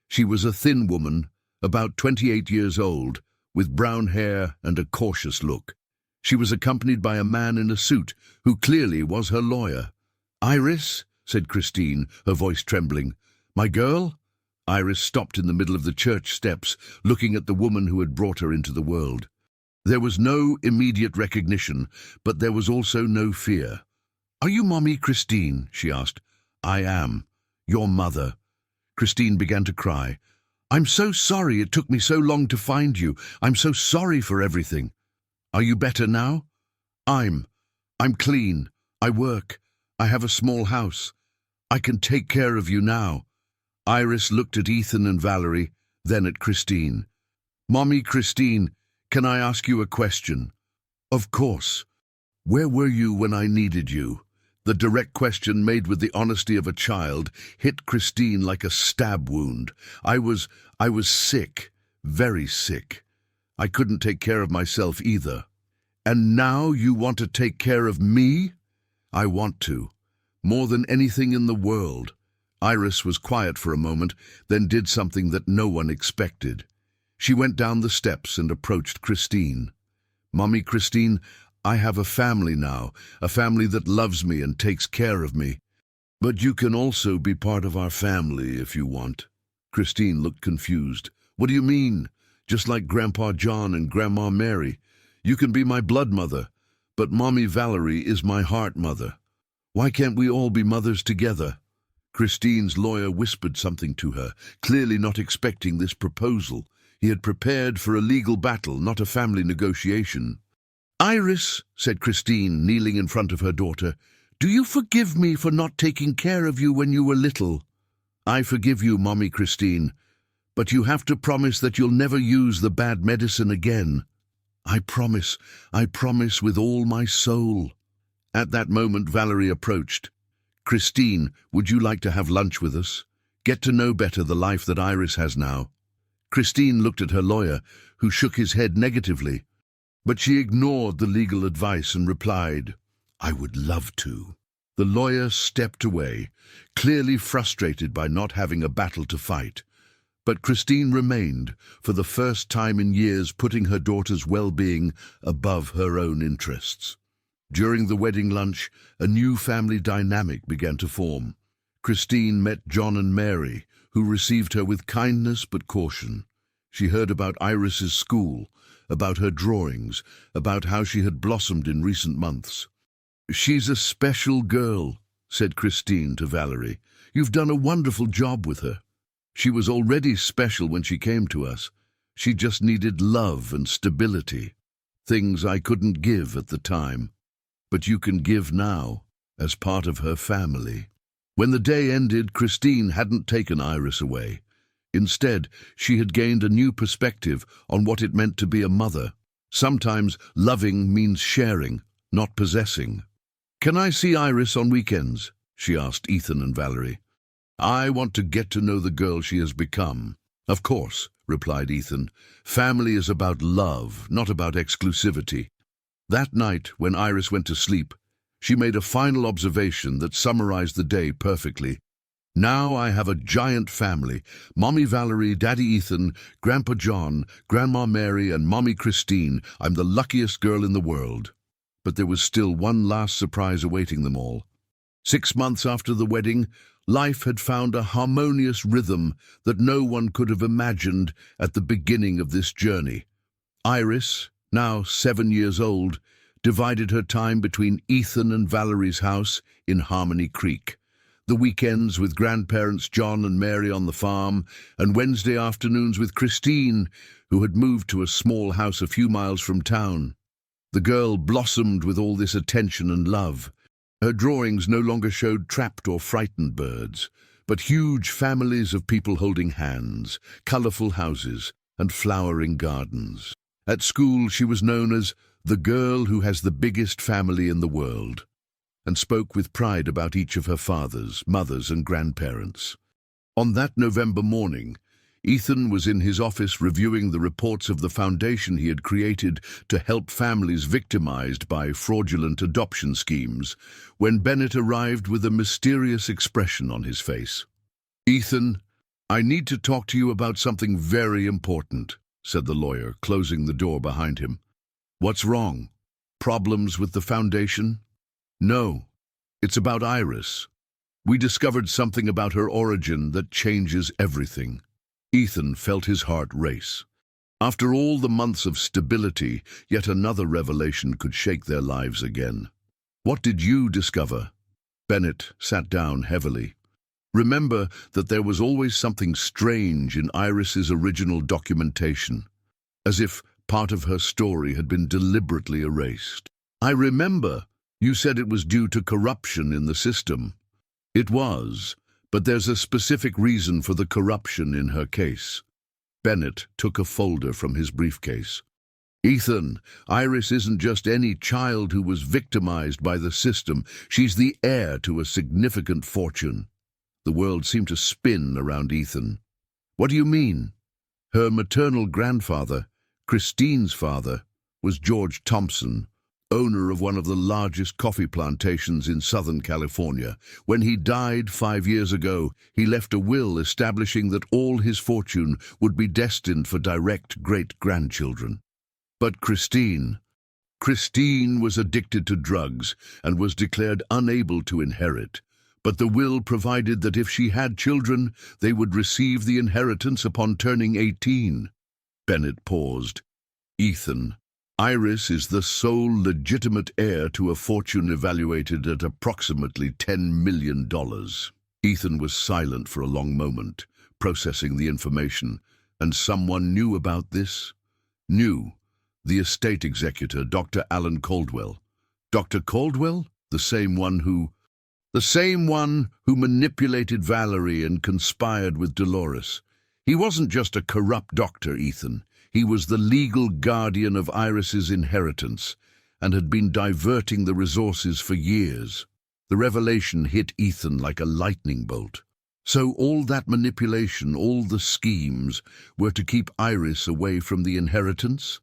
She was a thin woman, about 28 years old, with brown hair and a cautious look. She was accompanied by a man in a suit, who clearly was her lawyer. "Iris," said Christine, her voice trembling. "My girl?" Iris stopped in the middle of the church steps, looking at the woman who had brought her into the world. There was no immediate recognition, but there was also no fear. "Are you Mommy Christine?" she asked. "I am. Your mother." Christine began to cry. "I'm so sorry it took me so long to find you. I'm so sorry for everything." "Are you better now?" I'm clean. I work. I have a small house. I can take care of you now." Iris looked at Ethan and Valerie, then at Christine. "Mommy Christine, can I ask you a question?" "Of course. Where were you when I needed you?" The direct question, made with the honesty of a child, hit Christine like a stab wound. I was sick, very sick. I couldn't take care of myself either." "And now you want to take care of me?" "I want to, more than anything in the world." Iris was quiet for a moment, then did something that no one expected. She went down the steps and approached Christine. "Mommy Christine, I have a family now, a family that loves me and takes care of me. But you can also be part of our family if you want." Christine looked confused. "What do you mean? Just like Grandpa John and Grandma Mary. You can be my blood mother, but Mommy Valerie is my heart mother. Why can't we all be mothers together?" Christine's lawyer whispered something to her, clearly not expecting this proposal. He had prepared for a legal battle, not a family negotiation. "Iris," said Christine, kneeling in front of her daughter, "do you forgive me for not taking care of you when you were little?" "I forgive you, Mommy Christine, but you have to promise that you'll never use the bad medicine again." I promise with all my soul." At that moment, Valerie approached. "Christine, would you like to have lunch with us? Get to know better the life that Iris has now." Christine looked at her lawyer, who shook his head negatively. But she ignored the legal advice and replied, "I would love to." The lawyer stepped away, clearly frustrated by not having a battle to fight. But Christine remained, for the first time in years, putting her daughter's well-being above her own interests. During the wedding lunch, a new family dynamic began to form. Christine met John and Mary, who received her with kindness but caution. She heard about Iris's school, about her drawings, about how she had blossomed in recent months. "She's a special girl," said Christine to Valerie. "You've done a wonderful job with her. She was already special when she came to us. She just needed love and stability, things I couldn't give at the time. But you can give now, as part of her family." When the day ended, Christine hadn't taken Iris away. Instead, she had gained a new perspective on what it meant to be a mother. Sometimes loving means sharing, not possessing. "Can I see Iris on weekends?" she asked Ethan and Valerie. "I want to get to know the girl she has become." "Of course," replied Ethan. "Family is about love, not about exclusivity." That night, when Iris went to sleep, she made a final observation that summarized the day perfectly. "Now I have a giant family. Mommy Valerie, Daddy Ethan, Grandpa John, Grandma Mary, and Mommy Christine. I'm the luckiest girl in the world." But there was still one last surprise awaiting them all. 6 months after the wedding, life had found a harmonious rhythm that no one could have imagined at the beginning of this journey. Iris, now 7 years old, divided her time between Ethan and Valerie's house in Harmony Creek. The weekends with grandparents John and Mary on the farm, and Wednesday afternoons with Christine, who had moved to a small house a few miles from town. The girl blossomed with all this attention and love. Her drawings no longer showed trapped or frightened birds, but huge families of people holding hands, colourful houses, and flowering gardens. At school she was known as the girl who has the biggest family in the world, and spoke with pride about each of her fathers, mothers, and grandparents. On that November morning, Ethan was in his office reviewing the reports of the foundation he had created to help families victimized by fraudulent adoption schemes, when Bennett arrived with a mysterious expression on his face. "Ethan, I need to talk to you about something very important," said the lawyer, closing the door behind him. "What's wrong? Problems with the foundation?" "No, it's about Iris. We discovered something about her origin that changes everything." Ethan felt his heart race. After all the months of stability, yet another revelation could shake their lives again. "What did you discover?" Bennett sat down heavily. "Remember that there was always something strange in Iris's original documentation, as if part of her story had been deliberately erased." "I remember. You said it was due to corruption in the system." "It was, but there's a specific reason for the corruption in her case." Bennett took a folder from his briefcase. "Ethan, Iris isn't just any child who was victimized by the system. She's the heir to a significant fortune." The world seemed to spin around Ethan. "What do you mean?" "Her maternal grandfather, Christine's father, was George Thompson, owner of one of the largest coffee plantations in Southern California. When he died 5 years ago, he left a will establishing that all his fortune would be destined for direct great-grandchildren. But Christine was addicted to drugs and was declared unable to inherit. But the will provided that if she had children, they would receive the inheritance upon turning 18. Bennett paused. "Ethan, Iris is the sole legitimate heir to a fortune evaluated at approximately $10 million. Ethan was silent for a long moment, processing the information. And someone knew about this? Knew. The estate executor, Dr. Alan Caldwell. Dr. Caldwell? The same one who manipulated Valerie and conspired with Dolores. He wasn't just a corrupt doctor, Ethan. He was the legal guardian of Iris's inheritance and had been diverting the resources for years. The revelation hit Ethan like a lightning bolt. So all that manipulation, all the schemes, were to keep Iris away from the inheritance?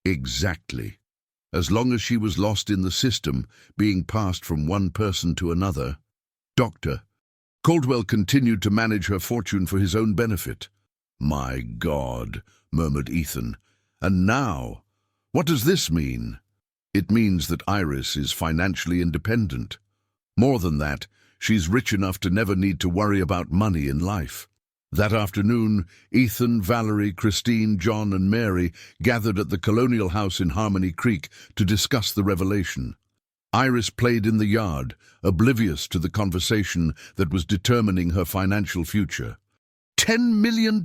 Exactly. As long as she was lost in the system, being passed from one person to another. Dr. Caldwell continued to manage her fortune for his own benefit. "My God," murmured Ethan. "And now, what does this mean?" "It means that Iris is financially independent. More than that, she's rich enough to never need to worry about money in life." That afternoon, Ethan, Valerie, Christine, John, and Mary gathered at the Colonial House in Harmony Creek to discuss the revelation. Iris played in the yard, oblivious to the conversation that was determining her financial future. $10 million,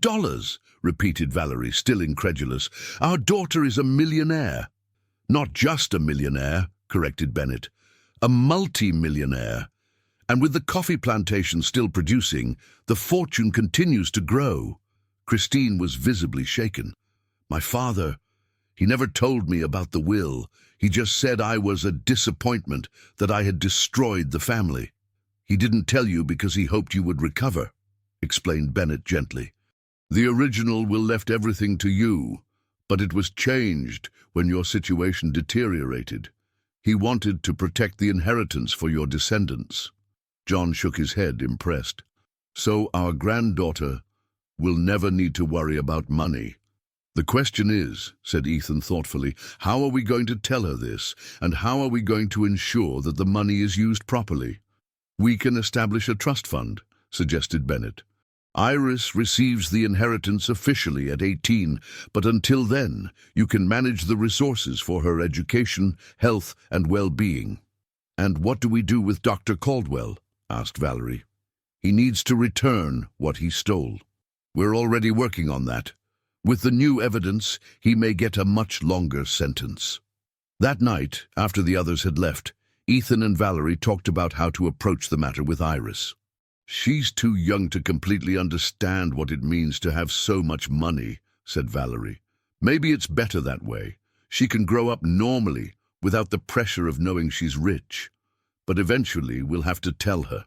repeated Valerie, still incredulous. "Our daughter is a millionaire." "Not just a millionaire," corrected Bennett. "A multi-millionaire. And with the coffee plantation still producing, the fortune continues to grow." Christine was visibly shaken. "My father, he never told me about the will. He just said I was a disappointment, that I had destroyed the family." "He didn't tell you because he hoped you would recover," explained Bennett gently. "The original will left everything to you, but it was changed when your situation deteriorated. He wanted to protect the inheritance for your descendants." John shook his head, impressed. "So our granddaughter will never need to worry about money." "The question is," said Ethan thoughtfully, "how are we going to tell her this, and how are we going to ensure that the money is used properly?" "We can establish a trust fund," suggested Bennett. "Iris receives the inheritance officially at 18, but until then, you can manage the resources for her education, health, and well-being." "And what do we do with Dr. Caldwell?" asked Valerie. He needs to return what he stole. We're already working on that. With the new evidence, he may get a much longer sentence. That night, after the others had left, Ethan and Valerie talked about how to approach the matter with Iris. "She's too young to completely understand what it means to have so much money," said Valerie. "Maybe it's better that way. She can grow up normally, without the pressure of knowing she's rich. But eventually we'll have to tell her,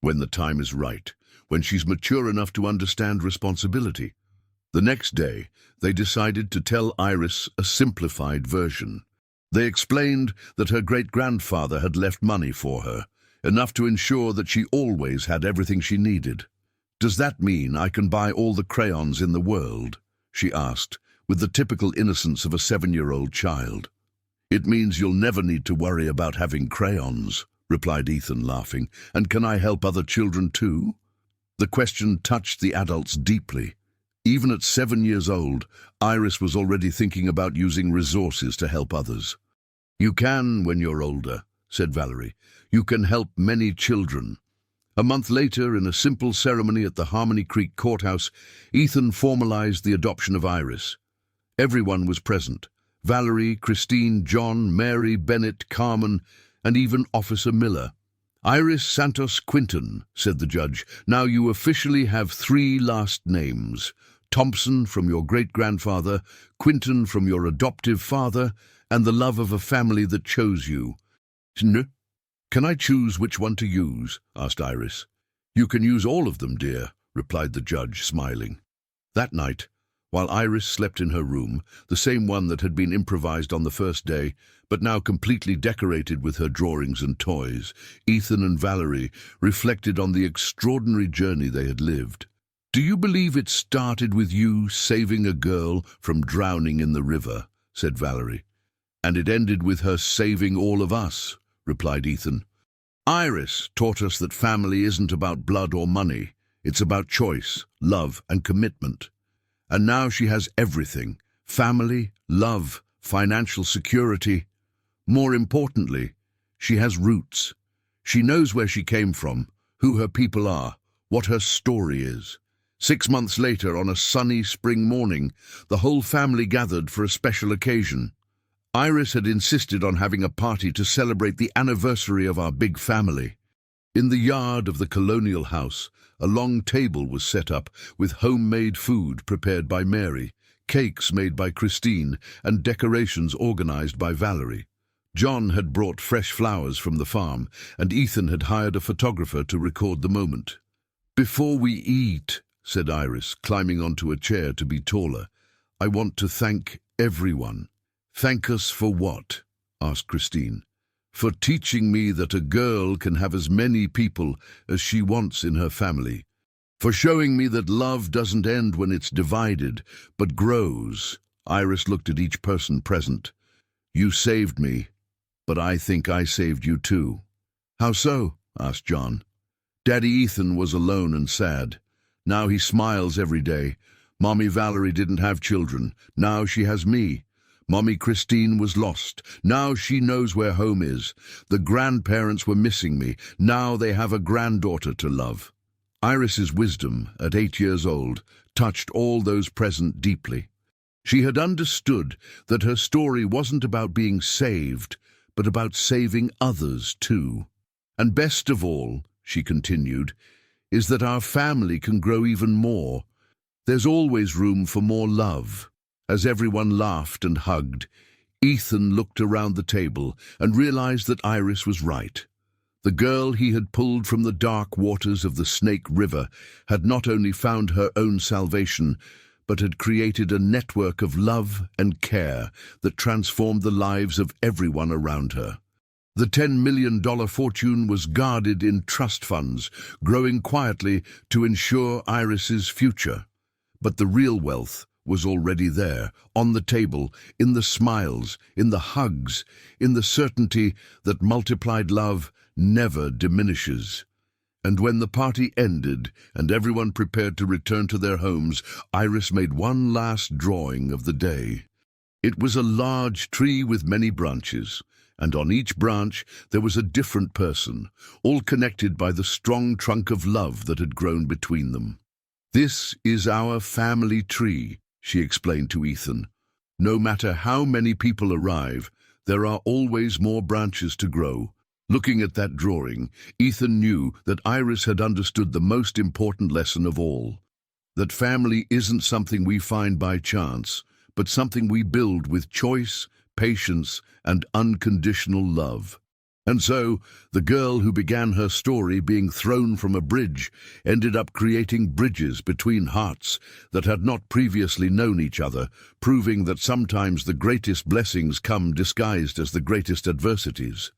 when the time is right, when she's mature enough to understand responsibility." The next day, they decided to tell Iris a simplified version. They explained that her great-grandfather had left money for her, enough to ensure that she always had everything she needed. "Does that mean I can buy all the crayons in the world?" she asked, with the typical innocence of a 7-year-old child. "It means you'll never need to worry about having crayons," replied Ethan, laughing. "And can I help other children too?" The question touched the adults deeply. Even at 7 years old, Iris was already thinking about using resources to help others. "You can when you're older," said Valerie. "You can help many children." A month later, in a simple ceremony at the Harmony Creek courthouse, Ethan formalized the adoption of Iris. Everyone was present: Valerie, Christine, John, Mary, Bennett, Carmen, and even Officer Miller. "Iris Santos Quinton," said the judge. "Now you officially have 3 last names. Thompson from your great-grandfather, Quinton from your adoptive father, and the love of a family that chose you." "Can I choose which one to use?" asked Iris. "You can use all of them, dear," replied the judge, smiling. That night, while Iris slept in her room, the same one that had been improvised on the first day, but now completely decorated with her drawings and toys, Ethan and Valerie reflected on the extraordinary journey they had lived. "Do you believe it started with you saving a girl from drowning in the river?" said Valerie. "And it ended with her saving all of us," replied Ethan. "Iris taught us that family isn't about blood or money. It's about choice, love, and commitment. And now she has everything: family, love, financial security. More importantly, she has roots. She knows where she came from, who her people are, what her story is." 6 months later, on a sunny spring morning, the whole family gathered for a special occasion. Iris had insisted on having a party to celebrate the anniversary of our big family. In the yard of the colonial house, a long table was set up with homemade food prepared by Mary, cakes made by Christine, and decorations organized by Valerie. John had brought fresh flowers from the farm, and Ethan had hired a photographer to record the moment. "Before we eat," said Iris, climbing onto a chair to be taller, "I want to thank everyone." "Thank us for what?" asked Christine. "For teaching me that a girl can have as many people as she wants in her family. For showing me that love doesn't end when it's divided, but grows." Iris looked at each person present. "You saved me, but I think I saved you too." "How so?" asked John. "Daddy Ethan was alone and sad. Now he smiles every day. Mommy Valerie didn't have children. Now she has me. Mommy Christine was lost. Now she knows where home is. The grandparents were missing me. Now they have a granddaughter to love." Iris's wisdom, at 8 years old, touched all those present deeply. She had understood that her story wasn't about being saved, but about saving others too. "And best of all," she continued, "is that our family can grow even more. There's always room for more love." As everyone laughed and hugged, Ethan looked around the table and realized that Iris was right. The girl he had pulled from the dark waters of the Snake River had not only found her own salvation, but had created a network of love and care that transformed the lives of everyone around her. The $10 million fortune was guarded in trust funds, growing quietly to ensure Iris's future. But the real wealth was already there, on the table, in the smiles, in the hugs, in the certainty that multiplied love never diminishes. And when the party ended and everyone prepared to return to their homes, Iris made one last drawing of the day. It was a large tree with many branches, and on each branch there was a different person, all connected by the strong trunk of love that had grown between them. "This is our family tree," she explained to Ethan. "No matter how many people arrive, there are always more branches to grow." Looking at that drawing, Ethan knew that Iris had understood the most important lesson of all, that family isn't something we find by chance, but something we build with choice, patience, and unconditional love. And so, the girl who began her story being thrown from a bridge ended up creating bridges between hearts that had not previously known each other, proving that sometimes the greatest blessings come disguised as the greatest adversities.